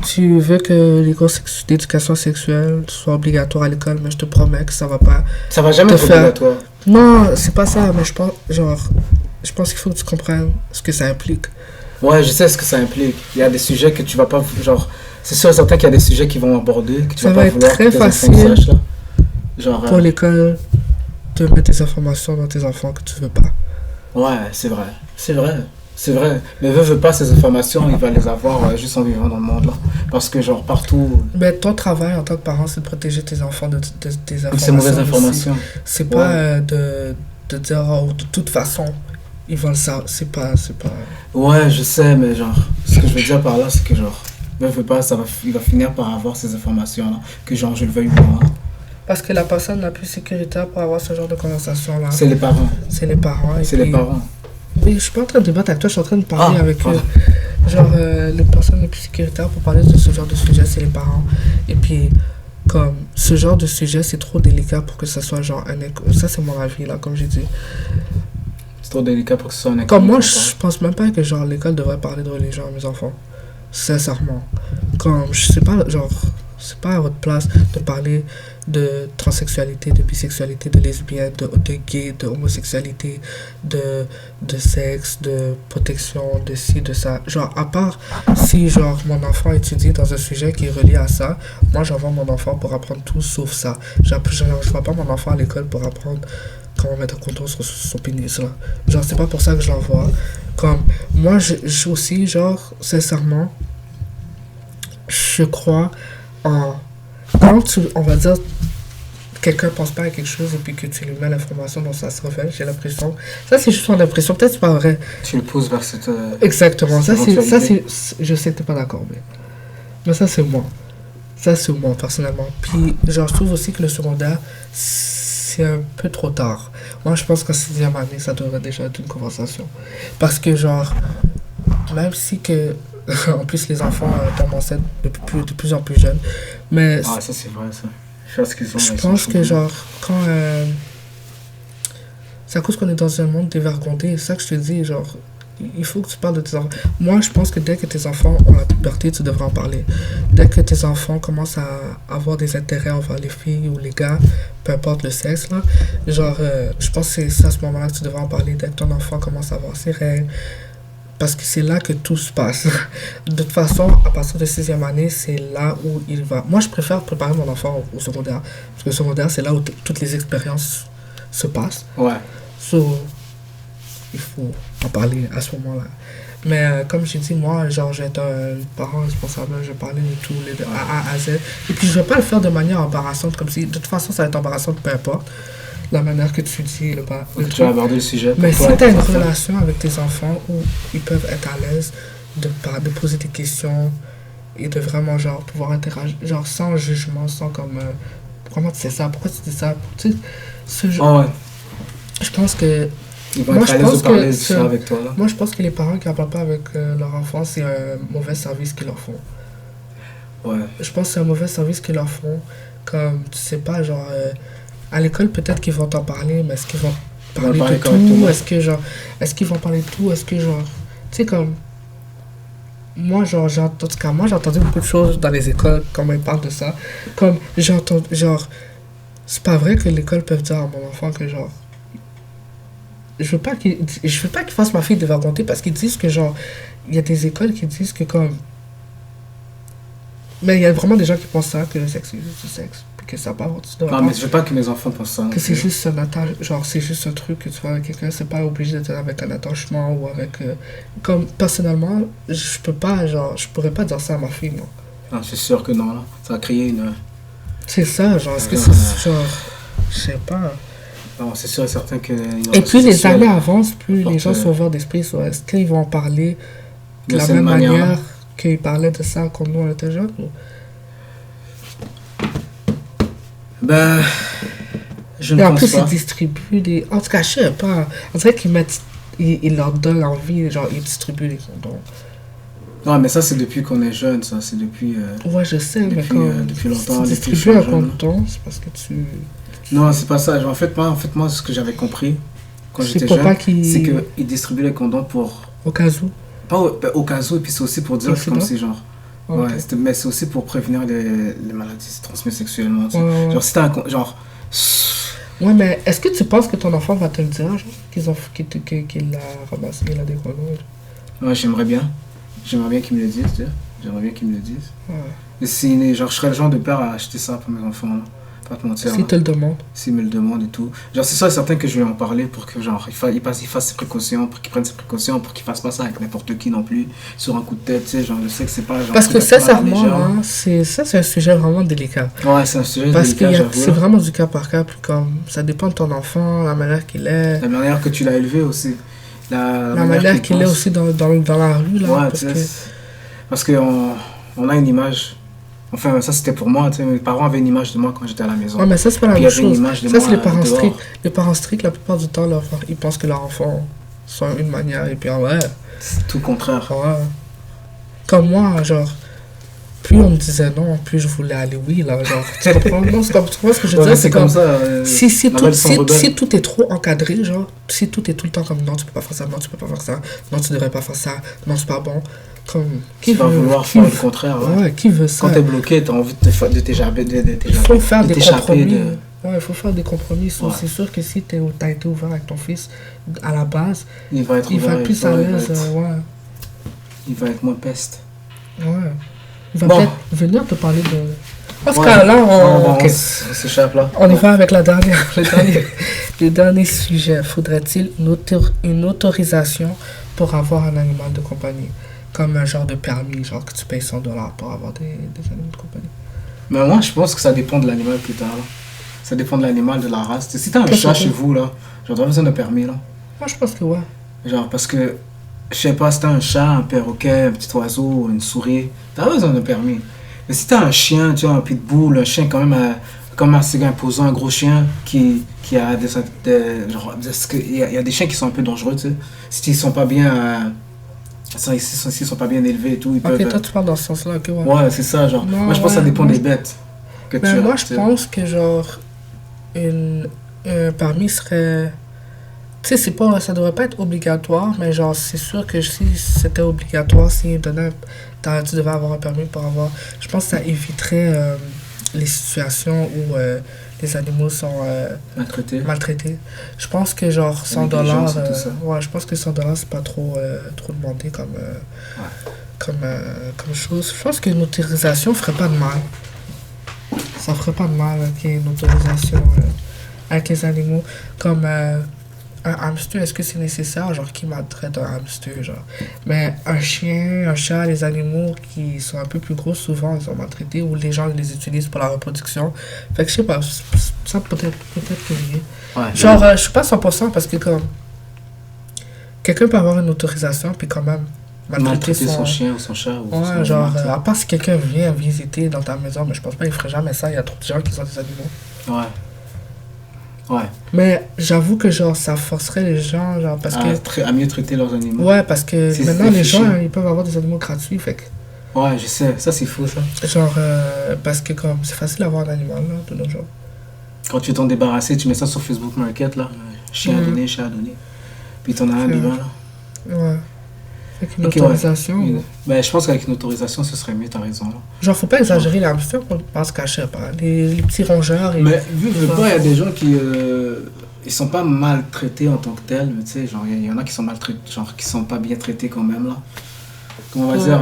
tu veux que les cours d'éducation sexuelle soient obligatoires à l'école, mais je te promets que ça va pas. Ça va jamais te être faire- obligatoire. Non, c'est pas ça, mais je pense qu'il faut que tu comprennes ce que ça implique. Ouais, je sais ce que ça implique. Il y a des sujets que tu vas pas. Genre, c'est sûr et certain qu'il y a des sujets qui vont aborder, que tu Ça vas va pas être vouloir très que tes enfants facile sachent, là. Genre. Pour l'école de mettre des informations dans tes enfants que tu veux pas. Ouais, c'est vrai. C'est vrai. C'est vrai. Mais veut pas ces informations, il va les avoir juste en vivant dans le monde là. Parce que genre partout, Mais ton travail en tant que parent, c'est de protéger tes enfants de des ces mauvaises informations aussi. informations. C'est Ouais. pas de dire, oh, de toute façon, ils vont le savoir. C'est pas... Ouais, je sais, mais genre, ce que je veux dire par là, c'est que genre, veut pas, il va finir par avoir ces informations là. Que genre, je le veuille ou pas, hein. Parce que la personne la plus sécuritaire pour avoir ce genre de conversation-là, C'est les parents. c'est les parents. Et C'est les puis, parents. mais je suis pas en train de débattre avec toi, je suis en train de parler Ah, avec eux. voilà. Genre, les personnes les plus sécuritaires pour parler de ce genre de sujet, c'est les parents. Et puis, comme, ce genre de sujet, c'est trop délicat pour que ça soit genre un écho. Ça, c'est mon avis, là, comme j'ai dit. C'est trop délicat pour que ce soit un école. Comme moi, je pense même pas que, genre, l'école devrait parler de religion à mes enfants. Sincèrement. Comme, je sais pas, genre, c'est pas à votre place de parler de transsexualité, de bisexualité, de lesbienne, de gay, de homosexualité, de sexe, de protection, de ci, de ça. Genre, à part si, genre, mon enfant étudie dans un sujet qui est relié à ça, moi, j'envoie mon enfant pour apprendre tout sauf ça. Je vois pas mon enfant à l'école pour apprendre comment mettre un contour sur son pénis, là. Genre, c'est pas pour ça que je l'envoie. Comme, moi, je aussi, genre, sincèrement, je crois en... Quand tu, on va dire, quelqu'un pense pas à quelque chose et puis que tu lui mets l'information dont ça se révèle, j'ai l'impression... Ça, c'est juste mon impression. Peut-être c'est pas vrai. Tu le pousses vers cette. Exactement. cette éventualité. Je sais que t'es pas d'accord, mais ça, c'est moi. Ça, c'est moi, personnellement. Puis, genre, je trouve aussi que le secondaire, c'est un peu trop tard. Moi, je pense qu'en 6e année, ça devrait déjà être une conversation. Parce que, genre, même si que... En plus, les enfants tombent enceintes de plus en plus jeunes. Mais Ah, ça c'est vrai, ça. Je pense qu'ils ont. je ils sont pense que, choqués. genre, quand... c'est à cause qu'on est dans un monde dévergondé. C'est ça que je te dis, genre... Il faut que tu parles de tes enfants. Moi, je pense que dès que tes enfants ont la puberté, tu devrais en parler. Dès que tes enfants commencent à avoir des intérêts envers les filles ou les gars, peu importe le sexe, là, genre, je pense que c'est à ce moment-là que tu devrais en parler. Dès que ton enfant commence à avoir ses règles. Parce que c'est là que tout se passe. De toute façon, à partir de 6e année, c'est là où il va. Moi, je préfère préparer mon enfant au secondaire. Parce que le secondaire, c'est là où toutes les expériences se passent. Ouais. So, il faut en parler à ce moment-là. Mais comme j'ai dit, moi, genre, j'ai été un parent responsable, je parlais de tout, de A à Z. Et puis, je vais pas le faire de manière embarrassante, comme si, de toute façon, ça va être embarrassant, peu importe la manière que tu dis le Donc, tu vas aborder le sujet. mais pour si toi tu as et une tes enfants. relation avec tes enfants où ils peuvent être à l'aise de poser des questions et de vraiment, genre, pouvoir interagir, genre, sans jugement, sans comme, comment tu sais ça, pourquoi tu dis ça, tu sais, Ah ouais. je pense que Ils vont Moi, être je à l'aise pense de parler que de ça avec toi là. Moi, je pense que les parents qui n'en parlent pas avec leur enfant, c'est un mauvais service qu'ils leur font. Ouais. Je pense que c'est un mauvais service qu'ils leur font. Comme, tu sais pas, genre, à l'école, peut-être qu'ils vont t'en parler, mais est-ce qu'ils vont Ils vont parler parler de correctement. tout? Est-ce qu'ils vont parler de tout? Est-ce que, genre, tu sais, comme, moi, genre, en tout cas, moi, j'ai entendu beaucoup de choses dans les écoles, quand ils parlent de ça. Comme, j'ai entendu, genre, c'est pas vrai que l'école peut dire à mon enfant que, genre, je veux pas qu'il fasse ma fille dévergondée parce qu'ils disent que, genre, il y a des écoles qui disent que, comme, mais il y a vraiment des gens qui pensent ça, que le sexe, c'est juste du sexe. Puis que ça part, tu devrais Non, pas- mais je veux pas que mes enfants pensent ça. non que c'est plus. juste un attachement, genre, c'est juste un truc que tu fais avec quelqu'un, c'est pas obligé d'être avec un attachement ou avec. Comme, personnellement, je peux pas, genre, je pourrais pas dire ça à ma fille, non. Non, c'est sûr que non là. Ça va créer une. C'est ça, genre, est-ce que c'est, genre, je sais pas. Non, c'est sûr et certain que. Et plus les années avancent, plus les gens sont ouverts d'esprit, so, est-ce qu'ils vont en parler de De la cette même manière-là. manière qu'ils parlaient de ça quand nous on était jeunes? Ou... Ben. Je ne Et en pense plus, pas. ils distribuent des. En tout cas, je sais pas. On dirait qu'ils mettent. Ils leur donnent envie, genre, ils distribuent les condoms. Non, mais ça, c'est depuis qu'on est jeune, ça. C'est depuis. Ouais, je sais, mais Depuis, quand. depuis longtemps, Si tu depuis distribues que je un suis jeune. condom, c'est parce que tu. Non, c'est pas ça. En fait, moi, ce que j'avais compris quand C'est j'étais pour jeune, pas qu'ils. c'est qu'ils distribuent les condoms pour. Au cas où. Pas au cas où, et puis c'est aussi pour dire Le que comme sida? c'est genre. Ok. Ouais, mais c'est aussi pour prévenir les maladies transmises sexuellement. Tu sais. Ouais, ouais, ouais. Genre, si t'as genre. Ouais, mais est-ce que tu penses que ton enfant va te le dire, genre, qu'il a ramassé, il a des condoms et tout? Ouais, j'aimerais bien. J'aimerais bien qu'ils me le disent, tu sais. J'aimerais bien qu'ils me le disent. Ouais. Et si, genre, je serais le genre de père à acheter ça pour mes enfants, là. Pas te mentir. S'il te le demande. S'il me le demande et tout. Genre, c'est ça, certain que je vais en parler pour que, genre, il fasse ses précautions, pour qu'il prenne ses précautions, pour qu'il fasse pas ça avec n'importe qui non plus, sur un coup de tête, tu sais, genre, je sais que c'est pas, genre, Parce que c'est pas sincèrement, légère. hein, c'est un sujet vraiment délicat. Ouais, c'est un sujet Parce que délicat, j'avoue. c'est vraiment du cas par cas, puis comme ça dépend de ton enfant, la manière qu'il est, La manière que tu l'as élevé aussi. la manière qu'il est pense. aussi dans la rue, là. Ouais, Parce tu sais, que, parce qu'on a une image. Enfin, ça c'était pour moi, tu sais, mes parents avaient une image de moi quand j'étais à la maison. ouais, mais ça, c'est pas la Puis il y même avait une chose. image de Ça, moi c'est les parents dehors. stricts. Les parents stricts, la plupart du temps, ils pensent que leurs enfants sont une manière, et puis ouais, C'est tout le contraire. ouais. Comme moi, genre, plus on me disait non, plus je voulais aller oui, là, genre, tu comprends? Non, tu comprends ce que je veux Ouais, dire? c'est comme ça. Si la balle sans rebelle. si tout est trop encadré, genre, si tout est tout le temps comme non, tu peux pas faire ça, non, tu peux pas faire ça, non, tu devrais pas faire ça, non, c'est pas bon, comme, Tu vas vouloir faire le contraire. Ouais. ouais, qui veut ça? Quand t'es bloqué, t'as envie de t'échapper. Il faut faire de des t'échapper compromis. de- Ouais, il faut faire des compromis. Ouais. C'est sûr que si t'as été ouvert avec ton fils à la base, Il va être il va ouvert, être plus ouais, à il va l'aise. être- Ouais, Il va être moins peste. ouais. Il va Bon. peut-être venir te parler de. Parce Ouais. que là, On ok. on s'échappe là. On y va avec le dernier sujet. Faudrait-il une autorisation pour avoir un animal de compagnie? Comme un genre de permis, genre que tu payes $100 pour avoir des animaux de compagnie. Mais moi, je pense que ça dépend de l'animal que t'as là. Ça dépend de l'animal, de la race. Si t'as un Qu'est-ce chat que chez vous là, genre t'as besoin d'un permis là. Moi, je pense que ouais. Genre parce que, je sais pas, si t'as un chat, un perroquet, un petit oiseau, une souris, t'as besoin d'un permis. Mais si t'as un chien, tu vois, un pitbull, un chien quand même comme assez imposant, un gros chien qui a genre, parce que il y a des chiens qui sont un peu dangereux, tu sais. Si ils sont pas bien, s'ils sont pas bien élevés et tout, ils Ok, peuvent. toi, tu parles dans ce sens-là, ok, ouais. Ouais, c'est ça, genre. Non, moi, je pense que ça ouais, dépend moi, des bêtes que tu Mais as. moi, tu je sais. pense que, genre, un permis serait. Tu sais, ça devrait pas être obligatoire, mais genre, c'est sûr que si c'était obligatoire, si tu devais avoir un permis pour avoir. Je pense que ça éviterait les situations où les animaux sont Maltraité. maltraités. Je pense que, genre, La négligence $100, et tout ça. ouais, je pense que $100, c'est pas trop demandé comme chose. Je pense qu'une autorisation ferait pas de mal. Ça ferait pas de mal qu'il y ait une autorisation avec les animaux. Comme un hamster, est-ce que c'est nécessaire? Genre, qui maltraite un hamster? Genre. Mais un chien, un chat, les animaux qui sont un peu plus gros, souvent, ils sont maltraités ou les gens les utilisent pour la reproduction. Fait que je sais pas, ça peut-être que oui. Ouais. Genre, je suis pas 100% parce que comme quelqu'un peut avoir une autorisation puis quand même Maltraiter son chien ou son chat. Ou son Ouais, genre, animal, à part si quelqu'un vient visiter dans ta maison, mais je pense pas qu'il ferait jamais ça, il y a trop de gens qui ont des animaux. Ouais. Ouais. Mais j'avoue que genre ça forcerait les gens, genre parce que... À mieux traiter leurs animaux. Ouais, parce que C'est maintenant les fichu. gens, ils peuvent avoir des animaux gratuits, fait que... Ouais, je sais. Ça, c'est fou, ça. Genre, parce que comme c'est facile d'avoir un animal, là, de nos jours. Quand tu veux t'en débarrasser, tu mets ça sur Facebook Market, là. Chien à donner, chat à donner. Puis t'en as un C'est devant, vrai. là. Ouais. Fait qu'une Ok, ouais. autorisation... Ben, je pense qu'avec une autorisation, ce serait mieux, t'as raison, là. Genre, faut pas exagérer les hamsters, on pense qu'à je sais pas. Les petits rongeurs... Mais vu que pas, il y a des gens qui... ils sont pas maltraités en tant que tels, mais tu sais, genre, il y en a qui sont maltraités, genre, qui sont pas bien traités quand même, là. Comment on va dire...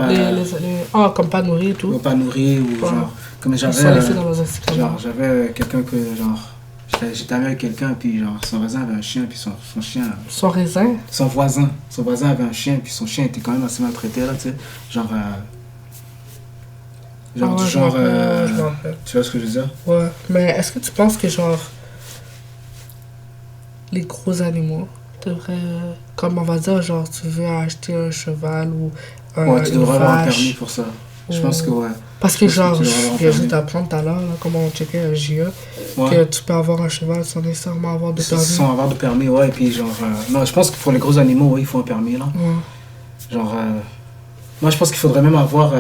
Ah, comme pas nourris et tout. pas nourris, ou Ouais. genre... Comme Ils sont j'avais... laissés dans leurs institutions. Genre, j'avais quelqu'un que, genre... J'étais ami avec quelqu'un, puis genre, son voisin avait un chien, puis son chien... Son raisin. Son voisin avait un chien, puis son chien était quand même assez maltraité, là, tu sais. Genre... Ah ouais, du je genre... me rappelle. tu vois ce que je veux dire? Ouais, mais est-ce que tu penses que genre les gros animaux devraient, comme on va dire, genre tu veux acheter un cheval ou Ouais, tu une devrais avoir un vache, permis pour ça. Je ou- pense que ouais. Parce que je pense genre, que tu devrais avoir un je viens permis. juste d'apprendre tout à l'heure, là, comment on checkait un JE, Ouais. que tu peux avoir un cheval sans nécessairement avoir de permis. Sans avoir de permis, ouais, et puis genre... non, je pense que pour les gros animaux, ouais, il faut un permis, là. Ouais. Genre... moi, je pense qu'il faudrait même avoir...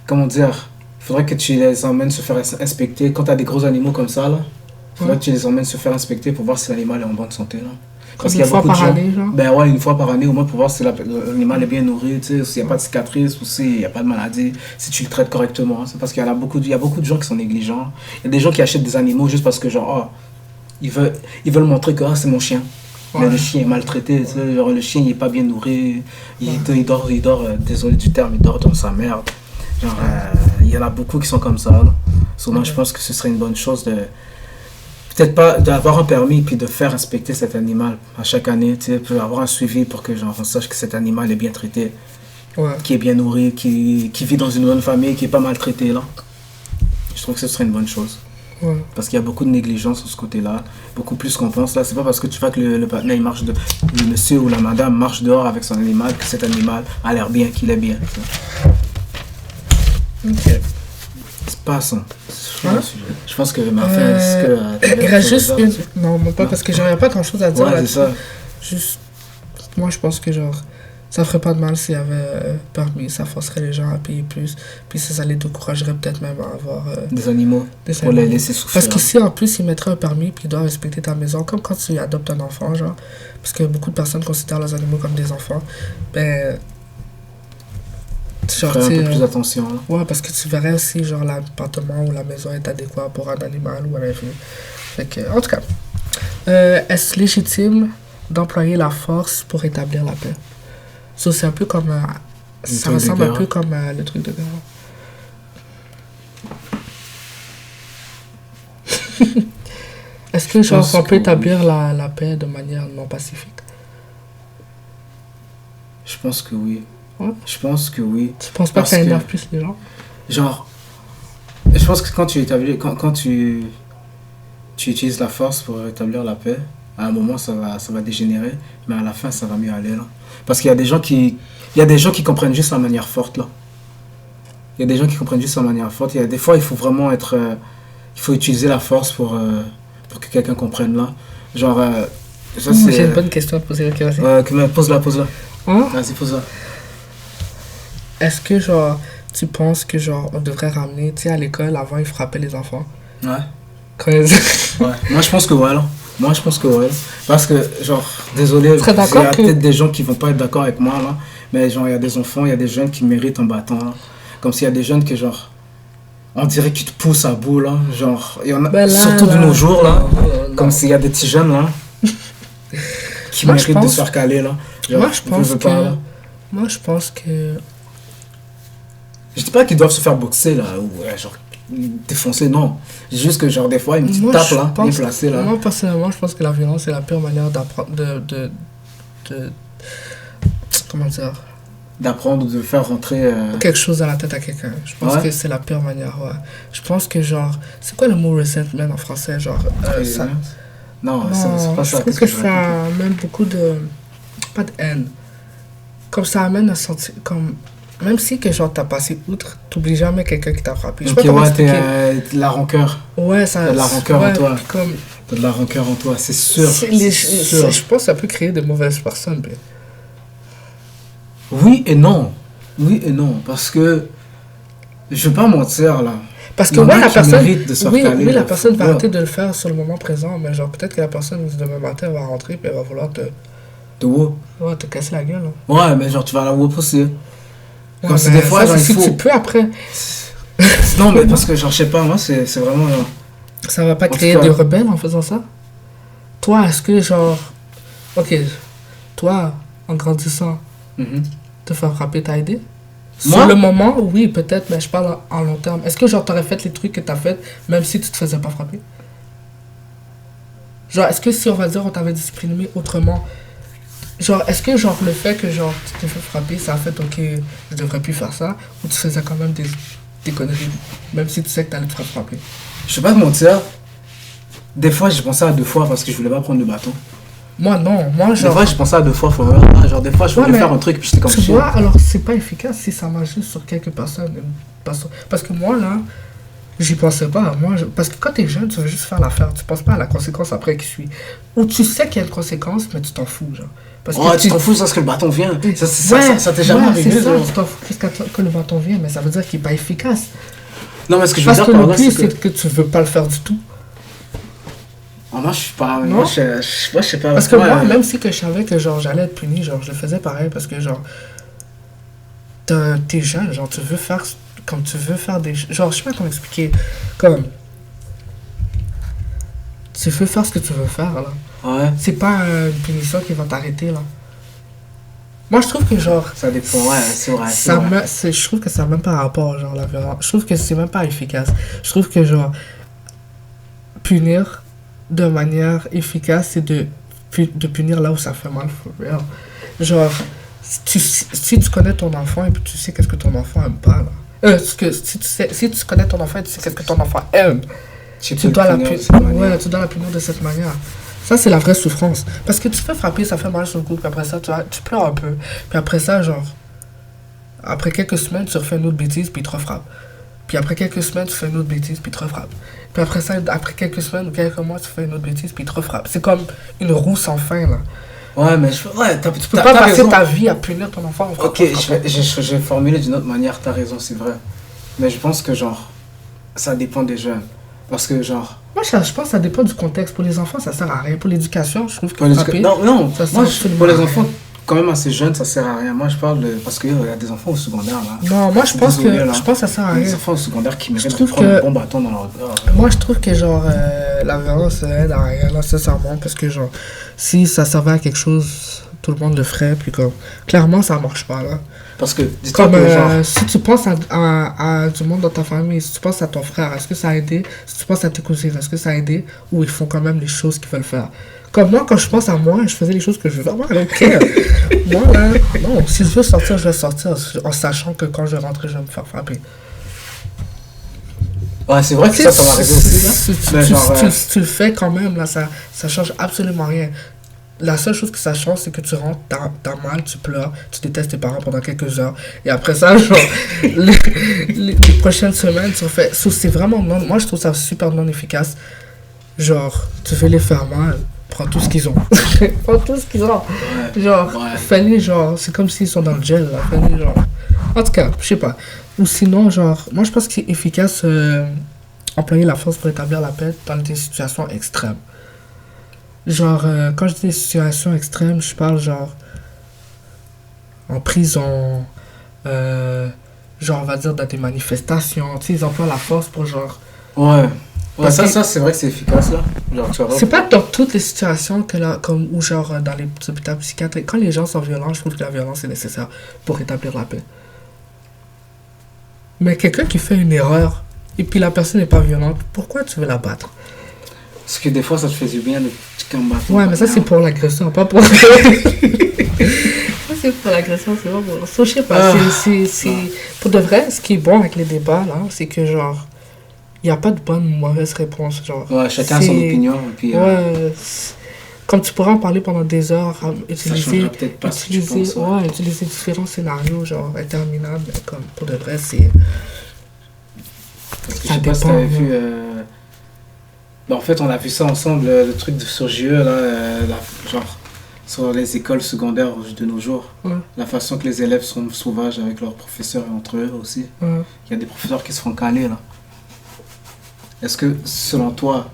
comment dire? Il faudrait que tu les emmènes se faire inspecter. Quand tu as des gros animaux comme ça, là, il faudrait Ouais. que tu les emmènes se faire inspecter pour voir si l'animal est en bonne santé, là. Parce Comme qu'il y a une fois beaucoup de par gens... année, genre. Ben ouais, une fois par année, au moins pour voir si l'animal est bien nourri, tu sais, s'il n'y a pas de cicatrices ou s'il n'y a pas de maladie, si tu le traites correctement. C'est parce qu'il y a beaucoup de gens qui sont négligents. Il y a des gens qui achètent des animaux juste parce que, genre, ils veulent montrer que c'est mon chien. Mais Ouais. le chien est maltraité, tu sais, genre, le chien il est pas bien nourri, il dort, désolé du terme, il dort dans sa merde. Genre, il y en a beaucoup qui sont comme ça, là. Sinon, je pense que ce serait une bonne chose de... Peut-être pas d'avoir un permis puis de faire respecter cet animal à chaque année, tu sais, peut avoir un suivi pour que genre, on sache que cet animal est bien traité, Ouais. qui est bien nourri, qui vit dans une bonne famille, qui est pas maltraité là. Je trouve que ce serait une bonne chose. Ouais. Parce qu'il y a beaucoup de négligence sur ce côté-là, beaucoup plus qu'on pense là. C'est pas parce que tu vois que le partenaire il marche le monsieur ou la madame marche dehors avec son animal que cet animal a l'air bien, qu'il est bien. Ok. C'est pas ça. Hein? Je pense que ma fille, est-ce que Il reste juste une. Non, même pas, parce que j'aurais pas grand chose à dire Ouais, c'est là-dessus. ça. Juste. Moi, je pense que genre. Ça ferait pas de mal s'il y avait permis, ça forcerait les gens à payer plus, puis ça les découragerait peut-être même à avoir Des animaux, des pour les animaux. laisser souffrir. Parce qu'ici, en plus, ils mettraient un permis, puis ils doivent respecter ta maison, comme quand tu adoptes un enfant, genre. Parce que beaucoup de personnes considèrent leurs animaux comme des enfants. Ben. Genre, Faire un tu peu sais, plus attention. Là. ouais, parce que tu verrais si, genre, l'appartement ou la maison est adéquat pour un animal ou un infini. Fait que, en tout cas, est-ce légitime d'employer la force pour établir la paix? Ça, c'est un peu comme. Ça truc de ressemble un guerre. peu comme le truc de guerre. Est-ce que, genre, pense on peut que établir la paix de manière non pacifique? Je pense que oui. Ouais. Je pense que oui. Tu penses pas que Parce ça que- énerve plus les gens? Genre, je pense que quand tu établis, quand tu utilises la force pour établir la paix, à un moment ça va dégénérer, mais à la fin ça va mieux aller là. Parce qu'il y a des gens qui, il y a des gens qui comprennent juste la manière forte là. Il y a des gens qui comprennent juste la manière forte. Il y a des fois il faut vraiment être, il faut utiliser la force pour que quelqu'un comprenne là. Genre, ça c'est. J'ai une bonne question à te poser. Ok, vas-y. Pose-la. Hein? Vas-y, pose-la. Est-ce que, genre, tu penses que, genre, on devrait ramener, tu sais, à l'école, avant, ils frappaient les enfants? Ouais. Quand ils... Ouais. Moi je pense que ouais là. Moi je pense que ouais. Parce que genre, désolé, serais il y d'accord a que- peut-être des gens qui vont pas être d'accord avec moi là. Mais genre il y a des enfants, il y a des jeunes qui méritent un bâton là. Comme s'il y a des jeunes que genre, on dirait qu'ils te poussent à bout là. Genre, il y en a, Ben là, surtout de nos jours là. non. Comme s'il y a des petits jeunes là. Qui Moi, je méritent de pense- se faire caler là. Genre, Moi, je pense veux que... pas, là. Moi, je pense que... Je dis pas qu'ils doivent se faire boxer là. Ou genre, défoncer, non. C'est juste que genre des fois, une petite Moi, tape je là, pense- bien placée là. Moi, personnellement, je pense que la violence est la pire manière d'apprendre... Comment dire? D'apprendre, de faire rentrer. Quelque chose dans la tête à quelqu'un. Je pense Ouais. que c'est la pire manière, ouais. Je pense que, genre... C'est quoi le mot resentment en français? Genre, ça... Non, Non, c'est pas je ça. trouve Qu'est-ce que je ça raconte? amène beaucoup de... Pas de haine. Comme ça amène à sentir... Comme... Même si que genre t'as passé outre, t'oublies jamais quelqu'un qui t'a frappé. Je sais Ok, pas comment ouais, expliquer. t'es la rancœur. Ouais, ça... t'as de la rancœur en ouais, toi. puis comme... T'as de la rancœur en toi, c'est sûr. c'est sûr. je pense que ça peut créer de mauvaises personnes. Puis. Oui et non. Oui et non. Parce que. Je vais pas mentir là. Parce que Il y en ouais, a la qui personne... méritent de se faire Oui, caler, oui, la là. personne va Ouais. arrêter de le faire sur le moment présent, mais genre peut-être que la personne demain matin elle va rentrer puis elle va vouloir De whoop. ouais, te casser la gueule. Hein. Ouais, mais genre tu vas la whoop aussi. Comme Ouais, c'est mais des fois, ça, genre, c'est il si faut. tu peux après. Non, mais parce que genre, je sais pas, moi, c'est vraiment. Genre... Ça va pas En tout créer cas- des rebelles en faisant ça? Toi, est-ce que genre... Ok, toi, en grandissant, Mhm. te faire frapper t'a aidé? Moi? Sur le moment, oui, peut-être, mais je parle en long terme. Est-ce que genre t'aurais fait les trucs que t'as fait même si tu te faisais pas frapper? Genre, est-ce que si on va dire on t'avait discipliné autrement, genre, est-ce que genre le fait que genre tu t'es fait frapper, ça a fait ok, je devrais plus faire ça, ou tu faisais quand même des conneries, même si tu sais que t'allais te faire frapper? Je sais pas te mentir. Des fois, j'ai pensé à 2 fois parce que je voulais pas prendre le bâton. Moi non, moi Des genre... fois, j'ai pensé à 2 fois, faut voir. Genre, des fois, je Ouais, voulais mais faire un truc, puis j'étais comme Tu chier. vois, alors c'est pas efficace si ça marche juste sur quelques personnes. Parce que moi, là, j'y pensais pas. Parce que quand t'es jeune, tu veux juste faire l'affaire. Tu penses pas à la conséquence après qui suit. Ou tu sais qu'il y a une conséquence, mais tu t'en fous, genre. Parce Oh, tu t'en fous, ça, parce que le bâton vient. Ça t'est jamais ouais, arrivé, c'est ça, genre. tu t'en fous jusqu'à que le bâton vienne, mais ça veut dire qu'il est pas efficace. Non, mais ce que je veux Parce dire que par le là, pire, c'est que. c'est que tu veux pas le faire du tout. Oh, moi, je suis pas. Non. Moi, je sais pas. Parce que ouais, moi, même si que je savais que genre j'allais être puni, genre je le faisais pareil parce que genre t'es jeune, genre tu veux faire comme tu veux faire des genre je sais pas comment expliquer comme tu veux faire ce que tu veux faire là. Ouais. C'est pas une punition qui va t'arrêter là. Moi, je trouve que, genre, Ça dépend, ouais, c'est vrai, c'est ça vrai. je trouve que ça n'a même pas rapport, genre, la violence. Je trouve que c'est même pas efficace. Je trouve que, genre, punir de manière efficace, c'est de punir là où ça fait mal, for real. Genre, si tu connais ton enfant et puis tu sais qu'est-ce que ton enfant aime pas, là. Si tu connais ton enfant et tu sais qu'est-ce que ton enfant aime, Tu tu peux dois le la punir de punir. cette manière. Ouais, tu dois la punir de cette manière. Ça, c'est la vraie souffrance. Parce que tu peux frapper, ça fait mal sur le coup, puis après ça, tu pleures un peu. Puis après ça, genre, après quelques semaines, tu refais une autre bêtise, puis il te refrappe. Puis après quelques semaines, tu fais une autre bêtise, puis il te refrappe. Puis après ça, après quelques semaines ou quelques mois, tu fais une autre bêtise, puis il te refrappe. C'est comme une roue sans fin, là. Ouais, mais ouais, Tu peux pas passer ta vie à punir ton enfant en frappant. Ok, je vais formuler d'une autre manière, t'as raison, c'est vrai. Mais je pense que, genre, ça dépend des jeunes. Parce que, genre, Moi, je pense que ça dépend du contexte. Pour les enfants, ça sert à rien. Pour l'éducation, je trouve que pour les, frapper, non, non, ça sert moi, absolument pour les à rien. enfants, quand même assez jeunes, ça sert à rien. Moi, je parle de. Parce qu'il y a des enfants au secondaire, là. Non, moi, je pense Désolé, que là. je pense que ça sert à Des rien. enfants au secondaire qui méritent de trouve prendre que- un bon bâton dans leur corps. Moi, je trouve que, genre, la violence aide à rien, nécessairement. Parce que, genre, si ça servait à quelque chose, tout le monde le ferait. Puis, comme, clairement, ça marche pas, là. Parce que, dis-toi Comme que, genre. si tu penses à du monde dans ta famille, si tu penses à ton frère, est-ce que ça a aidé? Si tu penses à tes cousines, est-ce que ça a aidé? Ou ils font quand même les choses qu'ils veulent faire? Comme moi, quand je pense à moi, je faisais les choses que je veux faire. Moi, ok. Moi, là, non, si je veux sortir, je vais sortir en sachant que quand je vais rentrer, je vais me faire frapper. Ouais, c'est vrai que ça m'arrive aussi, là. Mais genre, Tu le fais quand même, là, ça change absolument rien. La seule chose que ça change, c'est que tu rentres, t'as mal, tu pleures, tu détestes tes parents pendant quelques heures. Et après ça, genre, les prochaines semaines, tu refais. C'est vraiment non. Moi, je trouve ça super non efficace. Genre, tu veux les faire mal, prends tout ce qu'ils ont. Prends tout ce qu'ils ont. Genre, Ouais. fais-les, genre, c'est comme s'ils sont dans le gel, là. Fais-les, genre. En tout cas, je sais pas. Ou sinon, genre, moi, je pense que c'est efficace employer la force pour établir la paix dans des situations extrêmes. Genre, quand je dis des situations extrêmes, je parle genre en prison, genre on va dire dans des manifestations, tu sais, ils emploient la force pour genre... Ouais. Ouais, Parce que- ça, c'est vrai que c'est efficace, là. Genre, tu vois. C'est pas dans toutes les situations que là, comme, ou genre dans les hôpitaux psychiatriques, quand les gens sont violents, je trouve que la violence est nécessaire pour établir la paix. Mais quelqu'un qui fait une erreur, et puis la personne n'est pas violente, pourquoi tu veux la battre? Parce que des fois, ça te fait du bien de combattre. Ouais, mais ça c'est pour l'agresseur, pas pour... Ça c'est pour l'agresseur, c'est pas pour... So, je sais pas, Pour de vrai, ce qui est bon avec les débats, là, c'est que genre, il n'y a pas de bonne ou mauvaise réponse, genre. Ouais, chacun a son C'est- opinion. Et puis, Ouais, comme tu pourras en parler pendant des heures, ça utiliser, changera peut-être pas ce que tu penses. Ouais. utiliser différents scénarios, genre, interminables, mais comme, pour de vrai, c'est... Parce que Ça je sais pas si dépend, t'avais ouais. vu. Bah, en fait, on a vu ça ensemble, le truc sur JE, là, genre, sur les écoles secondaires de nos jours. Ouais. La façon que les élèves sont sauvages avec leurs professeurs et entre eux aussi. Ouais. Il y a des professeurs qui se font caler, là. Est-ce que, selon toi,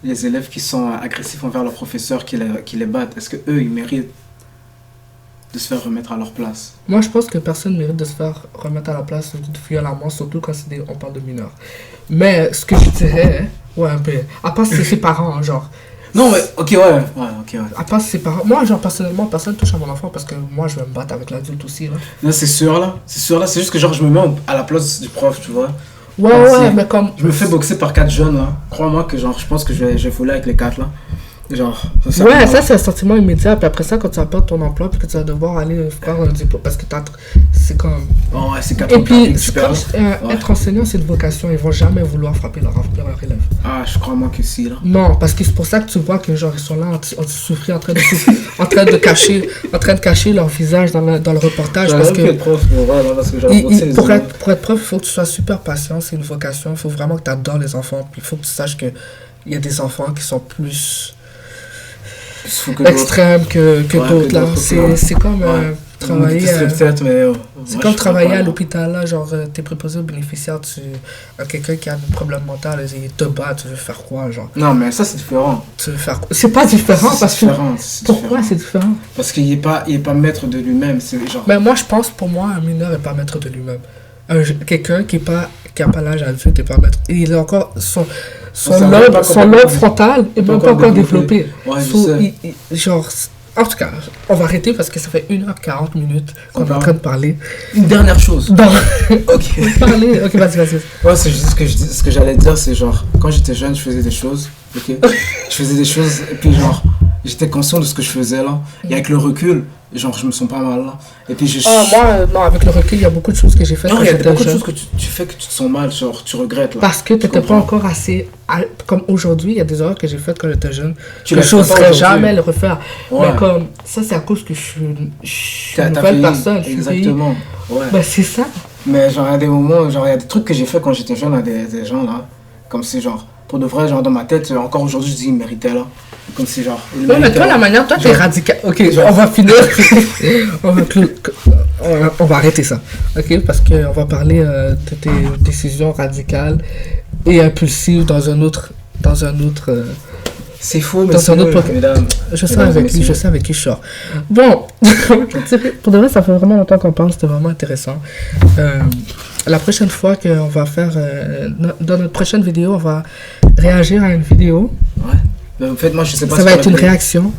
les élèves qui sont agressifs envers leurs professeurs, qui les battent, est-ce que eux ils méritent de se faire remettre à leur place? Moi, je pense que personne ne mérite de se faire remettre à la place violemment, surtout quand on parle de mineurs. Mais ce que je dirais, ouais, un peu, à part si c'est ses parents, hein, genre, Non, mais ok, ouais. à part si c'est ses parents, moi, genre, personnellement, personne touche à mon enfant parce que moi, je vais me battre avec l'adulte aussi, là. Non, c'est sûr, là. C'est juste que, genre, je me mets à la place du prof, tu vois. Ouais, Comme ouais, si- mais comme... Je me fais boxer par 4 jeunes, là. Crois-moi que, genre, je pense que je vais voler avec les 4, là. Genre, Ouais, ça c'est un sentiment immédiat, puis après ça, quand tu vas perdre ton emploi, puis que tu vas devoir aller faire un diplôme, parce que c'est comme... Oh, ouais, c'est 4 Et ans puis, tu perds. Ouais. être enseignant, c'est une vocation, ils vont jamais vouloir frapper leur élève. Ah, je crois-moi que si, là. Non, parce que c'est pour ça que tu vois que genre ils sont là en souffrir, en train de cacher leur visage dans le reportage, parce J'aurais pu que... être prof, mais voilà, parce que j'aurais boxé les Pour élèves. être prof, il faut que tu sois super patient, c'est une vocation, il faut vraiment que tu adores les enfants, puis il faut que tu saches que il y a des enfants qui sont plus Plus fou que d'autres. extrêmes que Ouais, d'autres, que là. d'autres, C'est comme Ouais. travailler... Peut-être, mais. C'est moi, comme je travailler crois à pas. l'hôpital, là, genre, t'es préposé aux bénéficiaires, quelqu'un qui a un problème mental, il te bat, tu veux faire quoi, genre, Non, mais ça, c'est différent. tu veux faire quoi? C'est pas différent, C'est parce que... différent, c'est Pourquoi différent. c'est différent? Parce qu'il est pas maître de lui-même, c'est genre. Mais moi, je pense, pour moi, un mineur n'est pas maître de lui-même. Quelqu'un qui a pas l'âge adulte n'est pas maître. Il a encore son Ça va pas lobe complètement- frontal est pas même pas encore encore développé. développé. Ouais, je So, sais. genre, En tout cas, on va arrêter parce que ça fait 1h40 qu'on est en train de parler. Une dernière chose. Non. Ok. Parler. Ok, vas-y. Ouais, c'est juste ce que j'allais dire, c'est genre, quand j'étais jeune, je faisais des choses, ok? Je faisais des choses, et puis genre, j'étais conscient de ce que je faisais là. Et avec le recul, genre, je me sens pas mal là. Et puis moi, non, avec le recul, il y a beaucoup de choses que j'ai faites non, quand il y a j'étais beaucoup de jeune. choses que tu fais que tu te sens mal, genre, tu regrettes là. Parce que tu n'étais pas comprends? encore assez. Comme aujourd'hui, il y a des erreurs que j'ai faites quand j'étais jeune. Tu Que les je fais pas n'oserais aujourd'hui. jamais le refaire. Ouais. Mais comme ça, c'est à cause que je suis une T'as nouvelle vieilli. personne. Je suis vieillie. Exactement. Ouais. Ben, c'est ça. Mais genre, il y a des moments, genre, il y a des trucs que j'ai fait quand j'étais jeune à des gens là. Comme si, genre, pour de vrai, genre, dans ma tête, encore aujourd'hui, je dis, ils méritaient là. Comme si, genre, ils Ouais, mais méritaient, toi, là. la manière, toi, t'es Genre- radical. Ok, genre- on va finir. On va arrêter ça. Ok, parce qu'on va parler de tes décisions radicales et impulsives dans un autre. C'est faux, mais Dans c'est un autre vrai, podcast. mesdames. Je sais Mesdames et avec qui, messieurs. je sors. Bon, pour de vrai, ça fait vraiment longtemps qu'on parle, c'était vraiment intéressant. La prochaine fois qu'on va faire, dans notre prochaine vidéo, on va réagir à une vidéo. Ouais. Mais en fait, moi, je sais pas Ça si va tu être une l'as vu. réaction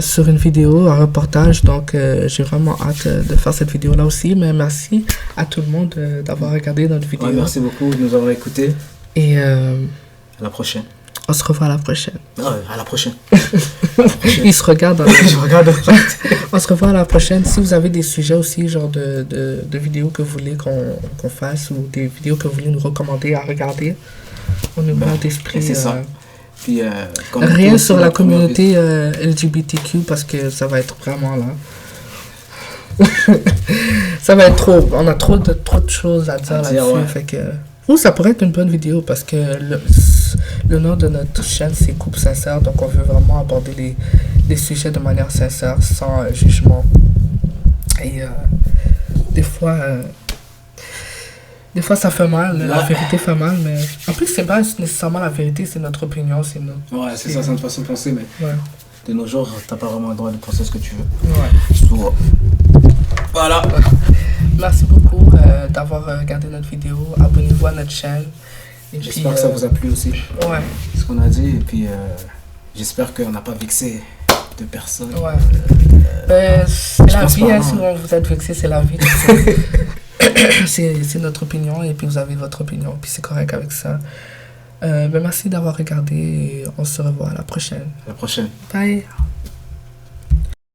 sur une vidéo, un reportage. Donc, j'ai vraiment hâte de faire cette vidéo-là aussi. Mais merci à tout le monde d'avoir regardé notre vidéo. Ouais, merci beaucoup de nous avoir écoutés. Et À la prochaine. on se revoit à la prochaine. Ouais, à la prochaine. Ils se regardent. Je regarde. On se revoit à la prochaine. Si vous avez des sujets aussi, genre de vidéos que vous voulez qu'on fasse ou des vidéos que vous voulez nous recommander à regarder, on est ouvert d'esprit. c'est ça. Puis, comme Rien tout sur aussi, la première communauté LGBTQ parce que ça va être vraiment là. Ça va être trop. On a trop de choses à dire dire, là-dessus. ouais. Fait que, ou ça pourrait être une bonne vidéo parce que le nom de notre chaîne c'est Coupe Sincère. Donc on veut vraiment aborder les sujets de manière sincère, sans jugement. Et des fois ça fait mal, la vérité fait mal, mais en plus c'est pas nécessairement la vérité, c'est notre opinion, c'est notre... Ouais, c'est ça, c'est notre façon de penser, mais Ouais, de nos jours, t'as pas vraiment le droit de penser ce que tu veux. ouais. Surtout, voilà. Merci beaucoup d'avoir regardé notre vidéo, abonnez-vous à notre chaîne. Et J'espère puis, que ça vous a plu aussi, Ouais, ce qu'on a dit, et puis j'espère qu'on n'a pas vexé de personnes. ouais. C'est je la pense vie, pas, hein, non. si vous êtes vexé, c'est la vie. C'est notre opinion, et puis vous avez votre opinion, puis c'est correct avec ça. Merci d'avoir regardé, et on se revoit à la prochaine. À la prochaine. Bye!